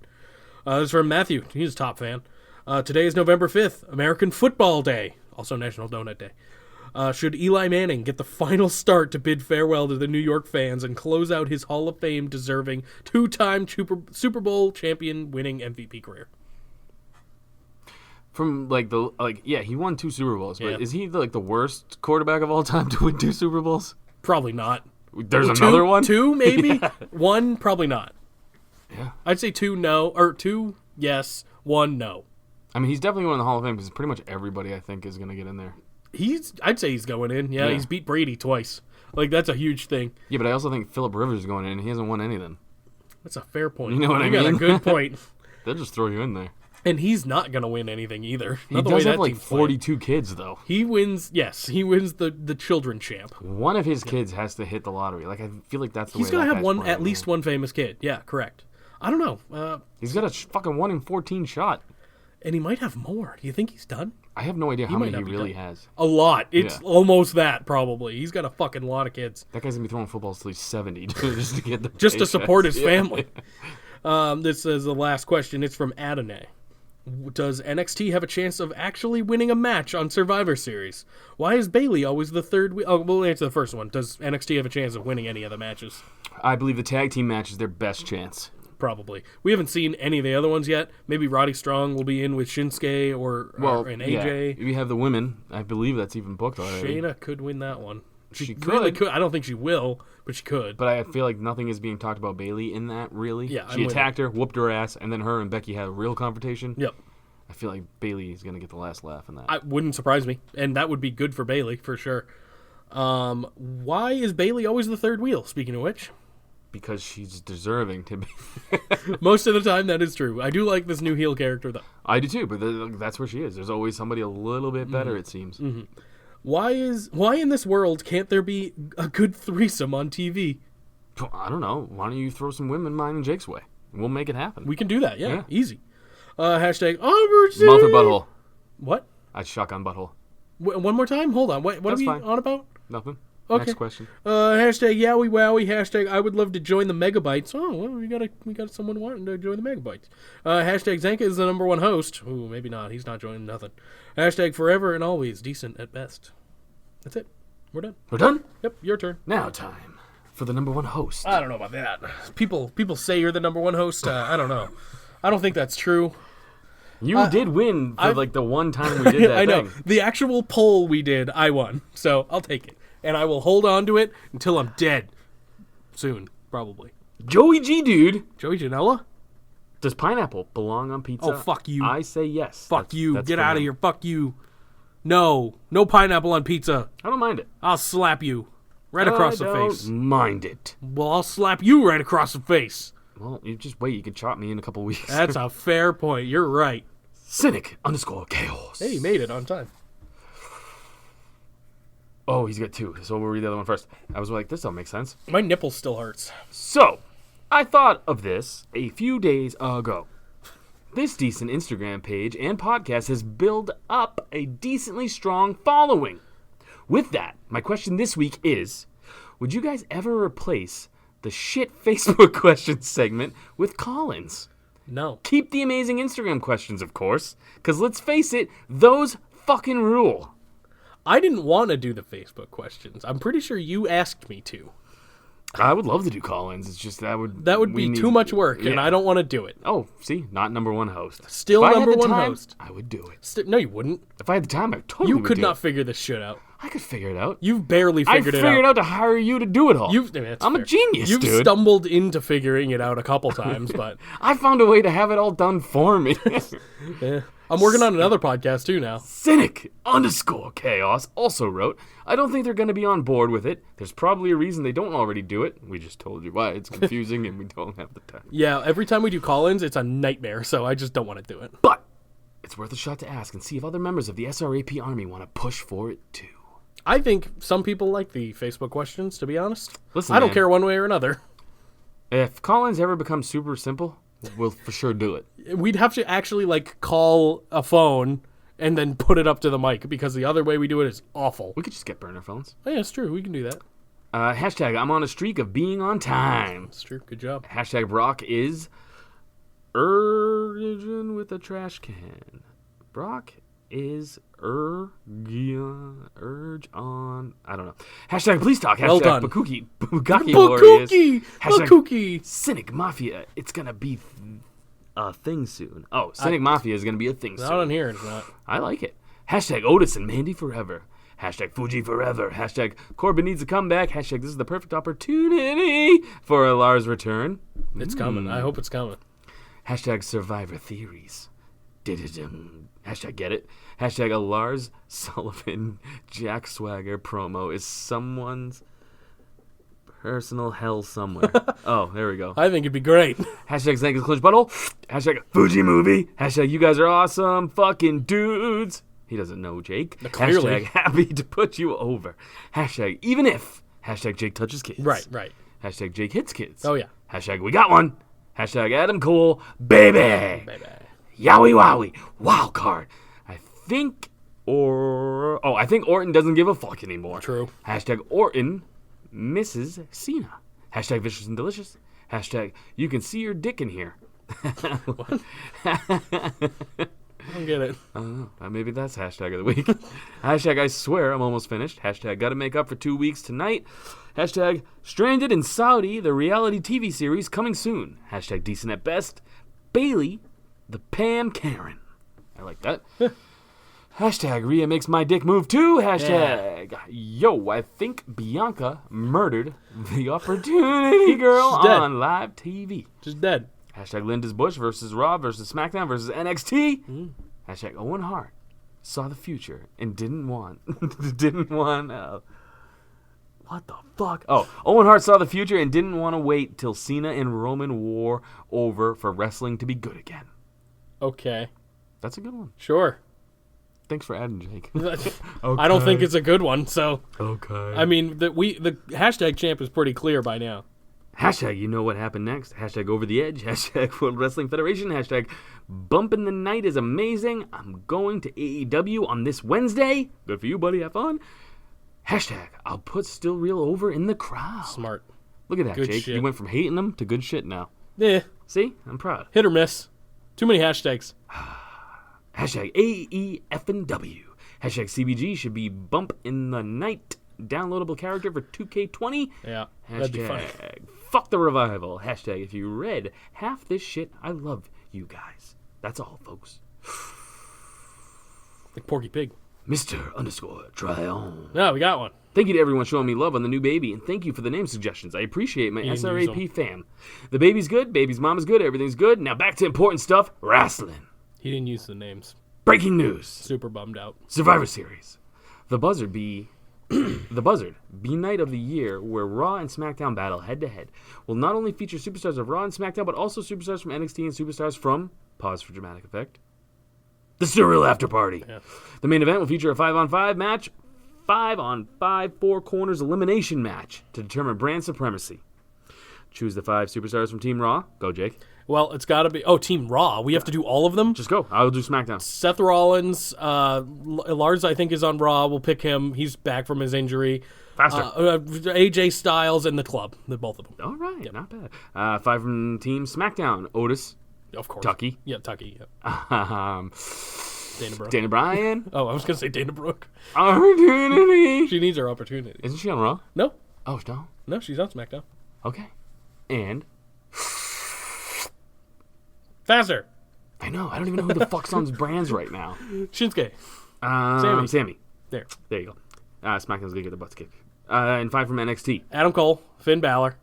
This is from Matthew. He's a top fan. Today is November 5th, American Football Day. Also National Donut Day. Should Eli Manning get the final start to bid farewell to the New York fans and close out his Hall of Fame deserving two-time Super Bowl champion winning MVP career? From he won 2 Super Bowls, but Yeah. is he the worst quarterback of all time to win 2 Super Bowls? Probably not. There's another one? 2 maybe? 1 probably not. Yeah. I'd say 2 no, or 2 yes, 1 no. I mean, he's definitely going in the Hall of Fame because pretty much everybody I think is going to get in there. I'd say he's going in. Yeah, Yeah. he's beat Brady twice. Like, that's a huge thing. Yeah, but I also think Phillip Rivers is going in and he hasn't won anything. That's a fair point. You know what I got a mean? good point. They'll just throw you in there. And he's not going to win anything either. He Not the way does have that like team's playing. 42 kids, though. He wins, yes, he wins the children champ. One of his kids has to hit the lottery. Like, I feel like that's the He's way going to that have guy's one, playing, at least one famous kid. Yeah, correct. I don't know. He's got a fucking 1 in 14 shot. And he might have more. Do you think he's done? I have no idea how might many he not be really done. has. A lot. It's Yeah. almost that, probably. He's got a fucking lot of kids. That guy's going to be throwing footballs till he's 70 just to get the Just to paychecks. support his Yeah. family. This is the last question. It's from Adonai. Does NXT have a chance of actually winning a match on Survivor Series? Why is Bayley always the third? We'll answer the first one. Does NXT have a chance of winning any of the matches? I believe the tag team match is their best chance. Probably. We haven't seen any of the other ones yet. Maybe Roddy Strong will be in with Shinsuke or an AJ. Yeah. We have the women. I believe that's even booked already. Shayna could win that one. She Really could. could. I don't think she will, but she could. But I feel like nothing is being talked about Bayley in that, really. Yeah, I'm she with attacked her, whooped her ass, and then her and Becky had a real confrontation. Yep. I feel like Bayley is going to get the last laugh in that. I wouldn't surprise me, and that would be good for Bayley for sure. Why is Bayley always the third wheel? Speaking of which, because she's deserving to be. Most of the time, that is true. I do like this new heel character, though. I do too, but that's where she is. There's always somebody a little bit better, it seems. Why in this world can't there be a good threesome on TV? I don't know. Why don't you throw some women mine and Jake's way? We'll make it happen. We can do that. Yeah, Yeah. easy. Hashtag Aubercy. Mouth or butthole? What? I shotgun butthole. One more time? Hold on. What are That's we fine. on about? Nothing. Okay. Next question. Hashtag Yowie Wowie. Hashtag I would love to join the Megabytes. Oh, well, we got someone wanting to join the Megabytes. Hashtag Zanca is the #1 host. Ooh, maybe not. He's not joining nothing. Hashtag forever and always decent at best. That's it. We're done. We're done? Yep, your turn. Now time for the #1 host. I don't know about that. People say you're the #1 host. I don't know. I don't think that's true. You did win for like the one time we did that I know. thing. The actual poll we did, I won. So I'll take it. And I will hold on to it until I'm dead. Soon, probably. Joey G, dude. Joey Janela? Does pineapple belong on pizza? Oh, fuck you. I say yes. Fuck you. That's Get for out of him. here. Fuck you. No. No pineapple on pizza. I don't mind it. I'll slap you. Right across the face. I don't mind it. Well, I'll slap you right across the face. Well, you just wait. You can chop me in a couple weeks. That's a fair point. You're right. Cynic_chaos. Hey, you made it on time. Oh, he's got 2, so we'll read the other one first. I was like, this don't make sense. My nipple still hurts. So, I thought of this a few days ago. This decent Instagram page and podcast has built up a decently strong following. With that, my question this week is, would you guys ever replace the shit Facebook questions segment with call-ins? No. Keep the amazing Instagram questions, of course, because let's face it, those fucking rule. I didn't want to do the Facebook questions. I'm pretty sure you asked me to. I would love to do call-ins. It's just that would be too much work, and I don't want to do it. Oh, see, not #1 host. Still If I had the #1 time, host. I would do it. No, you wouldn't. If I had the time, I totally You would could do not it. figure this shit out. I could figure it out. You've barely I figured it figured out. out to hire you to do it all. I'm a genius, You've dude. stumbled into figuring it out a couple times, but I found a way to have it all done for me. I'm working on another podcast too now. Cynic_chaos also wrote, I don't think they're going to be on board with it. There's probably a reason they don't already do it. We just told you why. It's confusing and we don't have the time. Yeah, every time we do call-ins, it's a nightmare, so I just don't want to do it. But it's worth a shot to ask and see if other members of the SRAP Army want to push for it too. I think some people like the Facebook questions, to be honest. Listen, I don't man. care one way or another. If call-ins ever become super simple, we'll for sure do it. We'd have to actually, call a phone and then put it up to the mic, because the other way we do it is awful. We could just get burner phones. Oh, yeah, it's true. We can do that. Hashtag I'm on a streak of being on time. It's true. Good job. Hashtag Brock is urging with a trash can. Brock is urge on. I don't know. Hashtag please talk. Hashtag Well done. Bukaki Warriors. Hashtag Bakuki! Cynic Mafia. It's gonna be a thing soon. Oh, Cynic Mafia is gonna be a thing Not soon. on here, it's not. I like it. Hashtag Otis and Mandy forever. Hashtag Fuji forever. Hashtag Corbin needs a comeback. Hashtag this is the perfect opportunity for a Lars return. It's coming. I hope it's coming. Hashtag Survivor Theories. Hashtag get it. Hashtag a Lars Sullivan Jack Swagger promo is someone's personal hell somewhere. Oh, there we go. I think it'd be great. Hashtag Zanca's Clinch Buttle. Hashtag Fuji movie. Hashtag you guys are awesome fucking dudes. He doesn't know Jake. Clearly. Hashtag happy to put you over. Hashtag even if. Hashtag Jake touches kids. Right. Hashtag Jake hits kids. Oh, yeah. Hashtag we got one. Hashtag Adam Cole, baby. Baby. Yowie wowie. Wild card. I think Orton doesn't give a fuck anymore. True. Hashtag Orton Mrs. Cena. Hashtag vicious and delicious. Hashtag you can see your dick in here. What? I don't get it. Maybe that's hashtag of the week. Hashtag I swear I'm almost finished. Hashtag gotta make up for 2 weeks tonight. Hashtag stranded in Saudi, the reality TV series coming soon. Hashtag decent at best. Bailey, the Pam Karen. I like that. Hashtag Rhea makes my dick move too. Hashtag yo, I think Bianca murdered the opportunity girl She's dead. on live TV. Just dead. Hashtag Linda's Bush versus Raw versus SmackDown versus NXT. Hashtag Owen Hart saw the future and didn't want What the fuck? Oh, Owen Hart saw the future and didn't want to wait till Cena and Roman war over for wrestling to be good again. Okay. That's a good one. Sure. Thanks for adding, Jake. I don't think it's a good one, so. Okay. I mean, the hashtag champ is pretty clear by now. Hashtag you know what happened next. Hashtag over the edge. Hashtag World Wrestling Federation. Hashtag bumping the night is amazing. I'm going to AEW on this Wednesday. Good for you, buddy. Have fun. Hashtag I'll put Still Real over in the crowd. Smart. Look at that, Good Jake. shit. You went from hating them to good shit now. Yeah. See? I'm proud. Hit or miss. Too many hashtags. Hashtag AEFNW. Hashtag CBG should be bump in the night. Downloadable character for 2K20. Yeah. That'd be funny. Hashtag fuck the revival. Hashtag if you read half this shit, I love you guys. That's all, folks. Like Porky Pig. Mr_Tryon. No, we got one. Thank you to everyone showing me love on the new baby, and thank you for the name suggestions. I appreciate my You didn't use SRAP fam. The baby's good, baby's mom is good, everything's good. Now back to important stuff, wrestling. He didn't use the names. Breaking news. Super bummed out. Survivor Series. The Buzzard be night of the year where Raw and SmackDown battle head to head will not only feature superstars of Raw and SmackDown, but also superstars from NXT and superstars from, pause for dramatic effect, the Still Real After Party. Yeah. The main event will feature a 5-on-5 match, 5-on-5 four corners elimination match to determine brand supremacy. Choose the 5 superstars from Team Raw. Go, Jake. Well, it's got to be... Oh, Team Raw. We have to do all of them? Just go. I'll do SmackDown. Seth Rollins. Lars, I think, is on Raw. We'll pick him. He's back from his injury. Faster. AJ Styles and the Club. The both of them. All right. Not bad. 5 from Team SmackDown. Otis. Of course. Tucky. Yeah, Tucky. Yeah. Dana Brooke. Dana Bryan. Oh, I was going to say Dana Brooke. Opportunity. She needs her opportunity. Isn't she on Raw? No. Oh, no. No, she's on SmackDown. Okay. And Faster. I know. I don't even know who the fuck's on brands right now. Shinsuke. Sammy. There. There you go. SmackDown's gonna get the butts kicked. And 5 from NXT. Adam Cole. Finn Balor.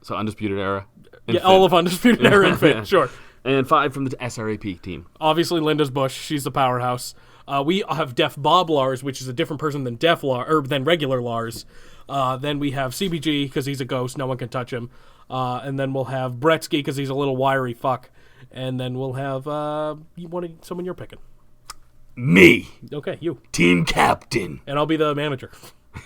So Undisputed Era. Yeah, all of Undisputed Era and Finn. Sure. And 5 from the SRAP team. Obviously, Linda's Bush. She's the powerhouse. We have Def Bob Lars, which is a different person than than regular Lars. Then we have CBG because he's a ghost. No one can touch him. And then we'll have Bretsky because he's a little wiry fuck. And then we'll have someone you're picking. Me. Okay, you. Team captain. And I'll be the manager.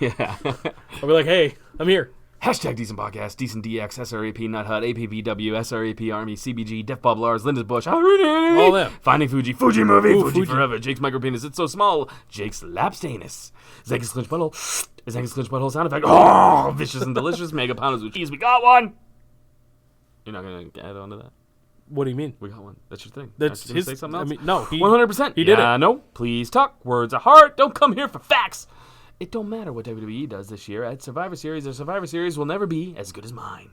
Yeah. I'll be like, hey, I'm here. Hashtag Decent Podcast, Decent DX, SRAP, Nut Hut, APPW, SRAP Army, CBG, Def Bob Lars, Linda's Bush, All them. Finding Fuji, Fuji Movie, Ooh, Fuji Fuji. Forever, Jake's Micropenis, It's So Small, Jake's Lapsed Anus, Zanca's Clinch Butthole, Zanca's Clinch Butthole sound effect, oh, Vicious and Delicious, Mega Pounders with Cheese, we got one! You're not going to add on to that? What do you mean? We got one. That's your thing. That's Aren't you gonna his. say something I else? mean, no, 100%. He did it. No, please talk. Words of heart. Don't come here for facts. It don't matter what WWE does this year. At Survivor Series, their Survivor Series will never be as good as mine.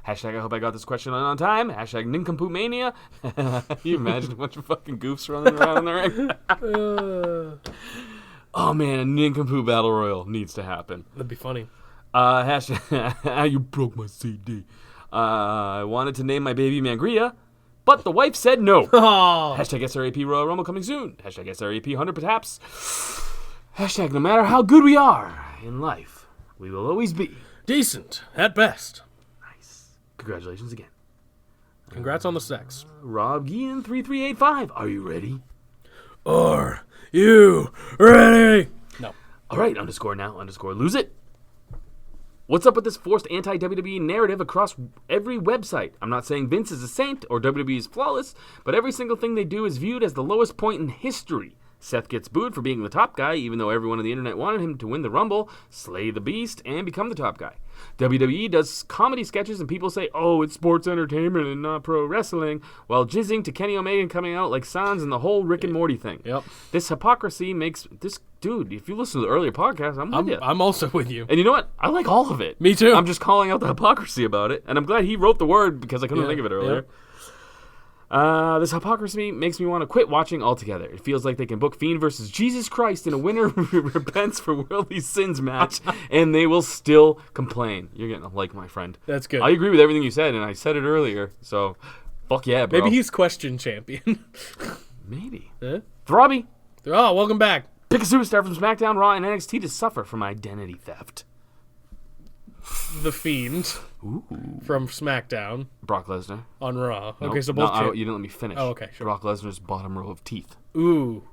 Hashtag I hope I got this question on time. Hashtag Nincompoop Mania. Can you imagine a bunch of fucking goofs running around in the ring? Oh man, a Nincompoop Battle Royal needs to happen. That'd be funny. Hashtag you broke my CD. I wanted to name my baby Mangria, but the wife said no. Oh, Hashtag SRAP Royal Rumble coming soon. Hashtag SRAP 100 perhaps. Hashtag no matter how good we are in life, we will always be decent at best. nice. Congratulations again. Congrats on the sex. Rob Gian 3385. Are you ready? Are you ready? No. All right, underscore now, underscore lose it. What's up with this forced anti-WWE narrative across every website? I'm not saying Vince is a saint or WWE is flawless, but every single thing they do is viewed as the lowest point in history. Seth gets booed for being the top guy, even though everyone on the internet wanted him to win the Rumble, slay the beast, and become the top guy. WWE does comedy sketches and people say, oh, it's sports entertainment and not pro wrestling, while jizzing to Kenny Omega coming out like Sans and the whole Rick and Morty thing. Yep. This hypocrisy makes this... Dude, if you listen to the earlier podcast, I'm with you. I'm also with you. And you know what? I like all of it. Me too. I'm just calling out the hypocrisy about it, and I'm glad he wrote the word because I couldn't think of it earlier. This hypocrisy makes me want to quit watching altogether. It feels like they can book Fiend versus Jesus Christ in a winner repents for worldly sins match, and they will still complain. You're getting a like, my friend. That's good. I agree with everything you said, and I said it earlier, so fuck yeah, bro. Maybe he's question champion. Maybe. Huh? Throbby, Oh, welcome back. pick a superstar from SmackDown, Raw, and NXT to suffer from identity theft. The Fiend Ooh. from SmackDown Brock Lesnar. on Raw. Nope. Okay, so No, both. you didn't let me finish. Oh, okay, sure. Brock Lesnar's bottom row of teeth. Ooh,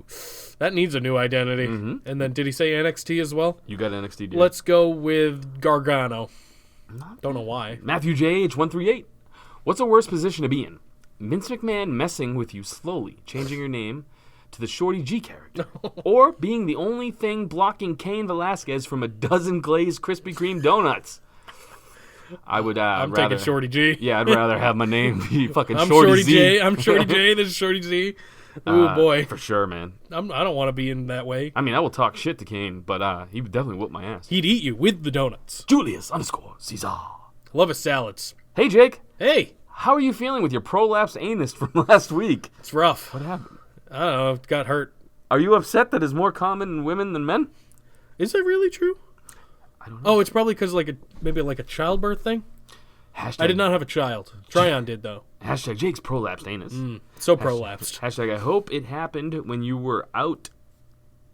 that needs a new identity. Mm-hmm. And then did he say NXT as well? You got NXT. Dude. Let's go with Gargano. Don't know why. Matthew JH138. What's the worst position to be in? Vince McMahon messing with you slowly, changing your name to the Shorty G character, or being the only thing blocking Cain Velasquez from a dozen glazed Krispy Kreme donuts. I would. I'm rather, taking Shorty G. Yeah, I'd rather have my name be fucking I'm Shorty Shorty Z. J. I'm Shorty J. This is Shorty Z. Ooh, boy. For sure, man. I don't want to be in that way. I mean, I will talk shit to Kane, but he would definitely whoop my ass. He'd eat you with the donuts. Julius_Caesar. Love his salads. Hey, Jake. Hey, How are you feeling with your prolapse anus from last week? it's rough. What happened? I don't know. Got hurt. Are you upset that it's more common in women than men? Is that really true? I don't know. Oh, it's probably because maybe like a childbirth thing. Hashtag, I did not have a child. Tryon did though. Hashtag Jake's prolapsed anus. So prolapsed. Hashtag I hope it happened when you were out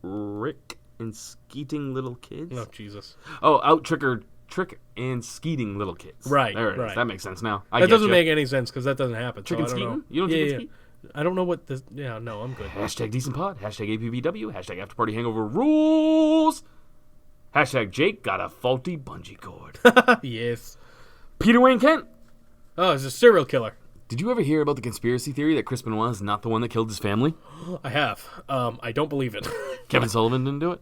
Rick and skeeting little kids. Oh Jesus. Oh, out trick and skeeting little kids. Right, There it is. right. That makes sense now. That doesn't make any sense because that doesn't happen. Trick so and I don't know. skeeting? You don't yeah, trick and yeah. skeet? I don't know what this. Yeah, no, I'm good. Hashtag decent pod. Hashtag APBW. Hashtag After Party Hangover rules. Hashtag Jake got a faulty bungee cord. Yes. Peter Wayne Kent. Oh, he's a serial killer. Did you ever hear about the conspiracy theory that Chris Benoit is not the one that killed his family? I have. I don't believe it. Kevin Sullivan didn't do it?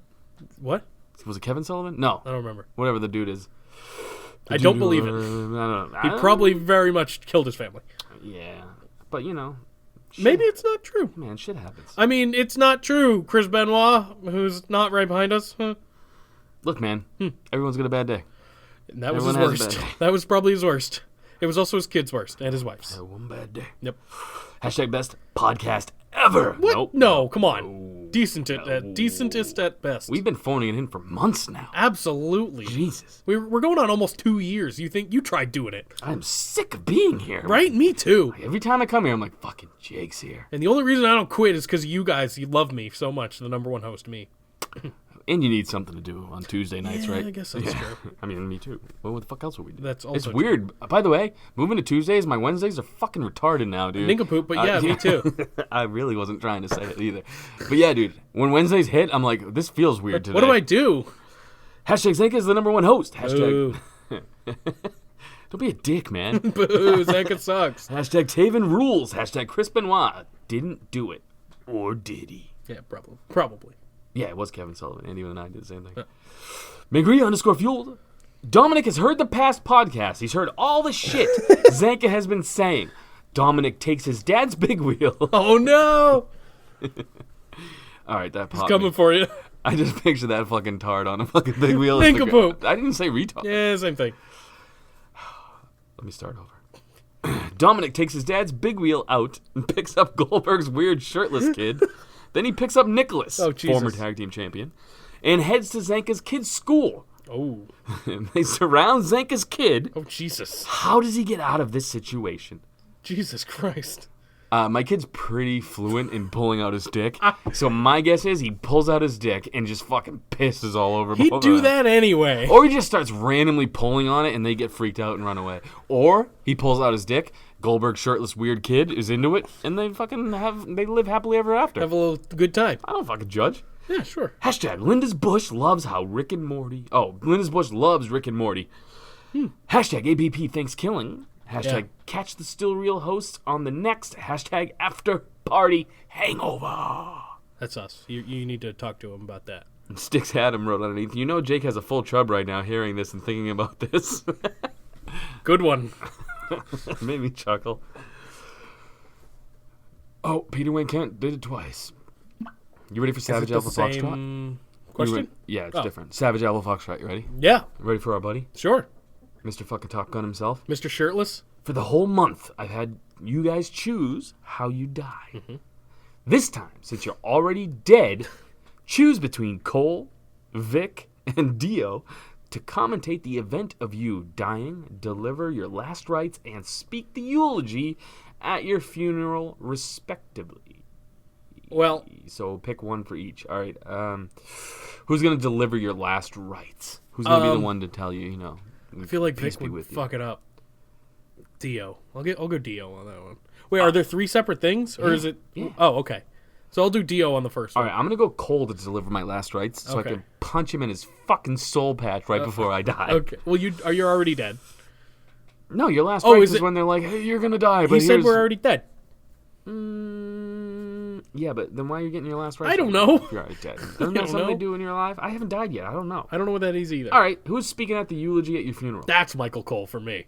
What? Was it Kevin Sullivan? No. I don't remember. Whatever the dude is. I don't believe I it. don't know. He probably very much killed his family. Yeah. But, you know. Maybe it's not true. Man, shit happens. I mean, it's not true. Chris Benoit, who's not right behind us. Huh? Look, man. Everyone's got a bad day. And that was Everyone his has a worst. bad day. That was probably his worst. It was also his kid's worst and his wife's. One bad day. Yep. Hashtag best podcast ever. What? Nope. No, come on. Decentest at best. We've been phoning it in for months now. Absolutely. Jesus. We're going on almost 2 years. You think you tried doing it, I'm sick of being here. right? Me too. Every time I come here, I'm like, fucking Jake's here. And the only reason I don't quit is because you guys, you love me so much. The number one host, me. And you need something to do on Tuesday nights, Yeah, right? I guess that's true. I mean, me too. What the fuck else would we do? That's It's also weird. By the way, moving to Tuesdays, my Wednesdays are fucking retarded now, dude. Nincompoop, but yeah, me too. I really wasn't trying to say it either. But yeah, dude, when Wednesdays hit, I'm like, this feels weird today. What do I do? Hashtag Zanca is the number one host. Hashtag. Boo. Don't be a dick, man. Boo. Zanca sucks. Hashtag Taven rules. Hashtag Chris Benoit didn't do it. Or did he? Yeah, probably. Yeah, it was Kevin Sullivan. Andy and I did the same thing. Mangria_fueled. Dominic has heard the past podcast. He's heard all the shit Zanca has been saying. Dominic takes his dad's big wheel. Oh no! All right, that He's popped coming me. for you. I just picture that fucking tard on a fucking big wheel. Nincompoop. I didn't say retard. Yeah, same thing. Let me start over. Dominic takes his dad's big wheel out and picks up Goldberg's weird shirtless kid. Then he picks up Nicholas, Oh, Jesus. former tag team champion, and heads to Zanca's kid's school. Oh. And they surround Zanca's kid. Oh, Jesus. How does he get out of this situation? Jesus Christ. My kid's pretty fluent in pulling out his dick, so my guess is he pulls out his dick and just fucking pisses all over He'd both do of them. that anyway. Or he just starts randomly pulling on it and they get freaked out and run away. Or he pulls out his dick, Goldberg shirtless weird kid is into it, and they live happily ever after. Have a little good time. I don't fucking judge. Yeah, sure. Hashtag Linda's Bush loves how Rick and Morty. Oh, Linda's Bush loves Rick and Morty. Hashtag ABP thanks killing. Hashtag Yeah. catch the still real hosts on the next hashtag After Party Hangover. That's us. You need to talk to him about that. And Sticks Adam wrote underneath, you know Jake has a full chub right now hearing this and thinking about this. Good one. Made me chuckle. Oh, Peter Wayne Kent did it twice. You ready for Savage Is it Alpha the Foxtrot? same question? Yeah, it's Oh. different. Savage Alpha Foxtrot, you ready? Yeah, Ready for our buddy? sure. Mr. fucking Top Gun himself? Mr. Shirtless? For the whole month, I've had you guys choose how you die. This time, since you're already dead, choose between Cole, Vic, and Dio to commentate the event of you dying, deliver your last rites, and speak the eulogy at your funeral, respectively. Well, So pick one for each. All right. Who's going to deliver your last rites? Who's going to be the one to tell you, I feel like Peace Vic be would with you. fuck it up. Dio. I'll go Dio on that one. Wait, are there 3 separate things, or is it? Yeah. Oh, okay. So I'll do Dio on the first All one. right, I'm gonna go Cole to deliver my last rites, so Okay. I can punch him in his fucking soul patch right before I die. Okay. Well, you're already dead. No, your last Oh, rites is is it- when they're like, "Hey, you're gonna die." But He said here's... we're already dead. Yeah, but then why are you getting your last rites? I don't know. If you're already dead. Doesn't I that don't something know. to do when you're alive? I haven't died yet. I don't know. I don't know what that is either. All right, who's speaking at the eulogy at your funeral? That's Michael Cole for me.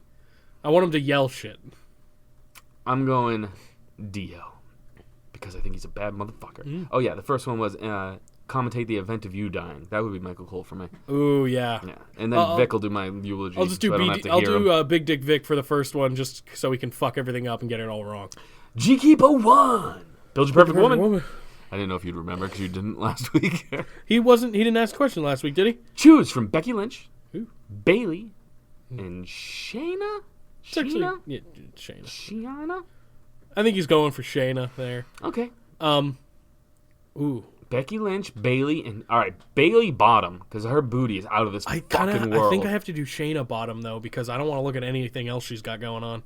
I want him to yell shit. I'm going Dio because I think he's a bad motherfucker. Oh yeah, the first one was commentate the event of you dying. That would be Michael Cole for me. Ooh, yeah. Yeah, and then Vic will do my eulogy. I'll just do so I don't have to I'll hear him. do Big Dick Vic for the first one, just so we can fuck everything up and get it all wrong. G-Keepo 1. Build your perfect woman. I didn't know if you'd remember because you didn't last week. He didn't ask a question last week, did he? Choose from Becky Lynch, Who? Bailey, and Shayna. It's actually, Sheena? yeah, Shayna. Shiana? I think he's going for Shayna there. Okay. Ooh. Becky Lynch, Bailey, and all right, Bailey bottom because her booty is out of this fucking world. I think I have to do Shayna bottom though because I don't want to look at anything else she's got going on.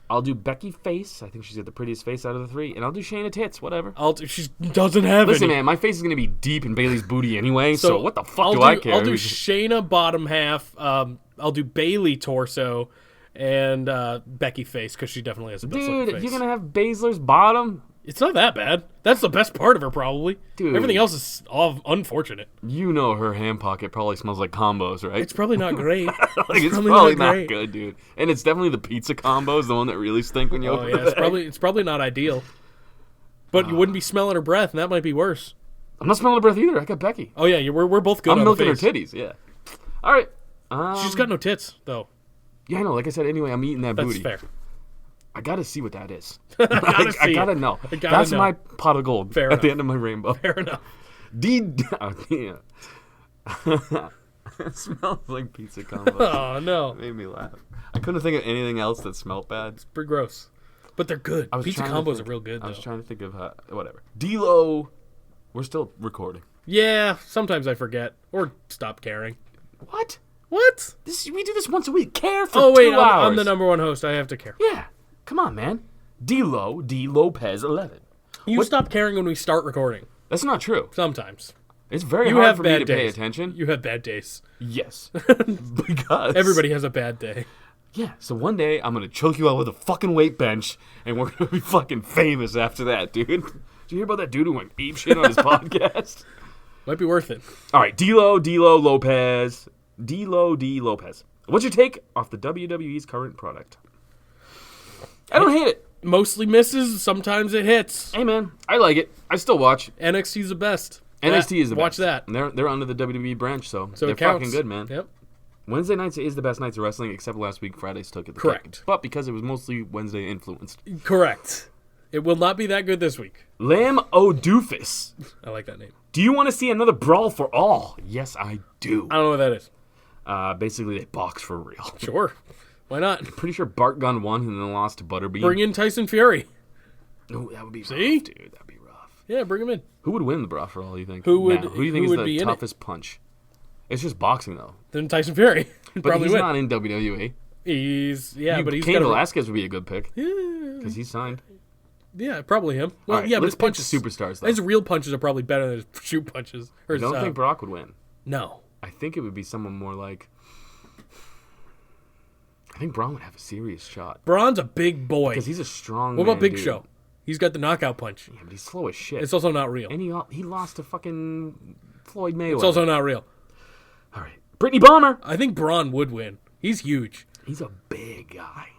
I'll do Becky face. I think she's got the prettiest face out of the 3, and I'll do Shayna tits. Whatever. She doesn't have Listen, any. man, my face is gonna be deep in Bailey's booty anyway. So what the fuck I'll I care? I'll do Shayna bottom half. I'll do Bailey torso, and Becky face because she definitely has the best looking Dude, face. if you're gonna have Baszler's bottom, It's not that bad. That's the best part of her, probably. Dude. Everything else is all unfortunate. you know her hand pocket probably smells like combos, right? It's probably not great. like, it's probably not great. good, dude. And it's definitely the pizza combos, the one that really stink when you Oh open yeah, it. it's probably not ideal. But you wouldn't be smelling her breath, and that might be worse. I'm not smelling her breath either. I got Becky. Oh yeah, we're both good. I'm on milking the her face. titties. Yeah. All right. She's got no tits though. Yeah, I know. Like I said, anyway, I'm eating that That's booty. fair. I gotta see what that is. Gotta see I gotta it. know. I gotta That's know. my pot of gold Fair at the enough. end of my rainbow. Fair enough. Yeah. It smells like pizza combo. Oh no, It made me laugh. I couldn't think of anything else that smelled bad. pretty gross. But they're good. I was Pizza trying to combos think- are real good I was though. trying to think of whatever. D-Lo. We're still recording. Yeah, sometimes I forget or stop caring. What? What? We do this once a week. Care for Oh wait, 2 hours. I'm the number one host. I have to care. Yeah. Come on, man. D-Lo, D. Lopez 11. You stop caring when we start recording. That's not true. Sometimes. It's very You hard have for me bad to days. pay attention. You have bad days. Yes. Because Everybody has a bad day. Yeah, so one day I'm gonna choke you out with a fucking weight bench, and we're gonna be fucking famous after that, dude. Did you hear about that dude who went ape shit on his podcast? Might be worth it. All right, D-Lo Lopez. D-Lo D. Lopez. What's your take off the WWE's current product? I don't hate it. Mostly misses. Sometimes it hits. Hey, man, I like it. I still watch. NXT's the best. NXT is the Watch best. that. And they're under the WWE branch, so So they're it counts. fucking good, man. Yep. Wednesday nights is the best nights of wrestling, except last week Fridays took it. Correct. But because it was mostly Wednesday influenced. Correct. It will not be that good this week. Lamb O'Doofus. I like that name. Do you want to see another Brawl for All? Yes, I do. I don't know what that is. Basically, they box for real. Sure. Why not? Pretty sure Bart Gunn won and then lost to Butterbean. Bring in Tyson Fury. Oh, that would be See? rough, dude. That'd be rough. Yeah, bring him in. Who would win the Brawl for All, you think? Who would- Now, who do you think who is would be the in it? toughest punch? It's just boxing, though. Then Tyson Fury. But Probably he's win. not in WWE. He's but he's Cain got Velasquez would be a good pick Yeah, because he's signed. yeah, probably him. Well, All right, yeah, but let's his pick punches, the superstars, though. His real punches are probably better than his shoot punches. Or I don't think Brock would win. No. I think it would be someone more like. I think Braun would have a serious shot Braun's a big boy. because he's a strong. What about man, Big dude. Show? He's got the knockout punch. Yeah, but he's slow as shit. It's also not real. And he lost to fucking Floyd Mayweather. It's also not real. All right, Brittany Bomber. I think Braun would win. He's huge, He's a big guy,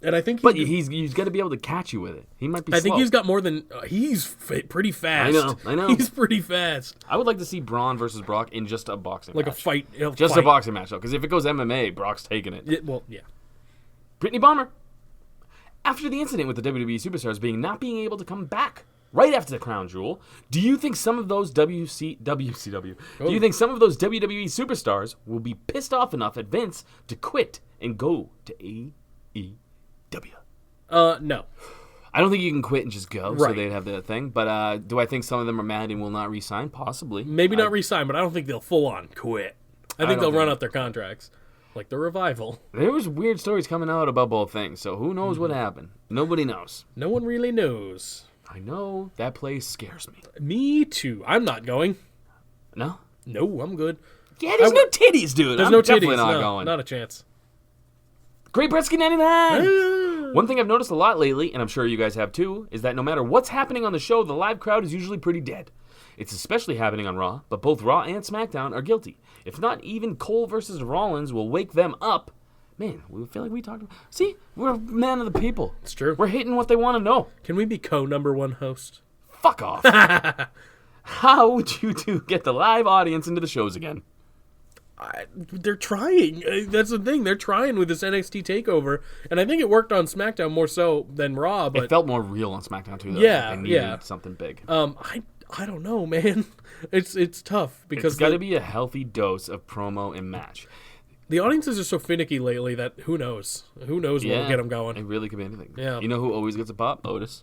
and I think but he's got to be able to catch you with it. He might be. I think slow. he's got more than pretty fast. I know. He's pretty fast. I would like to see Braun versus Brock in just a boxing Like match. a fight. Just a boxing match, though, because if it goes MMA, Brock's taking it. Yeah. Brittany Bomber. After the incident with the WWE superstars not being able to come back right after the crown jewel, do you think some of those WCW? Do you think some of those WWE superstars will be pissed off enough at Vince to quit and go to AEW? No. I don't think you can quit and just go, so Right. they'd have the thing. But do I think some of them are mad and will not re-sign? Possibly. Maybe not re-sign, but I don't think they'll full on quit. I think don't they'll run think- out their contracts. Like the revival. There was weird stories coming out about both things, so who knows what happened? Nobody knows. No one really knows. I know that place scares me. Me too. I'm not going. No? No, I'm good. Yeah, there's no titties, dude. There's I'm no definitely titties. not No, going. not a chance. Great Bretsky 99! One thing I've noticed a lot lately, and I'm sure you guys have too, is that no matter what's happening on the show, the live crowd is usually pretty dead. It's especially happening on Raw, but both Raw and SmackDown are guilty. If not, even Cole versus Rollins will wake them up. Man, we feel like we talked about... See, we're a man of the people. It's true. We're hitting what they want to know. Can we be co-number one host? Fuck off. How would you two get the live audience into the shows again? They're trying. That's the thing. They're trying with this NXT takeover, and I think it worked on SmackDown more so than Raw. But It felt more real on SmackDown too, though. Yeah, Like they needed yeah. something big. I don't know, man. It's tough because It's got to be a healthy dose of promo and match. the audiences are so finicky lately that who knows? Who knows what will get them It going? really could be anything. Yeah. You know who always gets a pop? Otis.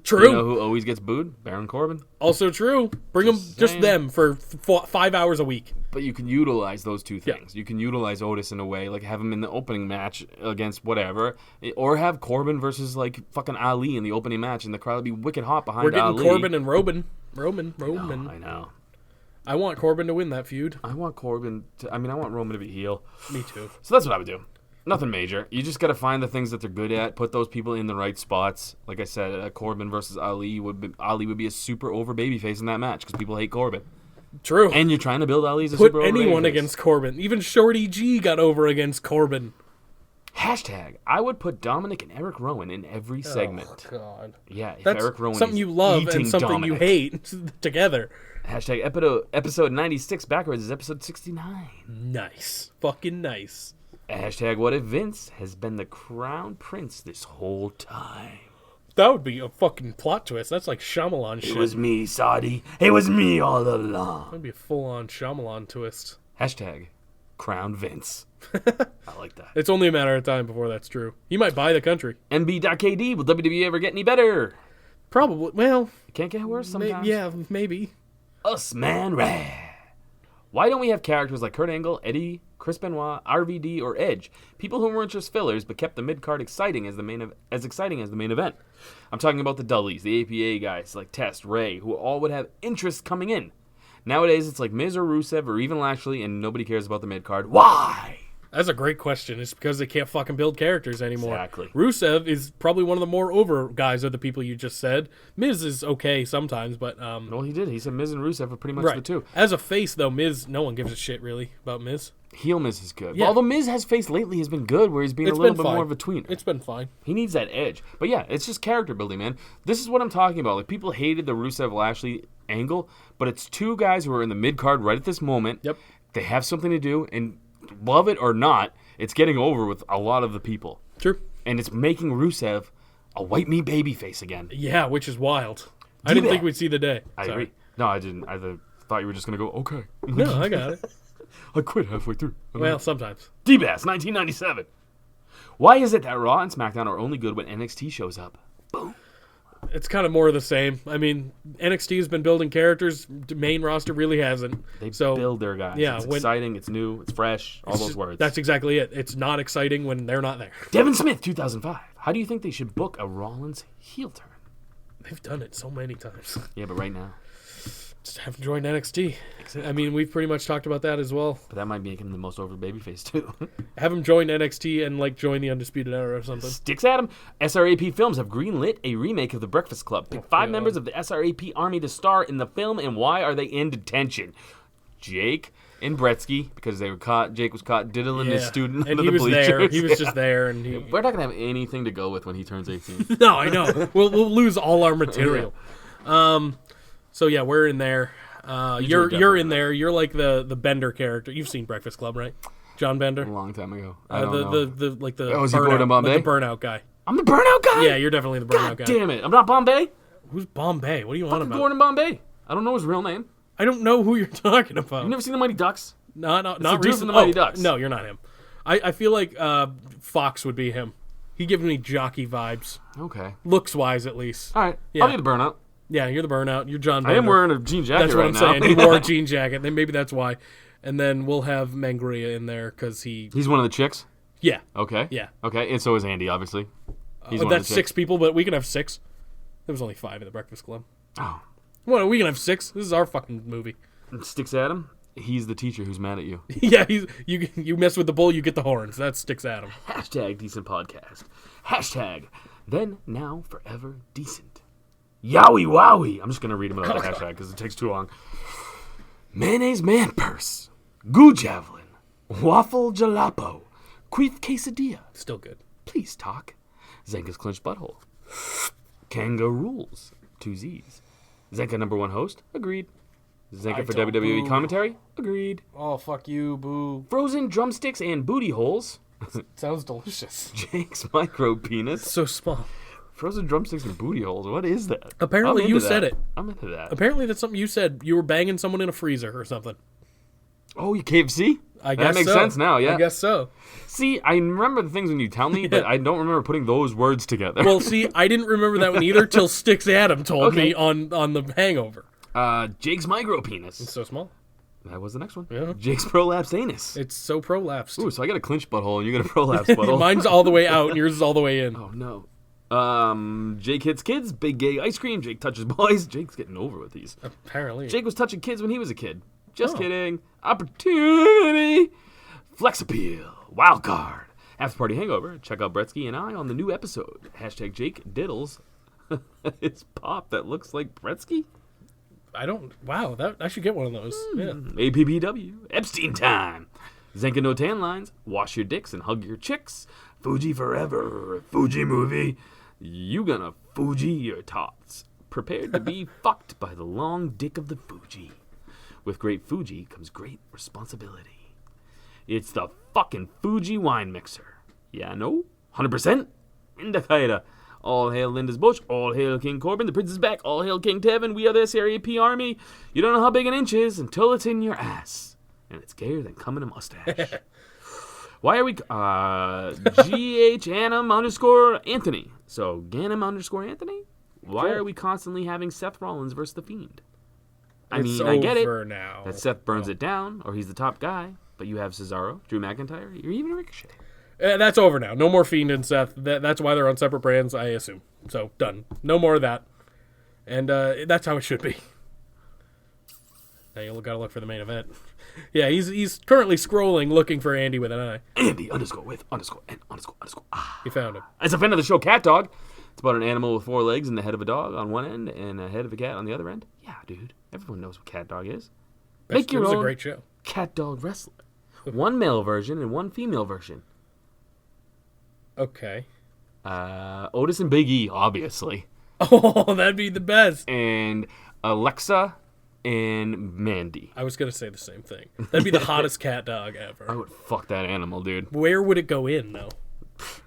True. You know who always gets booed? Baron Corbin. Also true. Bring them, Just just saying. them for 5 hours a week. But you can utilize those two Yeah. things. You can utilize Otis in a way, like have him in the opening match against whatever, or have Corbin versus like fucking Ali in the opening match, and the crowd will be wicked hot behind We're getting Ali. Corbin and Roman. I know. I want Corbin to win that feud. I want Corbin to. I mean, I want Roman to be heel. Me too. So that's what I would do. Nothing major. You just got to find the things that they're good at. Put those people in the right spots. Like I said, Corbin versus Ali would be a super over babyface in that match because people hate Corbin. True. And you're trying to build Ali as a Put super over anyone babyface. against Corbin. Even Shorty G got over against Corbin. Hashtag. I would put Dominic and Eric Rowan in every segment. Oh, God. Yeah, if That's Eric Rowan something is you love eating and something Dominic. you hate together. Hashtag episode 96 backwards is episode 69. Nice. Fucking nice. Hashtag what if Vince has been the crown prince this whole time? That would be a fucking plot twist. That's like Shyamalan shit. It was me, Saudi. It was me all along. That'd be a full-on Shyamalan twist. Hashtag crown Vince. I like that. It's only a matter of time before that's true. He might buy the country. NB.KD, will WWE ever get any better? Probably. Well, It can't get worse sometimes. yeah, maybe. Us Man Rad. Why don't we have characters like Kurt Angle, Eddie, Chris Benoit, RVD, or Edge? People who weren't just fillers, but kept the mid-card exciting as exciting as the main event. I'm talking about the Dudleys, the APA guys like Test, Ray, who all would have interest coming in. Nowadays, it's like Miz or Rusev or even Lashley, and nobody cares about the mid-card. Why? That's a great question. It's because they can't fucking build characters anymore. Exactly. Rusev is probably one of the more over guys of the people you just said. Miz is okay sometimes, but Well, he did. He said Miz and Rusev are pretty much right. the two. As a face though, Miz, no one gives a shit really about Miz. Heel Miz is good. Yeah. Although Miz has faced lately has been good, where he's been a little bit more of a tweener. It's been fine. He needs that edge. But yeah, it's just character building, man. This is what I'm talking about. Like, people hated the Rusev-Lashley angle, but it's two guys who are in the mid-card right at this moment. Yep. They have something to do, and love it or not, it's getting over with a lot of the people. True. And it's making Rusev a white meat babyface again. Yeah, which is wild. I didn't that. think we'd see the day. I Sorry. agree. No, I didn't. I thought you were just going to go, okay. No, I got it. I quit halfway through. Well, sometimes. D-Bass, 1997. Why is it that Raw and SmackDown are only good when NXT shows up? It's kind of more of the same. I mean, NXT has been building characters. The main roster really hasn't. They so build their guys. yeah, It's when- exciting, it's new, it's fresh, all those words. That's exactly it. It's not exciting when they're not there. Devin Smith, 2005. How do you think they should book a Rollins heel turn? They've done it so many times. Yeah, but right now. Just have him join NXT. I mean, we've pretty much talked about that as well. But that might make him the most over babyface, too. Have him join NXT and like join the Undisputed Era or something. Sticks at him. SRAP Films have greenlit a remake of The Breakfast Club. Pick 5 members of the SRAP Army to star in the film, and why are they in detention? Jake and Bretsky, because they were caught. Jake was caught diddling his student and under he the was bleachers. there. He was just there, and he. We're not going to have anything to go with when he turns 18. No, I know. We'll lose all our material. So yeah, we're in there. You're definitely in there. You're like the Bender character. You've seen Breakfast Club, right? John Bender. A long time ago. I don't know. The Oh, is he Gordon burnout, Bombay? like the burnout guy. I'm the burnout guy? Yeah, you're definitely the burnout God guy. damn it. I'm not Bombay. Who's Bombay? What are you on Fucking about? Gordon Bombay. I don't know his real name. I don't know who you're talking about. You've never seen The Mighty Ducks? Not the dude from recently. the Mighty Ducks. No, you're not him. I feel like Fox would be him. He gives me jockey vibes, Okay. looks wise at least. All right. Yeah. I'll be the burnout. Yeah, you're the burnout. You're John I Bender. am wearing a jean jacket That's what right I'm now. saying. He wore a jean jacket. Then maybe that's why. And then we'll have Mangria in there because He's one of the chicks? Yeah. Okay. Yeah. Okay, and so is Andy, obviously. He's one of That's the 6 chicks. people, but we can have 6. There was only 5 in the Breakfast Club. Oh. Well, we can have 6. This is our fucking movie. Sticks Adam? He's the teacher who's mad at you. Yeah, you mess with the bull, you get the horns. That sticks at him. Hashtag decent podcast. Hashtag then, now, forever decent. Yowie wowie. I'm just going to read them without the hashtag because it takes too long. Mayonnaise man purse. Goo javelin. Waffle jalapeno. Queef quesadilla. Still good. Please talk. Zanca's clenched butthole. Kangaroos. 2 Z's. Zanca number 1 host. Agreed. Zanca for don't WWE boo. commentary. Agreed. Oh, fuck you, boo. Frozen drumsticks and booty holes. Sounds delicious. Jake's micro penis. So small. Frozen drumsticks and booty holes. What is that? Apparently I'm you into said that. it. I'm into that. Apparently that's something you said. You were banging someone in a freezer or something. Oh, you KFC? I guess that makes so. sense now, yeah. I guess so. See, I remember the things when you tell me, but I don't remember putting those words together. Well, see, I didn't remember that one either till Sticks Adam told Okay. me on the Hangover. Jake's micro penis. It's so small. That was the next one. Yeah. Jake's prolapsed anus. It's so prolapsed. Ooh, so I got a clinch butthole and you got a prolapsed butthole. Mine's all the way out and yours is all the way in. Oh no. Jake hits kids, big gay ice cream. Jake touches boys. Jake's getting over with these. Apparently. Jake was touching kids when he was a kid. Just Oh. kidding. Opportunity. Flex appeal. Wild card. After Party Hangover. Check out Bretsky and I on the new episode. Hashtag Jake diddles. It's pop that looks like Bretsky. Wow, I should get one of those. Yeah. APPW. Epstein time. Zanca no tan lines. Wash your dicks and hug your chicks. Fuji forever. Fuji movie. You gonna Fuji your tots. Prepared to be fucked by the long dick of the Fuji. With great Fuji comes great responsibility. It's the fucking Fuji wine mixer. Yeah, no? 100%? Indicator. All hail Linda's Bush. All hail King Corbin. The prince is back. All hail King Tevin. We are this Area P Army. You don't know how big an inch is until it's in your ass. And it's gayer than coming a mustache. Why are we... GH Annam _ Anthony. So, Ganem _ Anthony? Why Cool. are we constantly having Seth Rollins versus The Fiend? I It's mean, I get it. over now. That Seth burns it down, or he's the top guy. But you have Cesaro, Drew McIntyre, or even Ricochet. That's over now. No more Fiend and Seth. That's why they're on separate brands, I assume. So, done. No more of that. And that's how it should be. Now you gotta look for the main event. Yeah, he's currently scrolling looking for Andy with an eye. Andy _ ah. He found him. As a fan of the show Cat Dog, it's about an animal with 4 legs and the head of a dog on one end and a head of a cat on the other end. Yeah, dude. Everyone knows what Cat Dog is. Make It your was own a great show. Cat Dog Wrestler. One male version and one female version. Okay. Otis and Big E, obviously. Oh, that'd be the best. And Alexa and Mandy. I was gonna say the same thing. That'd be the hottest cat dog I ever. would fuck that animal, dude. Where would it go in though?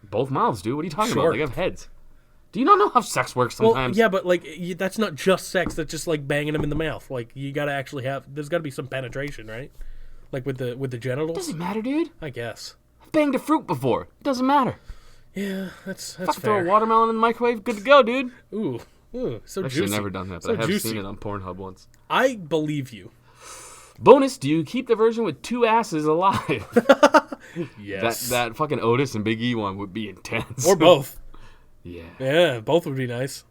Both mouths, dude. What are you talking Sure. about? They have heads. Do you not know how sex works Well, sometimes? yeah, but like that's not just sex. That's just like banging them in the mouth. Like you gotta actually have. There's gotta be some penetration, right? Like with the genitals. Doesn't matter, dude. I guess. I've banged a fruit before. It doesn't matter. Yeah, that's Fuck, throw a fair. watermelon in the microwave. Good to go, dude. Ooh, so Actually, juicy. I've never done that, but So I have juicy. seen it on Pornhub once. I believe you. Bonus, do you keep the version with 2 asses alive? Yes. that fucking Otis and Big E one would be intense. Or both. Yeah. Yeah, both would be nice.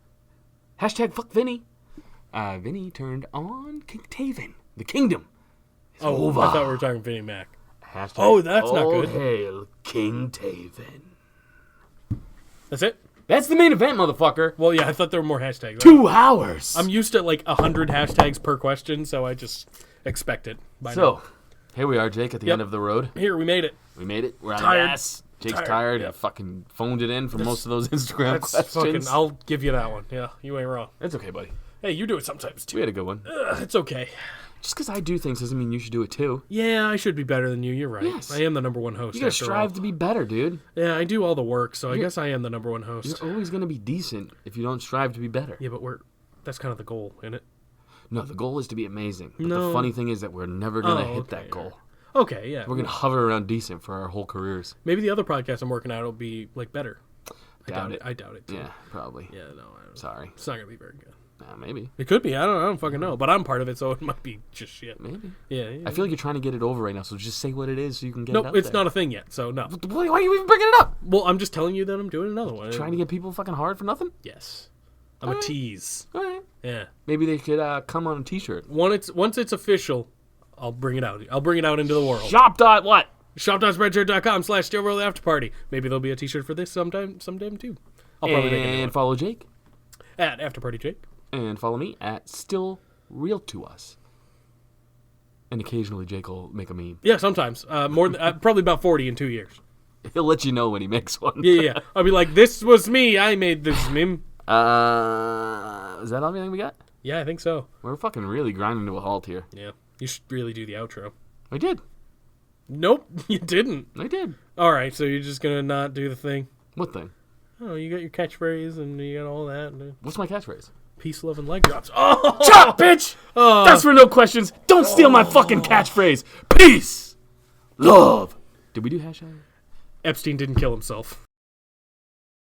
Hashtag fuck Vinny. Vinny turned on King Taven. The kingdom is over. I thought we were talking Vinnie Mac. Hashtag Oh, that's not all good. hail King Taven. That's it? That's the main event, motherfucker. Well, yeah, I thought there were more hashtags. 2 hours. I'm used to like 100 hashtags per question, so I just expect it. By now. So, here we are, Jake, at the Yep. end of the road. Here, we made it. We made it. We're on Tired. the ass. Jake's Tired. tired. Yep. He fucking phoned it in for most of those Instagram That's questions. fucking. I'll give you that one. Yeah, you ain't wrong. It's okay, buddy. Hey, you do it sometimes We too. had a good one. It's okay. Just because I do things doesn't mean you should do it too. Yeah, I should be better than you. You're right. Yes. I am the number one host. You gotta after strive all. to be better, dude. Yeah, I do all the work, so I guess I am the number one host. You're always gonna be decent if you don't strive to be better. Yeah, but that's kind of the goal, isn't it? No, the goal is to be amazing. But No. the funny thing is that we're never gonna Oh, hit okay, that goal. Okay, yeah. We're gonna hover around decent for our whole careers. Maybe the other podcast I'm working out will be like better. I Doubt it. I doubt it. Too. Yeah, probably. Yeah, no, I don't. Sorry. It's not gonna be very good. Maybe. It could be. I don't fucking know. But I'm part of it, so it might be just shit. Maybe. Yeah. I feel like you're trying to get it over right now, so just say what it is so you can get it Nope, out it's there. not a thing yet, so no. Why are you even bringing it up? Well, I'm just telling you that I'm doing another one. Trying to get people fucking hard for nothing? Yes. I'm a tease. All right. Yeah. Maybe they could come on a t-shirt. Once it's official, I'll bring it out. I'll bring it out into the world. Shop dot what? Shop.spreadshirt.com/SteelWorld After Party. Maybe there'll be a t-shirt for this sometime too. I'll probably make a new And one. follow Jake. At After Party Jake. And follow me at Still Real to Us. And occasionally Jake will make a meme. Yeah, sometimes. More than, probably about 40 in 2 years. He'll let you know when he makes one. Yeah. I'll be like, this was me. I made this meme. Is that everything we got? Yeah, I think so. We're fucking really grinding to a halt here. Yeah. You should really do the outro. I did. Nope, you didn't. I did. All right, so you're just going to not do the thing? What thing? Oh, you got your catchphrase and you got all that. And, What's my catchphrase? peace, love, and leg drops. Oh! Chop, bitch! That's for no questions. Don't steal my fucking catchphrase. Peace! Love. Did we do hashtag? Epstein didn't kill himself.